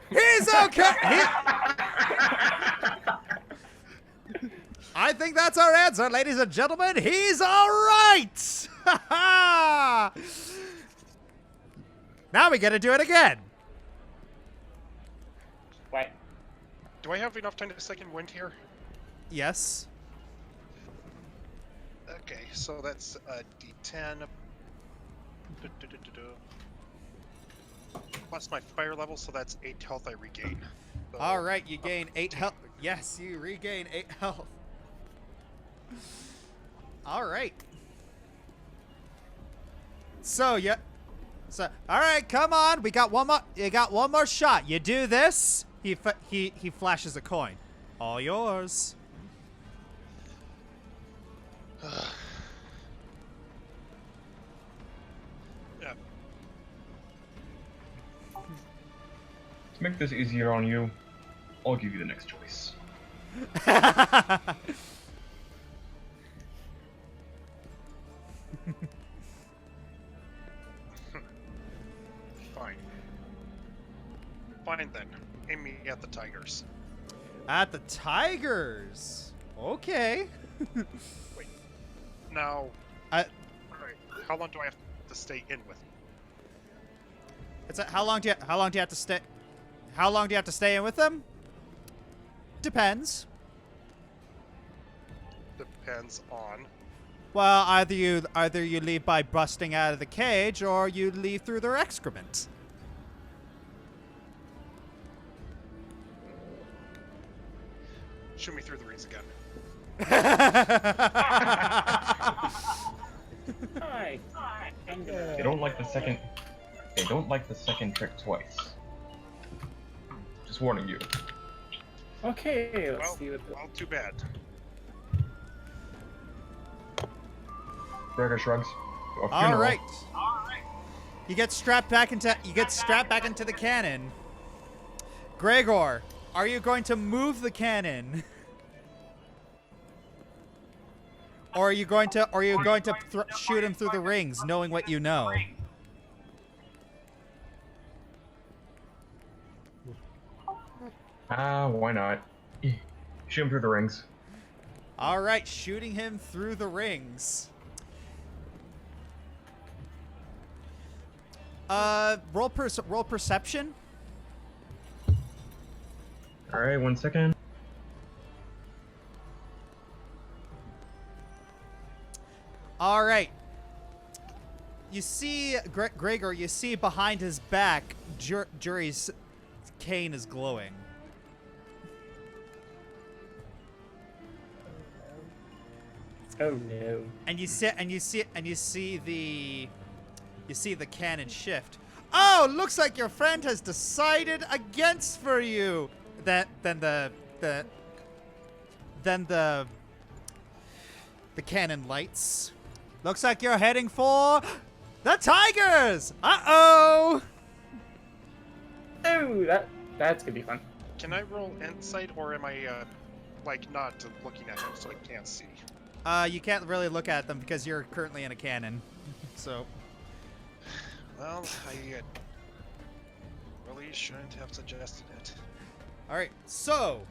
He's okay. I think that's our answer, ladies and gentlemen. He's all right. Now we get to do it again. Wait. Do I have enough time to second wind here? Yes. Okay, so that's a d10. Plus my fire level, so that's 8 health I regain. So, All right, you gain 8 health. Yes, you regain 8 health. All right. So yeah. So all right, come on. We got one more. You got one more shot. You do this. He flashes a coin. All yours. Yeah. To make this easier on you, I'll give you the next choice. Fine. Fine then. Aim me at the tigers. At the tigers. Okay. Wait. Now. I. Alright. How long do I have to stay in with? How long do you have to stay? How long do you have to stay in with them? Depends. Depends on. Well, either you leave by busting out of the cage, or you leave through their excrement. Shoot me through the rings again. Hi. They don't like the second. They don't like the second trick twice. Just warning you. Okay, let's Well, see what the... well, too bad. Gregor shrugs. A All funeral. right. You get strapped back into the cannon. Gregor, are you going to move the cannon? Or are you going to shoot him through the rings, knowing what you know? Why not? Shoot him through the rings. All right, shooting him through the rings. Roll perception. All right, 1 second. All right. You see, Gregor, you see behind his back, Juri's cane is glowing. Oh no. And you see the cannon shift. Oh, looks like your friend has decided against for you. Then the cannon lights. Looks like you're heading for the tigers. Uh-oh. Oh, that's gonna be fun. Can I roll insight, or am I, like, not looking at them so I can't see? You can't really look at them because you're currently in a cannon. So. Well, I really shouldn't have suggested it. All right. So,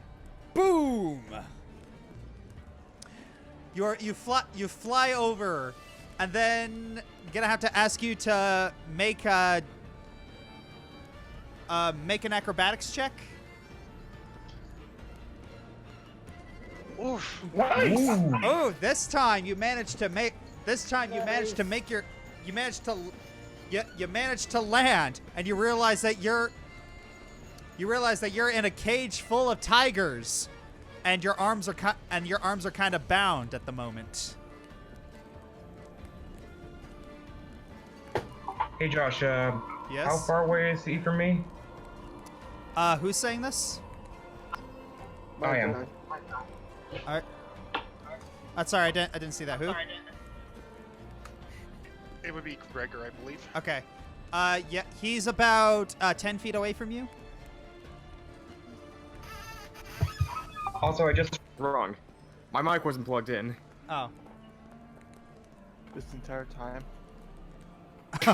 boom. You fly over, and then I'm gonna have to ask you to make a make an acrobatics check. Oof. Nice. Ooh. Oh, this time you managed to make. This time you managed to make your. You managed to. You managed to land, and you realize that you're. You realize that you're in a cage full of tigers, and your arms are kind of bound at the moment. Hey Josh, Yes. how far away is he from me? Who's saying this? I am. God. Alright. Sorry, I didn't see that. Who? It would be Gregor, I believe. Okay. Yeah, he's about 10 feet away from you. Also, I just wrong. My mic wasn't plugged in. Oh. This entire time.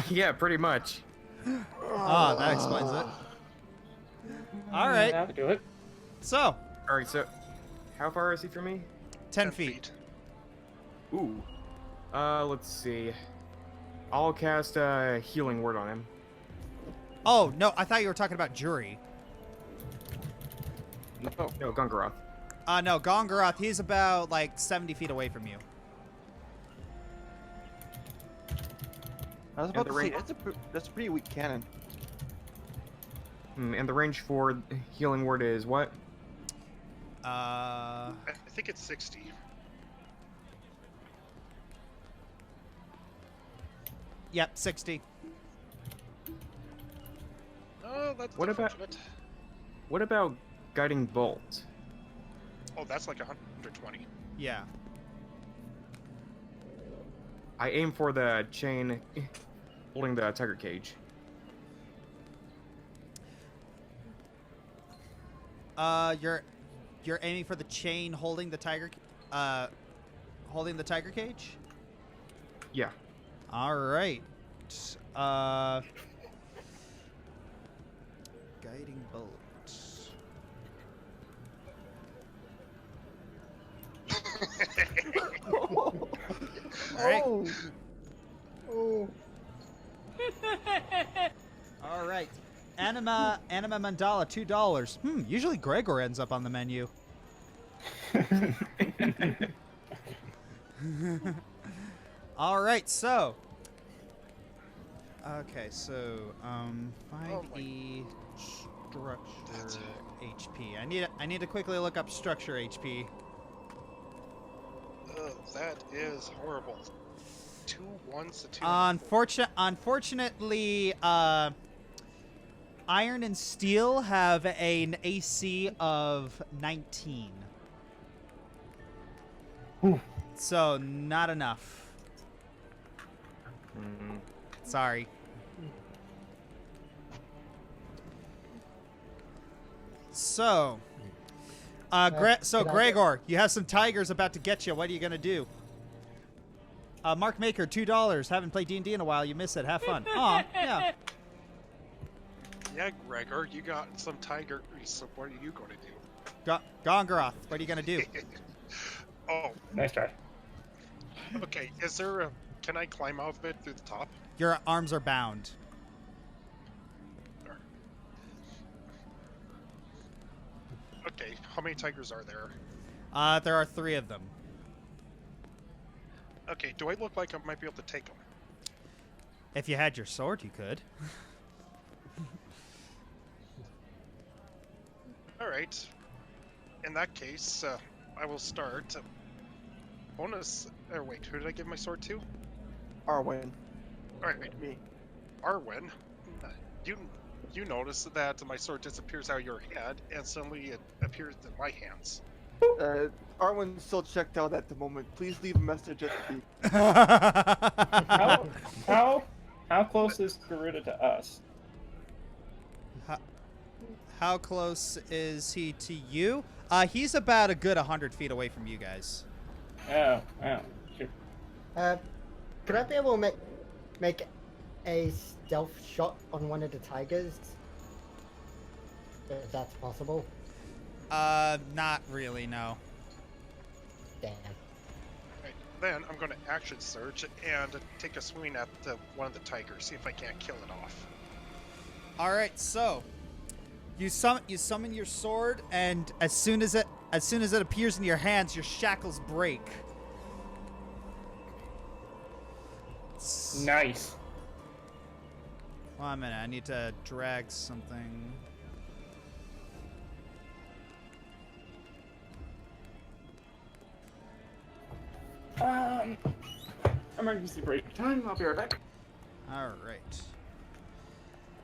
Yeah, pretty much. Oh, that explains it. All right. That'll do it. So, All right, so how far is he from me? 10 feet. Ooh. Let's see. I'll cast a healing word on him. Oh, no, I thought you were talking about Juri. No, Gongoroth. No, Gongoroth, he's about, like, 70 feet away from you. I was about the to say, range- that's a pretty weak cannon. And the range for healing word is what? I think it's 60. Yep, 60. Oh, that's What about- unfortunate. What about guiding bolt? Oh, that's like 120. Yeah. I aim for the chain holding the tiger cage. You're aiming for the chain holding the tiger cage? Yeah. All right. Guiding bolt. All right. Oh. All right. Anima Mandala, $2. Usually Gregor ends up on the menu. All right, so. Okay, so 5e structure HP. I need to quickly look up structure HP. That is horrible. 2 1s to 2. Unfortunately, iron and steel have an AC of 19. Ooh. So not enough. Mm, Sorry. So, could I- Gregor, you have some tigers about to get you. What are you gonna do? Mark Maker, $2. Haven't played D&D in a while. You miss it. Have fun. Aw, yeah. Yeah, Gregor, you got some tiger. So what are you going to do? Gongoroth, what are you gonna do? Oh, Nice try. okay. Is there a? Can I climb out of it through the top? Your arms are bound. Okay. How many tigers are there? There are 3 of them. Okay. Do I look like I might be able to take them? If you had your sword, you could. All right. In that case, I will start. Bonus. Or wait, who did I give my sword to? Arwen. All right, Me. Arwen. You notice that my sword disappears out of your head, and suddenly it appears in my hands. Arwen's still checked out at the moment. Please leave a message at the beep. How close is Garuda to us? How close is he to you? He's about a good 100 feet away from you guys. Oh, shoot. Could I be able to make a stealth shot on one of the tigers? If that's possible. Not really, no. Damn. Right. Then I'm going to action surge and take a swing at one of the tigers, see if I can't kill it off. All right, so You summon your sword, and as soon as it appears in your hands, your shackles break. Nice. 1 minute, I need to drag something. Emergency break time. I'll be right back. All right.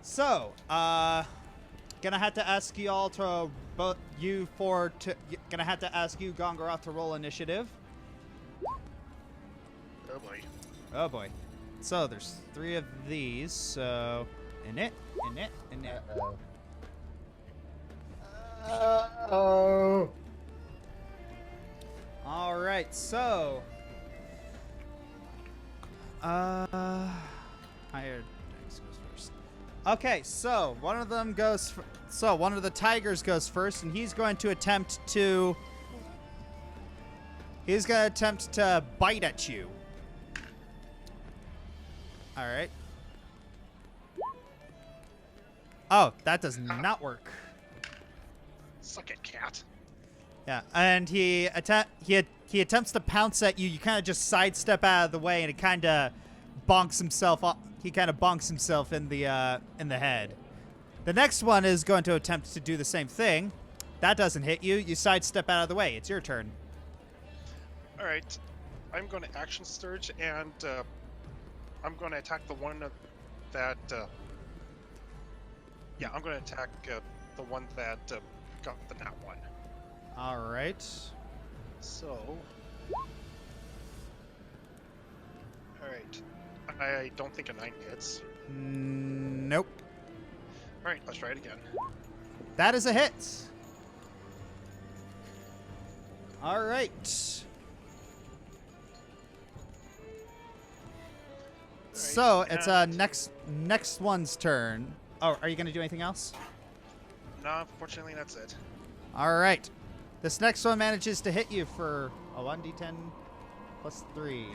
So, gonna have to ask you all to gonna have to ask you Gongoroth to roll initiative. Oh boy. Oh boy. So there's 3 of these. So in it. Oh. All right. So. Higher dice goes first. Okay. So one of them goes. So one of the tigers goes first, and he's going to attempt to. He's going to attempt to bite at you. All right. Oh, that does not work. Suck it, cat. Yeah, and he attempts to pounce at you. You kind of just sidestep out of the way, and it kind of bonks himself. He kind of bonks himself in the head. The next one is going to attempt to do the same thing. That doesn't hit you. You sidestep out of the way. It's your turn. All right, I'm going to action surge, and I'm going to attack the one that. Yeah, I'm going to attack the one that got the nat one. All right. So. All right. I don't think a 9 hits. Nope. All right, let's try it again. That is a hit. All right. So it's next one's turn. Oh, are you gonna do anything else? No, unfortunately, that's it. All right. This next one manages to hit you for a 1d10 plus 3.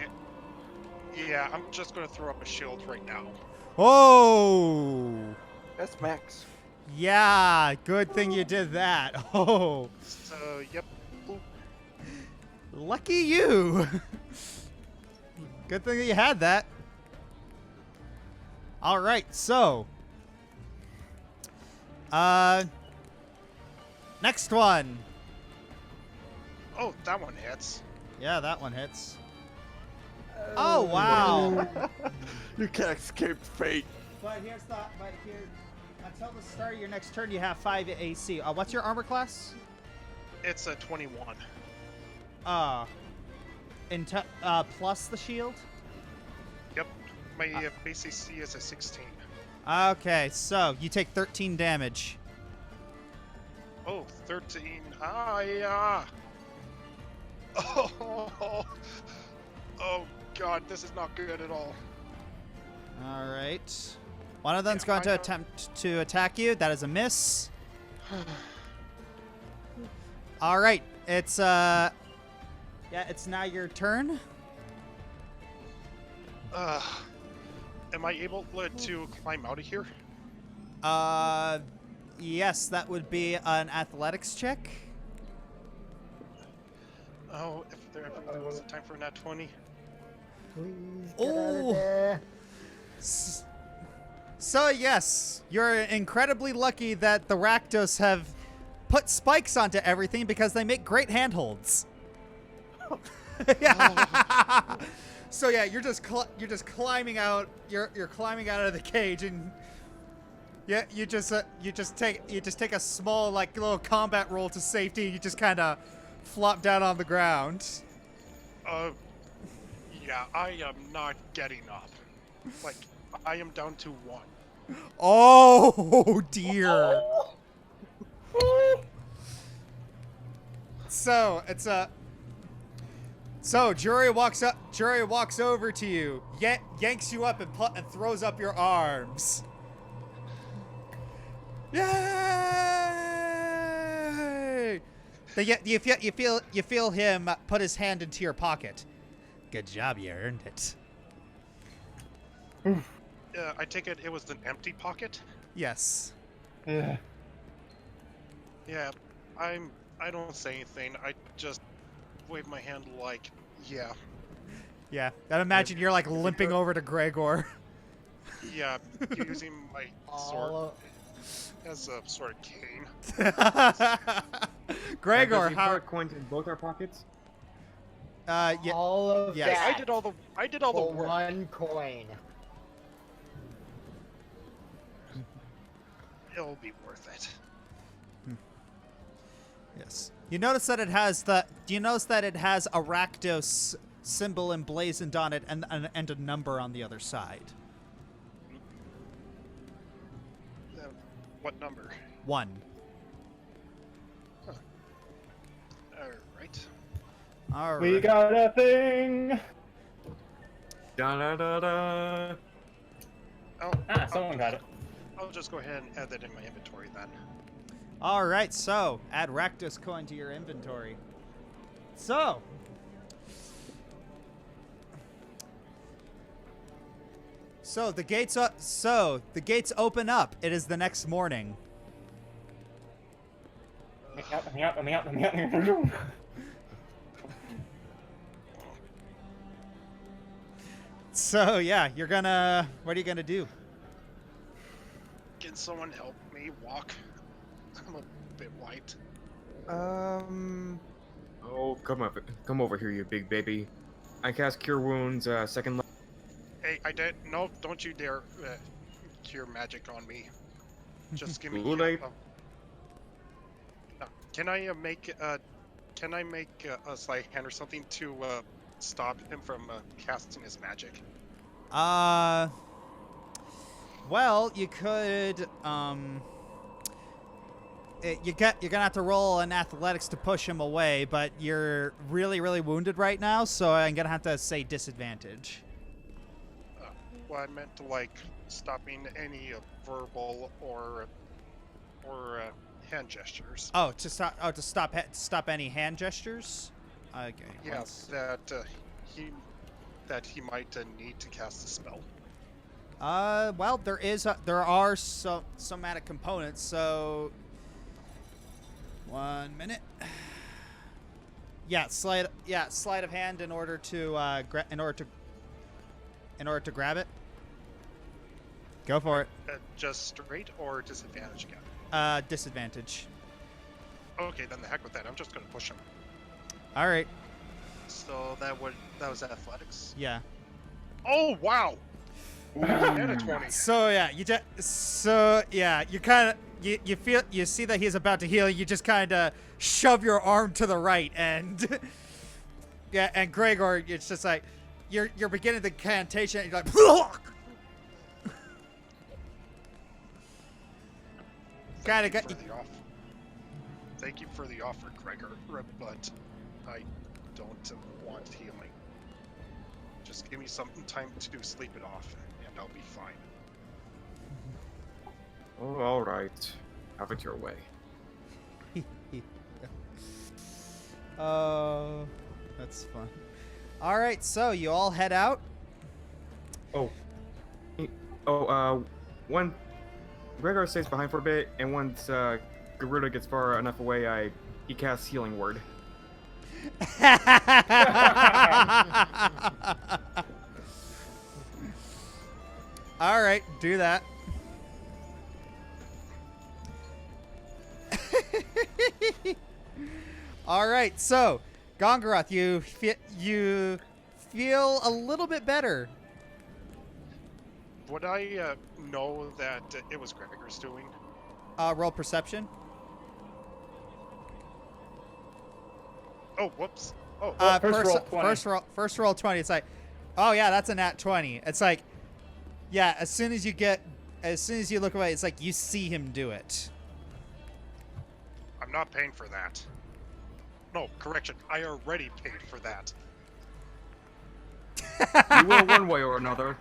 Yeah, I'm just going to throw up a shield right now. Oh! That's max. Yeah, good thing you did that. Oh, So, yep. Oop. lucky you. Good thing that you had that. All right, so next one. Oh, that one hits. Yeah, that one hits. Oh, wow. You can't escape fate. But here, until the start of your next turn, you have 5 AC. What's your armor class? It's a 21. Plus the shield? Yep. My base AC is a 16. Okay, so you take 13 damage. Oh, 13. Ah, yeah. Oh, God, this is not good at all. All right. One of them's Yeah, going I to know. attempt to attack you. That is a miss. All right. It's it's now your turn. Am I able to climb out of here? Yes, that would be an athletics check. Oh, if there ever was a time for a nat 20. Please get out Oh. of there. So yes, you're incredibly lucky that the Rakdos have put spikes onto everything because they make great handholds. Yeah. So yeah, you're just climbing out. You're climbing out of the cage, and yeah, you just take a small little combat roll to safety. You just kind of flop down on the ground. Yeah, I am not getting up. Like, I am down to 1. Oh dear. So it's So Juri walks over to you, yanks you up, and throws up your arms. Yay! You feel him put his hand into your pocket. Good job, you earned it. I take it was an empty pocket? Yes. Yeah. Yeah, I don't say anything. I just wave my hand like, yeah, Yeah, I imagine you're like limping over to Gregor. yeah, using my sword All as a sort of cane. Gregor, Does he how? put coins in both our pockets? Yeah, all of yes. that I did all the for work. one coin. It'll be worth it. yes. You notice that it has the. Do you notice that it has a Rakdos symbol emblazoned on it and a number on the other side? What number? 1. All right. All right. We got a thing. Da da da da. Someone got it. I'll just go ahead and add that in my inventory then. All right. So add Rakdos coin to your inventory. So. So the gates open up. It is the next morning. Let me out. So yeah, you're gonna. What are you gonna do? Can someone help me walk? I'm a bit white. Oh, come over here, you big baby. I cast Cure Wounds, second level. Hey, no, don't you dare cure magic on me. Just give me. Too late. Can I make a sleight hand or something to stop him from casting his magic? Well, you could. You're gonna have to roll an athletics to push him away, but you're really, really wounded right now, so I'm gonna have to say disadvantage. Well, I meant to like stopping any verbal or hand gestures. Oh, to stop any hand gestures. Okay. Yeah, that he might need to cast a spell. Well, there are some somatic components, so 1 minute. Yeah, sleight of hand in order to grab it. Go for it. Just straight or disadvantage again? Disadvantage. Okay, then the heck with that. I'm just gonna push him. All right. So that was athletics. Yeah. Oh wow! And a 20. So yeah, you kind of you see that he's about to heal. You just kind of shove your arm to the right, and yeah, and Gregor, it's just like you're beginning the cantation, and you're like, kind of got. Thank you for the offer, Gregor, but I don't want healing. Just give me some time to sleep it off, and I'll be fine. Oh, all right. Have it your way. Oh, that's fun. All right, so you all head out. One Gregor stays behind for a bit, and once Garuda gets far enough away, he casts Healing Word. All right, do that. All right, so Gongoroth, you feel a little bit better. Would I know that it was Gregor's doing? Roll perception. Oh, whoops. Oh, First roll 20. It's like, oh yeah, that's a nat 20. It's like, yeah, as soon as you look away, it's like you see him do it. I'm not paying for that. No, correction. I already paid for that. You will one way or another.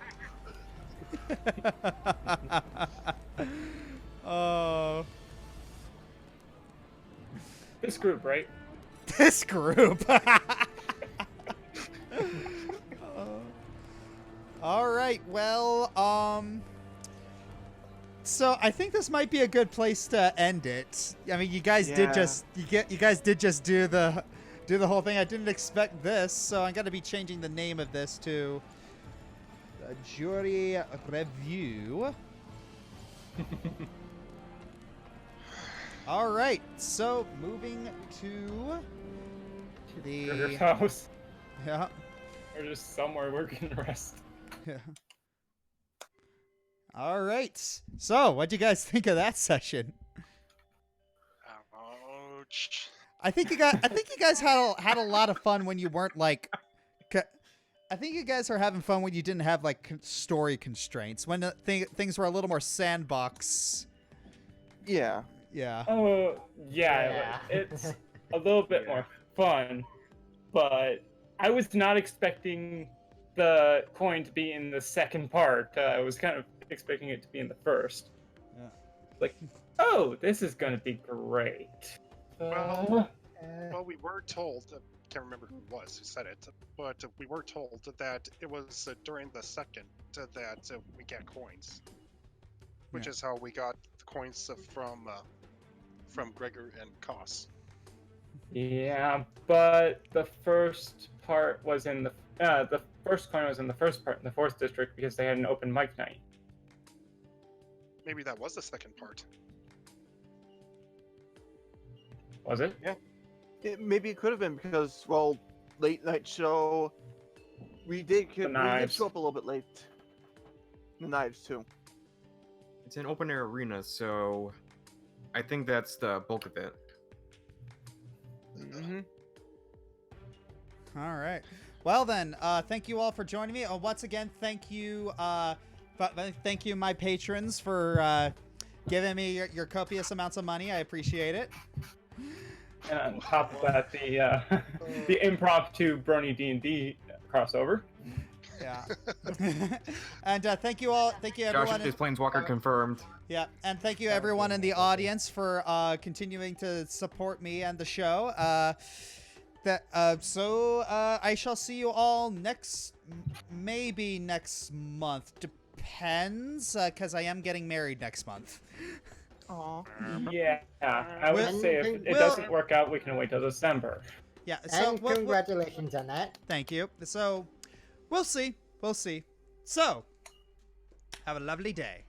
Oh. This group, right? This group. All right. Well, So I think this might be a good place to end it. I mean, you guys did Yeah. just you guys did just do the whole thing. I didn't expect this, so I'm gonna be changing the name of this to the Juri Revue. All right, so moving to Gregor's the house. yeah. Or just somewhere we can rest. Yeah. All right. So, what do you guys think of that session? Ouch. I think you guys had a lot of fun when you weren't like. I think you guys are having fun when you didn't have like story constraints. When things were a little more sandbox. Yeah. Yeah. Oh, yeah, Yeah. it's a little bit more fun, but I was not expecting the coin to be in the second part. I was kind of expecting it to be in the first. Yeah. Like, oh, this is gonna be great. Well, Well, we were told, I can't remember who it was who said it, but we were told that it was during the second that we get coins, which Yeah. is how we got the coins from Gregor and Koss. Yeah, but the first part was in the first coin was in the first part in the fourth district because they had an open mic night. Maybe that was the second part. Was it? Maybe it could have been because, well, late night show. We did knives. show up a little bit late. The knives too. It's an open air arena, so I think that's the bulk of it. Mm-hmm. All right. Well then, thank you all for joining me. Once again, thank you, my patrons, for giving me your copious amounts of money. I appreciate it. And on top of that, the impromptu Brony D&D crossover. Yeah. And thank you all. Thank you Josh everyone. is Planeswalker confirmed. Yeah, and thank you everyone in the audience for continuing to support me and the show. I shall see you all maybe next month. Depends, because I am getting married next month. Aw. Yeah, I would Will- say if it Will- doesn't work out, we can wait till December. Yeah. So And congratulations on that. thank you. So we'll see. We'll see. So have a lovely day.